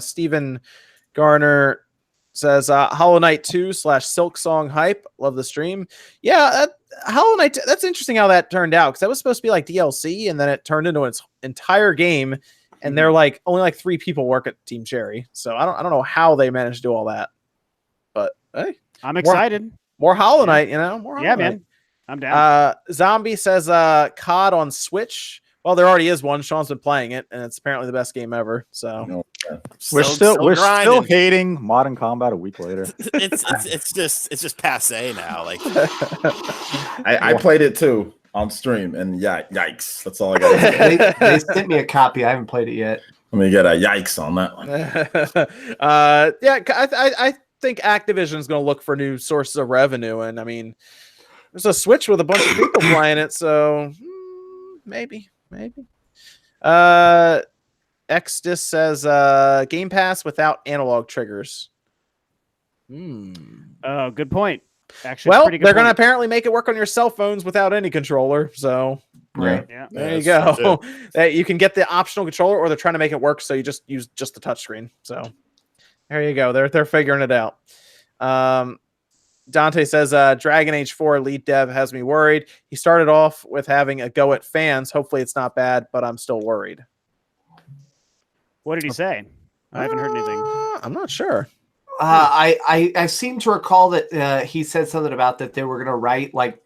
Stephen Garner says, Hollow Knight 2 / Silk Song hype. Love the stream. Yeah, Hollow Knight, that's interesting how that turned out, because that was supposed to be like DLC, and then it turned into its entire game, and they're like only like 3 people work at Team Cherry. So I don't know how they managed to do all that. But hey, I'm excited. More Hollow Knight, you know? More Hollow Knight. Man. I'm down. Zombie says COD on Switch. Well, there already is one. Sean's been playing it, and it's apparently the best game ever. So We're still grinding. hating Modern Combat a week later. It's just passe now. Like I played it too on stream, and yikes! That's all I got to say. They sent me a copy. I haven't played it yet. Let me get a yikes on that one. I think Activision's going to look for new sources of revenue, and I mean, there's a Switch with a bunch of people playing it, so maybe. Xdis says Game Pass without analog triggers. Oh, good point. Actually, Well, pretty good they're going to point. apparently make it work on your cell phones without any controller, so Right. Yeah. there you that's true, go. You can get the optional controller, or they're trying to make it work so you just use just the touchscreen. So there you go. They're figuring it out. Dante says Dragon Age 4 lead dev has me worried. He started off with having a go at fans. Hopefully it's not bad, but I'm still worried. What did he say? I haven't heard anything. I'm not sure. I seem to recall that he said something about that they were going to write like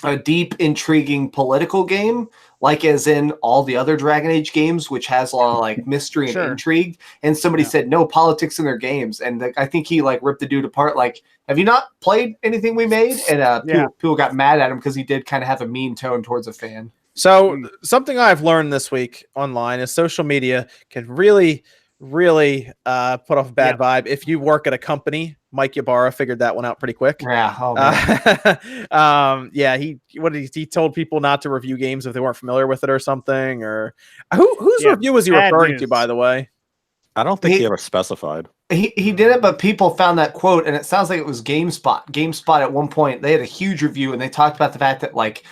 a deep, intriguing political game, like as in all the other Dragon Age games, which has a lot of like mystery and Sure. intrigue. And somebody said no politics in their games, and I think he like ripped the dude apart. Like, have you not played anything we made? And people got mad at him because he did kind of have a mean tone towards a fan. So something I've learned this week online is social media can really put off a bad vibe. If you work at a company, Mike Ybarra figured that one out pretty quick. Yeah. Oh, man. He told people not to review games if they weren't familiar with it or something. Or whose review was he bad referring to, news. by the way? I don't think he ever specified. He did it, but people found that quote, and it sounds like it was GameSpot. GameSpot at one point, they had a huge review, and they talked about the fact that like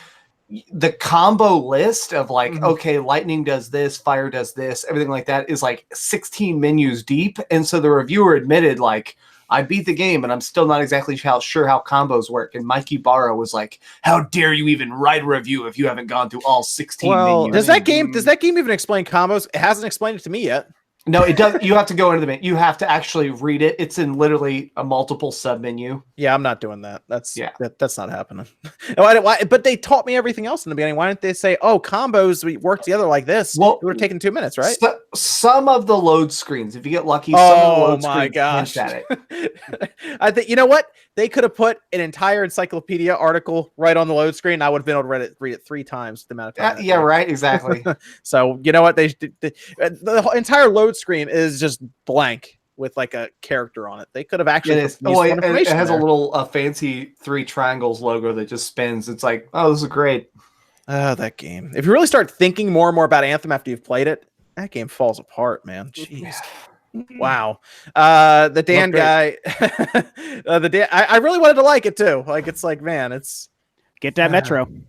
the combo list of like, okay, lightning does this, fire does this, everything like that is like 16 menus deep. And so the reviewer admitted, like, I beat the game and I'm still not exactly sure how combos work. And Mikey Barra was like, how dare you even write a review if you haven't gone through all 16 menus? Does that game even explain combos? It hasn't explained it to me yet. No, it does. You have to go into the menu. You have to actually read it. It's in literally a multiple sub menu. Yeah, I'm not doing that. That's not happening. Why, but they taught me everything else in the beginning. Why didn't they say, "Oh, combos we work together like this"? Well, it would have taken 2 minutes, right? Some of the load screens, if you get lucky, some of the load screens hint at it. I think you know what they could have put an entire encyclopedia article right on the load screen. I would have been able to read it 3 times the amount of time. Yeah, right, exactly. So you know what the entire load screen is just blank with like a character on it. They could have actually it has a little fancy 3 triangles logo that just spins. It's like, oh, this is great. Oh, that game. If you really start thinking more and more about Anthem after you've played it, that game falls apart, man. Jeez. Wow. The Dan guy, I really wanted to like it too. Like, it's like, man, it's get that Metro. You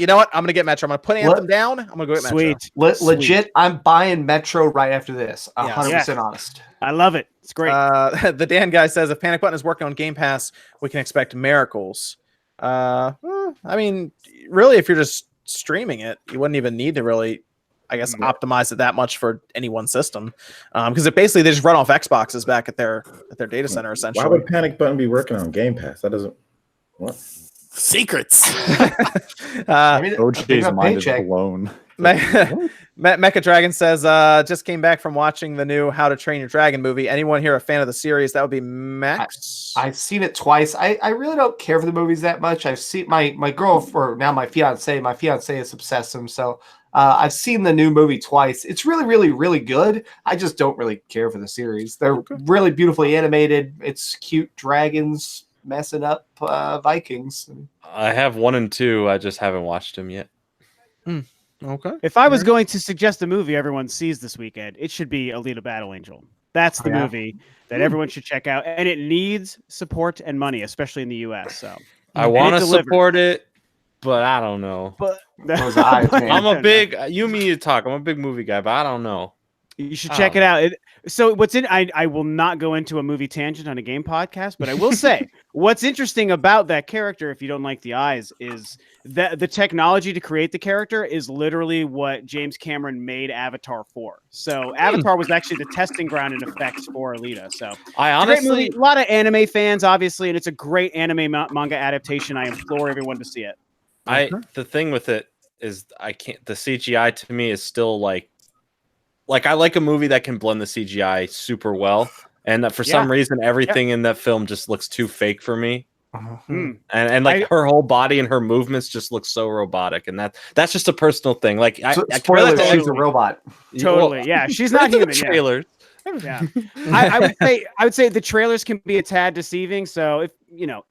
know what? I'm gonna get Metro. I'm gonna put Anthem down. I'm gonna go get Metro. Sweet. Legit, I'm buying Metro right after this. 100% honest. I love it. It's great. The Dan guy says if Panic Button is working on Game Pass, we can expect miracles. I mean, really, if you're just streaming it, you wouldn't even need to really, I guess, optimize it that much for any one system, because it basically they just run off Xboxes back at their data center essentially. Why would Panic Button be working on Game Pass? That doesn't. What? Secrets. OJ's mind is blown. Mecha Dragon says, just came back from watching the new How to Train Your Dragon movie. Anyone here a fan of the series? That would be Max. I've seen it twice. I really don't care for the movies that much. I've seen my girl, or now my fiance. My fiance is obsessed with them, so I've seen the new movie twice. It's really, really, really good. I just don't really care for the series. They're really beautifully animated. It's cute dragons messing up Vikings. I have 1 and 2. I just haven't watched them yet. Okay. If I was going to suggest a movie everyone sees this weekend, it should be Alita Battle Angel. That's the movie that everyone should check out, and it needs support and money, especially in the U.S. So I want to support it, but I don't know. But Those eyes, man. I'm a big you and me to talk. I'm a big movie guy, but I don't know. You should check it out. So what's in? I will not go into a movie tangent on a game podcast, but I will say what's interesting about that character, if you don't like the eyes, is that the technology to create the character is literally what James Cameron made Avatar for. So Avatar was actually the testing ground in effects for Alita. So I honestly, a lot of anime fans, obviously, and it's a great anime manga adaptation. I implore everyone to see it. The thing with it is I can't. The CGI to me is still like I like a movie that can blend the CGI super well, and that for some reason everything in that film just looks too fake for me. And like her whole body and her movements just look so robotic, and that's just a personal thing. Like spoiler, she's a robot. Totally, yeah, she's not human. Trailers. Yeah, I would say the trailers can be a tad deceiving. So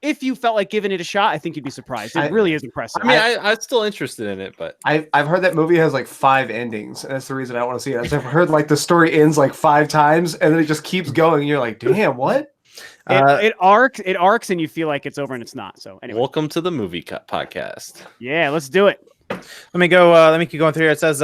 if you felt like giving it a shot, I think you'd be surprised. It really is impressive. I mean, I'm still interested in it, but I've heard that movie has like 5 endings, and that's the reason I don't want to see it. I've heard like the story ends like 5 times, and then it just keeps going. And you're like, damn, what? It arcs, and you feel like it's over, and it's not. So anyway, welcome to the movie podcast. Yeah, let's do it. Let me go. Let me keep going through here. It says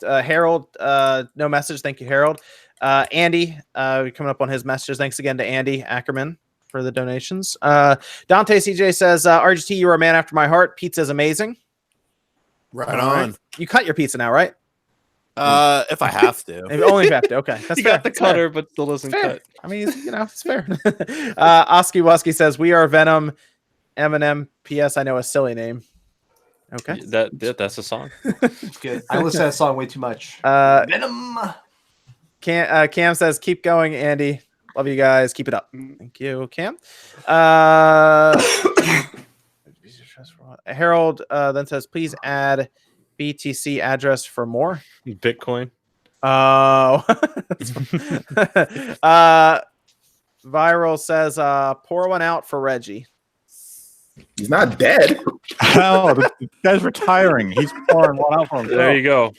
Harold, no message. Thank you, Harold. Andy, coming up on his messages. Thanks again to Andy Ackerman for the donations. Dante CJ says, RGT, you are a man after my heart. Pizza is amazing. Right on. You cut your pizza now, right? If I have to. Only if you have to. Okay. That's You fair. got the That's fair. cutter, but still doesn't cut. I mean, it's fair. Oski Wuski says, we are Venom. Eminem. P.S. I know a silly name. Okay. That's a song. Good. I listen to that song way too much. Venom. Cam says, keep going, Andy. Love you guys. Keep it up. Thank you, Cam. Harold then says, please add BTC address for more. Bitcoin. Oh. Viral says, pour one out for Reggie. He's not dead. Oh, the guy's retiring. He's pouring one out for himself. There you go.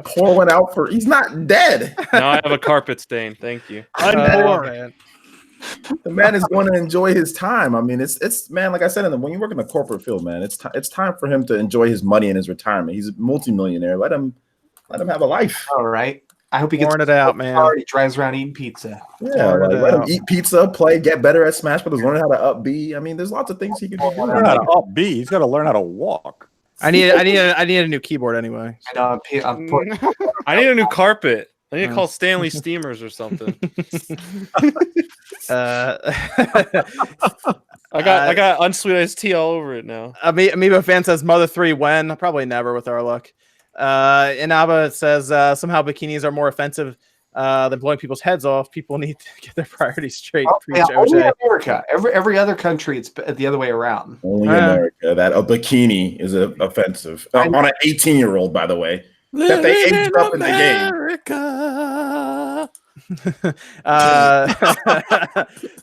Pour one out for. He's not dead. Now I have a carpet stain. Thank you. The man is going to enjoy his time. I mean, it's man, like I said, when you work in the corporate field, man, it's time for him to enjoy his money and his retirement. He's a multimillionaire. Let him have a life. All right. I hope he gets it out, man. He drives around eating pizza. Yeah, let him eat pizza, play, get better at Smash Brothers, learn how to up B. I mean, there's lots of things he can do. Learn how to up B. He's got to learn how to walk. I need a new keyboard anyway. I need a new carpet. I need to call Stanley Steamers or something. I got unsweet iced tea all over it now. Amiibo fan says Mother 3 when? Probably never with our luck. Inaba says somehow bikinis are more offensive than blowing people's heads off. People need to get their priorities straight. Only America. Every other country, it's the other way around. Only America. That a bikini is offensive on an 18-year-old, by the way. That they aged up in the game.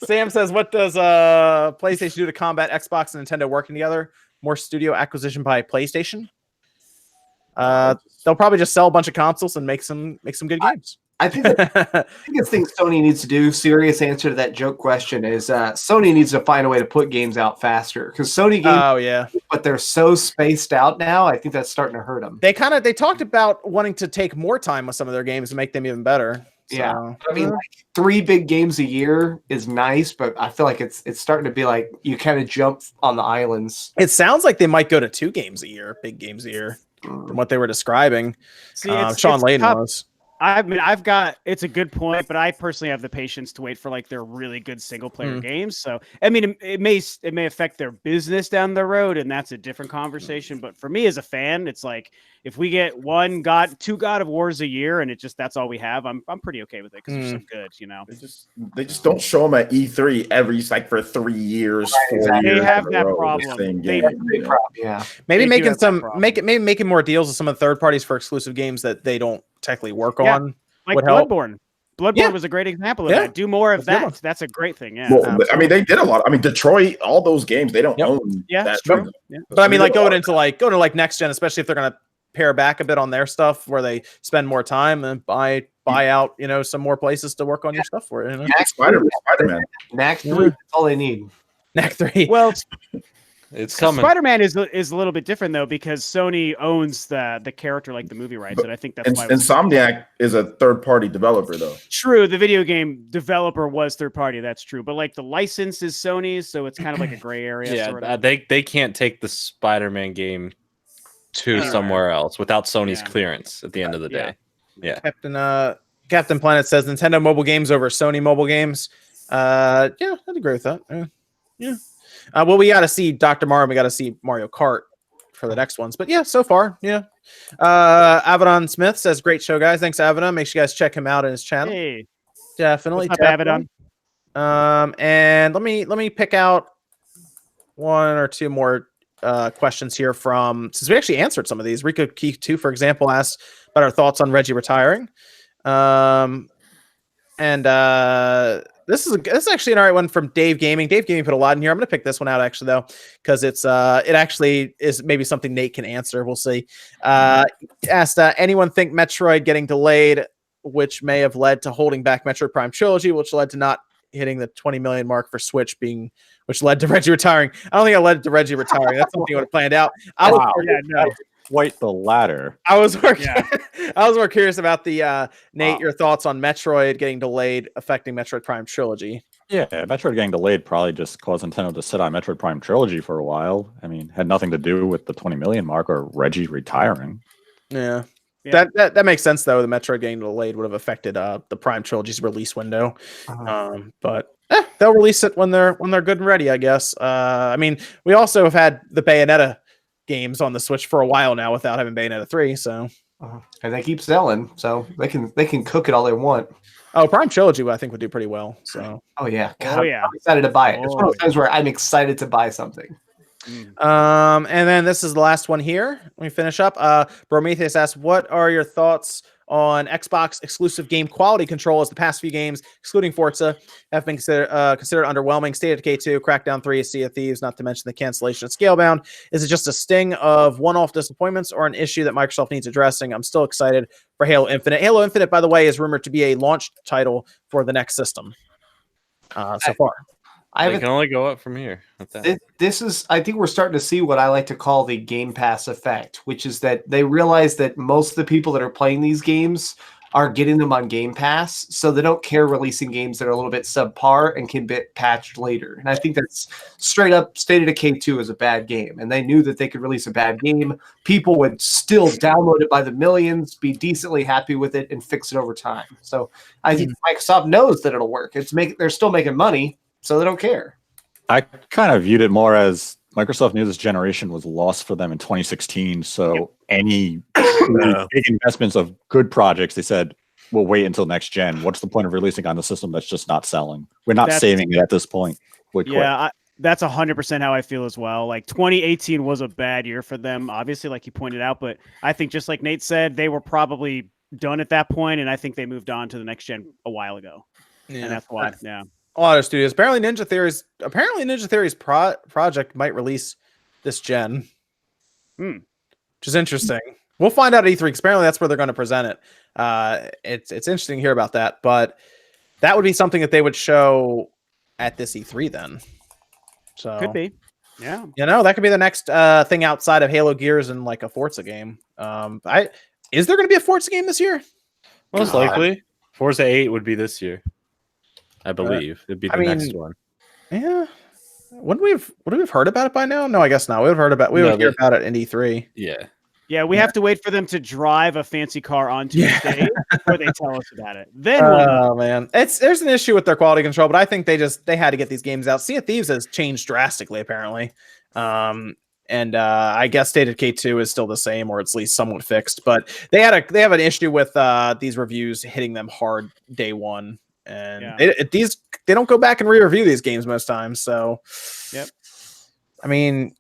Sam says, what does PlayStation do to combat Xbox and Nintendo working together? More studio acquisition by PlayStation? They'll probably just sell a bunch of consoles and make some good games. I think the biggest thing Sony needs to do, serious answer to that joke question, is Sony needs to find a way to put games out faster. Because Sony games, but they're so spaced out now, I think that's starting to hurt them. They talked about wanting to take more time with some of their games and make them even better. So. Yeah, I mean, like 3 big games a year is nice, but I feel like it's starting to be like you kind of jump on the islands. It sounds like they might go to 2 games a year, big games a year, from what they were describing. See, Sean Layden was. I mean, it's a good point, but I personally have the patience to wait for like their really good single player games. So, I mean, it may affect their business down the road, and that's a different conversation. But for me as a fan, it's like if we get two God of Wars a year, and that's all we have, I'm pretty okay with it because they're so good, you know. They just don't show them at E3 for 3 years. Right, 4 exactly. years They have in a that row, the problem. same They- game, you know? Yeah. Maybe They do making have that problem. making more deals with some of the third parties for exclusive games that they don't technically work Yeah. on. Like would help. Bloodborne. Bloodborne Yeah. was a great example of Yeah. that. Do more of That's a good one. that. That's a great thing. Yeah. Well, I mean, they did a lot. I mean, Detroit, all those games, they don't Yep. own Yeah, that. it's true. stuff. Yeah. But I mean, like they going did a into like next gen, especially if they're gonna pare back a bit on their stuff, where they spend more time and buy out, some more places to work on your stuff for it. lot. Spider-Man. Knack 3, that's all they need. Knack 3. Well, It's coming. Spider-Man is a little bit different though because Sony owns the character like the movie rights, and I think that's why. Insomniac is a third-party developer, though. True, the video game developer was third party. That's true, but like the license is Sony's, so it's kind of like a gray area. Yeah, sort of. they can't take the Spider-Man game to Anywhere. somewhere else without Sony's Yeah. clearance at the end of the day. Yeah. Captain Planet says Nintendo mobile games over Sony mobile games. Yeah, I'd agree with that. Yeah. Well, we got to see Dr. Mario. We got to see Mario Kart for the next ones. But yeah, so far, yeah. Avedon Smith says, "Great show, guys. Thanks, Avedon. Make sure you guys check him out in his channel. Hey, Definitely, what's up, definitely. Avedon? And let me pick out one or two more questions here from, since we actually answered some of these. Rico Keith 2, for example, asked about our thoughts on Reggie retiring. This is actually an alright one from Dave Gaming. Dave Gaming put a lot in here. I'm going to pick this one out actually though, because it actually is maybe something Nate can answer. We'll see. Asked, anyone think Metroid getting delayed, which may have led to holding back Metroid Prime Trilogy, which led to not hitting the 20 million mark for Switch, which led to Reggie retiring? I don't think I led to Reggie retiring. That's something you would have planned out. Quite the latter. I was more I was more curious about the Nate, your thoughts on Metroid getting delayed affecting Metroid Prime Trilogy. Yeah, Metroid getting delayed probably just caused Nintendo to sit on Metroid Prime Trilogy for a while. I mean, had nothing to do with the 20 million mark or Reggie retiring. Yeah. That makes sense though. The Metroid getting delayed would have affected the Prime Trilogy's release window. But they'll release it when they're good and ready, I guess. I mean, we also have had the Bayonetta games on the Switch for a while now without having Bayonetta 3, so and they keep selling, so they can cook it all they want. Oh, Prime Trilogy I think would do pretty well. So Oh yeah, Oh, yeah. I'm excited to buy it. It's one of Oh, those times where I'm excited to buy something. and then this is the last one here. Let me finish up. Prometheus asks, what are your thoughts on Xbox exclusive game quality control, as the past few games, excluding Forza, have been considered underwhelming? State of Decay 2, Crackdown 3, Sea of Thieves, not to mention the cancellation of Scalebound. Is it just a sting of one-off disappointments or an issue that Microsoft needs addressing? I'm still excited for Halo Infinite. Halo Infinite, by the way, is rumored to be a launch title for the next system so far. They can only go up from here. This is, I think we're starting to see what I like to call the Game Pass effect, which is that they realize that most of the people that are playing these games are getting them on Game Pass, so they don't care releasing games that are a little bit subpar and can be patched later. And I think that's straight up. State of Decay 2 is a bad game, and they knew that they could release a bad game. People would still download it by the millions, be decently happy with it, and fix it over time. So I think Microsoft knows that it'll work. They're still making money, so they don't care. I kind of viewed it more as Microsoft knew this generation was lost for them in 2016. So any big investments of good projects, they said, we'll wait until next gen. What's the point of releasing on the system that's just not selling? We're not saving it at this point. That's 100% how I feel as well. Like 2018 was a bad year for them, obviously, like you pointed out. But I think just like Nate said, they were probably done at that point, and I think they moved on to the next gen a while ago. And that's why, a lot of studios. Apparently, Ninja Theory's project might release this gen, which is interesting. We'll find out at E3 because apparently that's where they're going to present it. It's interesting to hear about that, but that would be something that they would show at this E3 then. So could be, yeah. That could be the next thing outside of Halo Gears and like a Forza game. Is there going to be a Forza game this year? Most likely, Forza 8 would be this year. I believe it'd be the next one. Yeah. Would we have heard about it by now? No, I guess not. We would have heard about it in E3. Yeah. Yeah, we have to wait for them to drive a fancy car onto the stage before they tell us about it. Then we'll know. Oh man, there's an issue with their quality control, but I think they had to get these games out. Sea of Thieves has changed drastically, apparently, and I guess State of K2 is still the same, or it's at least somewhat fixed. But they have an issue with these reviews hitting them hard day one, and they don't go back and re-review these games most times. So, yep. I mean,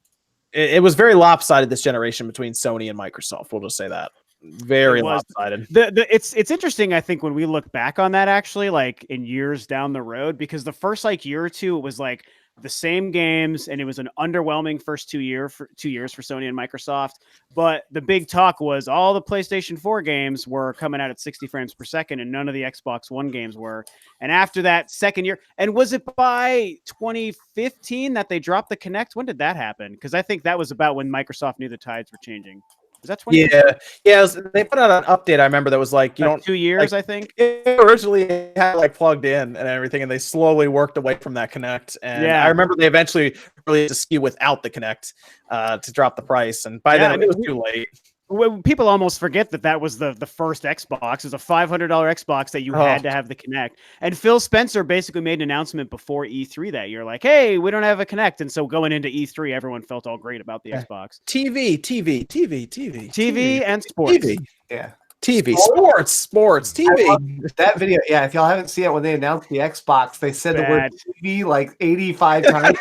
it was very lopsided this generation between Sony and Microsoft. We'll just say that. Very lopsided. It's interesting, I think, when we look back on that, actually, like in years down the road, because the first like year or two, it was like the same games, and it was an underwhelming first 2 years for Sony and Microsoft. But the big talk was all the PlayStation 4 games were coming out at 60 frames per second, and none of the Xbox One games were. And after that second year, and was it by 2015 that they dropped the Kinect? When did that happen? Because I think that was about when Microsoft knew the tides were changing. Is that 2015? Yeah. They put out an update. I remember that was like 2 years. like, I think it originally had like plugged in and everything, and they slowly worked away from that Kinect. And I remember they eventually released a SKU without the Kinect to drop the price. And by then it was too late. People almost forget that was the first Xbox. It was a $500 Xbox that you had to have the Kinect. And Phil Spencer basically made an announcement before E3 that year, like, hey, we don't have a Kinect. And so going into E3, everyone felt all great about the Xbox. TV, and sports. TV. Yeah. TV, sports, TV. That video, yeah. If y'all haven't seen it, when they announced the Xbox, they said the word TV like 85 times.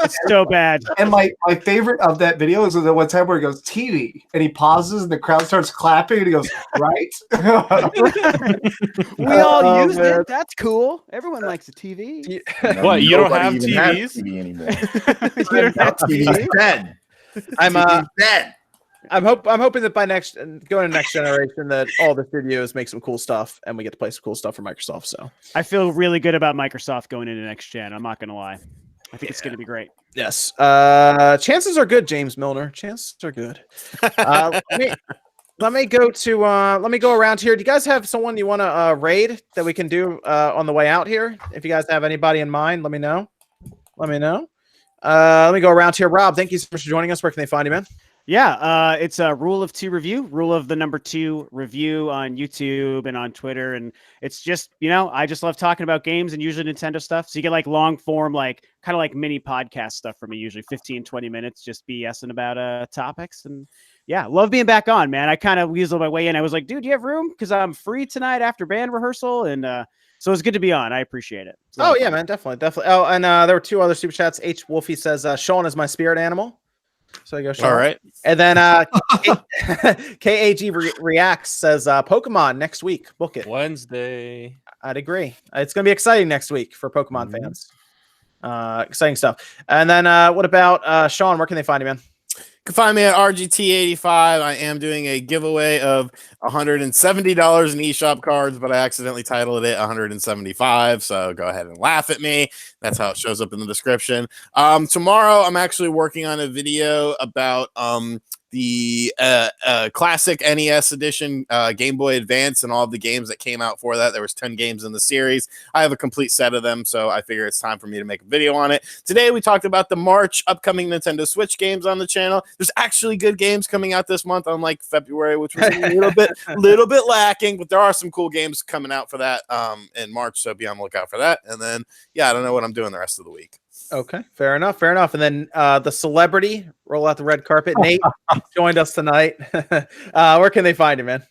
It's so bad. And my favorite of that video is the one time where he goes TV, and he pauses, and the crowd starts clapping, and he goes, right? We all use it. That's cool. Everyone likes a TV. What? You don't have even TVs has TV anymore. You don't have TV's dead. I'm dead. I'm hoping that by going to next generation that all the studios make some cool stuff and we get to play some cool stuff for Microsoft. So I feel really good about Microsoft going into next gen. I'm not going to lie. I think it's going to be great. Yes. Chances are good, James Milner. Chances are good. Let me go around here. Do you guys have someone you want to raid that we can do on the way out here? If you guys have anybody in mind, let me know. Let me go around here. Rob, thank you so much for joining us. Where can they find you, man? Yeah, it's a Rule of 2 review, Rule of the number 2 review on YouTube and on Twitter. And it's just, I just love talking about games and usually Nintendo stuff. So you get like long form, like kind of like mini podcast stuff from me, usually 15, 20 minutes, just BSing about topics. And yeah, love being back on, man. I kind of weaseled my way in. I was like, dude, do you have room? Because I'm free tonight after band rehearsal. And so it's good to be on. I appreciate it. Oh, yeah, man, definitely. Oh, and there were 2 other super chats. H. Wolfie says, Sean is my spirit animal. So I go, Sean. All right. And then KAG Reacts says, Pokemon next week. Book it. Wednesday. I'd agree. It's going to be exciting next week for Pokemon fans. Exciting stuff. And then what about Sean? Where can they find you, man? You can find me at RGT85. I am doing a giveaway of $170 in eShop cards, but I accidentally titled it $175. So go ahead and laugh at me. That's how it shows up in the description. Tomorrow, I'm actually working on a video about the classic NES edition Game Boy Advance and all of the games that came out for that. There was 10 games in the series. I have a complete set of them, so I figure it's time for me to make a video on it. Today we talked about the March upcoming Nintendo Switch games on the channel. There's actually good games coming out this month, unlike February, which was a little bit lacking, but there are some cool games coming out for that in March, so be on the lookout for that. And then I don't know what I'm doing the rest of the week. Okay, fair enough. And then the celebrity, roll out the red carpet, Nate, joined us tonight. Where can they find you, man?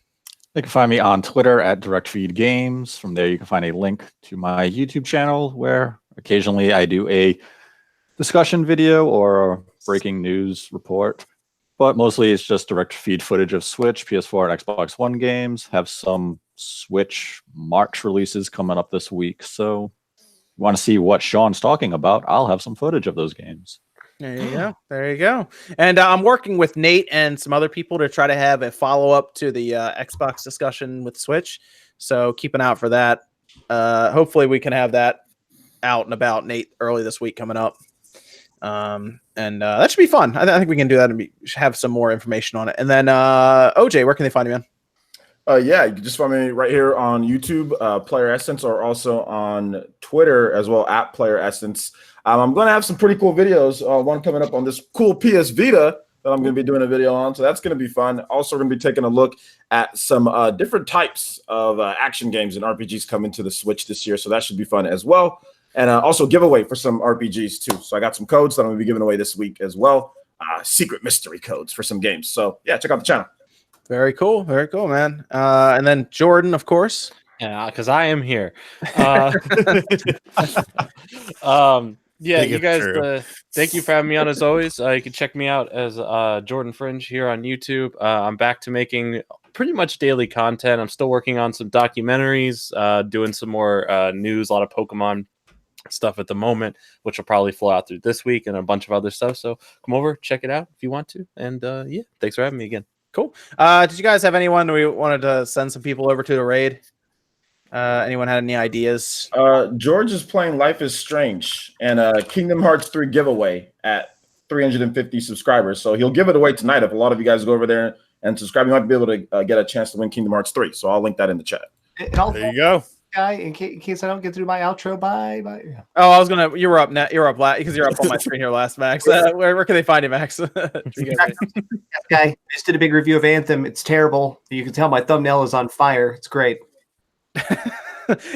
They can find me on Twitter at DirectFeedGames. From there, you can find a link to my YouTube channel where occasionally I do a discussion video or a breaking news report. But mostly it's just direct feed footage of Switch, PS4, and Xbox One games. Have some Switch March releases coming up this week. So you want to see what Sean's talking about, I'll have some footage of those games. There you go. And I'm working with Nate and some other people to try to have a follow-up to the Xbox discussion with Switch. So keep an eye out for that. Hopefully we can have that out and about, Nate, early this week coming up. And that should be fun. I think we can do that and have some more information on it. And then OJ, where can they find you, man? Yeah, you can just find me right here on YouTube, Player Essence, or also on Twitter as well, at Player Essence. I'm going to have some pretty cool videos. One coming up on this cool PS Vita that I'm going to be doing a video on. So that's going to be fun. Also, going to be taking a look at some different types of action games and RPGs coming to the Switch this year. So that should be fun as well. And also giveaway for some RPGs too. So I got some codes that I'm going to be giving away this week as well. Secret mystery codes for some games. So yeah, check out the channel. Very cool, man. And then Jordan, of course. Yeah, because I am here. Yeah, you guys, thank you for having me on as always. You can check me out as Jordan Fringe here on YouTube. I'm back to making pretty much daily content. I'm still working on some documentaries, doing some more news, a lot of Pokemon stuff at the moment, which will probably flow out through this week and a bunch of other stuff. So come over, check it out if you want to. And yeah, thanks for having me again. Cool. Did you guys have anyone we wanted to send some people over to the raid? Anyone had any ideas? George is playing Life is Strange and Kingdom Hearts 3 giveaway at 350 subscribers. So he'll give it away tonight. If a lot of you guys go over there and subscribe, you might be able to get a chance to win Kingdom Hearts 3. So I'll link that in the chat. There you go. Guy, in case I don't get through my outro, bye. Oh, I was gonna. You were up because you're up on my screen here last, Max. Where can they find you, Max? Guy, I just did a big review of Anthem. It's terrible. You can tell my thumbnail is on fire. It's great.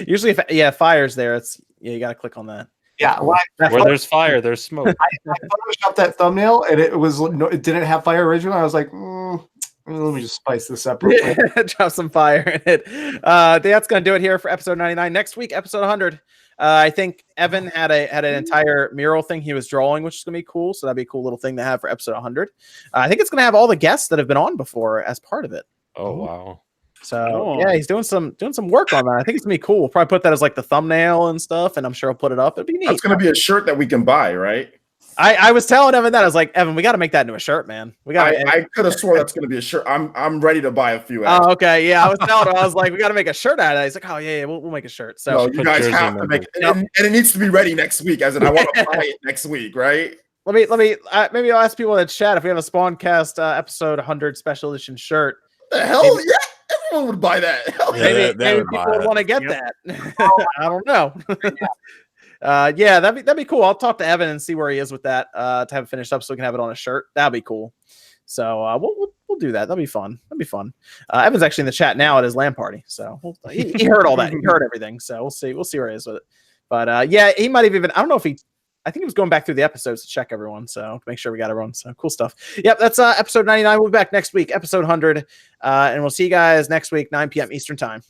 Usually, if fire's there, you got to click on that. Yeah, where there's fire, there's smoke. I photoshopped that thumbnail, and it didn't have fire originally. I was like, let me just spice this up real quick. Drop some fire in it. That's gonna do it here for episode 99. Next week, episode 100. I think Evan had an entire mural thing he was drawing, which is gonna be cool. So that'd be a cool little thing to have for episode 100. I think it's gonna have all the guests that have been on before as part of it. Oh wow. So yeah, he's doing some work on that. I think it's gonna be cool. We'll probably put that as like the thumbnail and stuff, and I'm sure I'll put it up. It'd be neat. That's gonna be a shirt that we can buy, right? I was telling Evan that I was like, Evan, we got to make that into a shirt, man. We got. I could have swore that's gonna be a shirt. I'm ready to buy a few. Oh, okay, yeah. I was telling him, I was like, we got to make a shirt out of it. He's like, oh yeah, we'll make a shirt. So no, you guys have to make it, and it needs to be ready next week. As in, I want to buy it next week, right? Let me. Maybe I'll ask people in the chat if we have a SpawnCast episode 100 special edition shirt. The hell, maybe. Yeah. Everyone would buy that. Maybe people would want to get that. I don't know. Yeah, that'd be cool. I'll talk to Evan and see where he is with that to have it finished up so we can have it on a shirt. That'd be cool. So we'll do that. That'd be fun. Evan's actually in the chat now at his LAN party, so he heard all that. He heard everything. So we'll see where he is with it. But yeah, he might have even. I don't know if I think he was going back through the episodes to check everyone, so to make sure we got everyone. So cool stuff. Yep, that's episode 99. We'll be back next week, episode 100, and we'll see you guys next week, 9 p.m. Eastern time.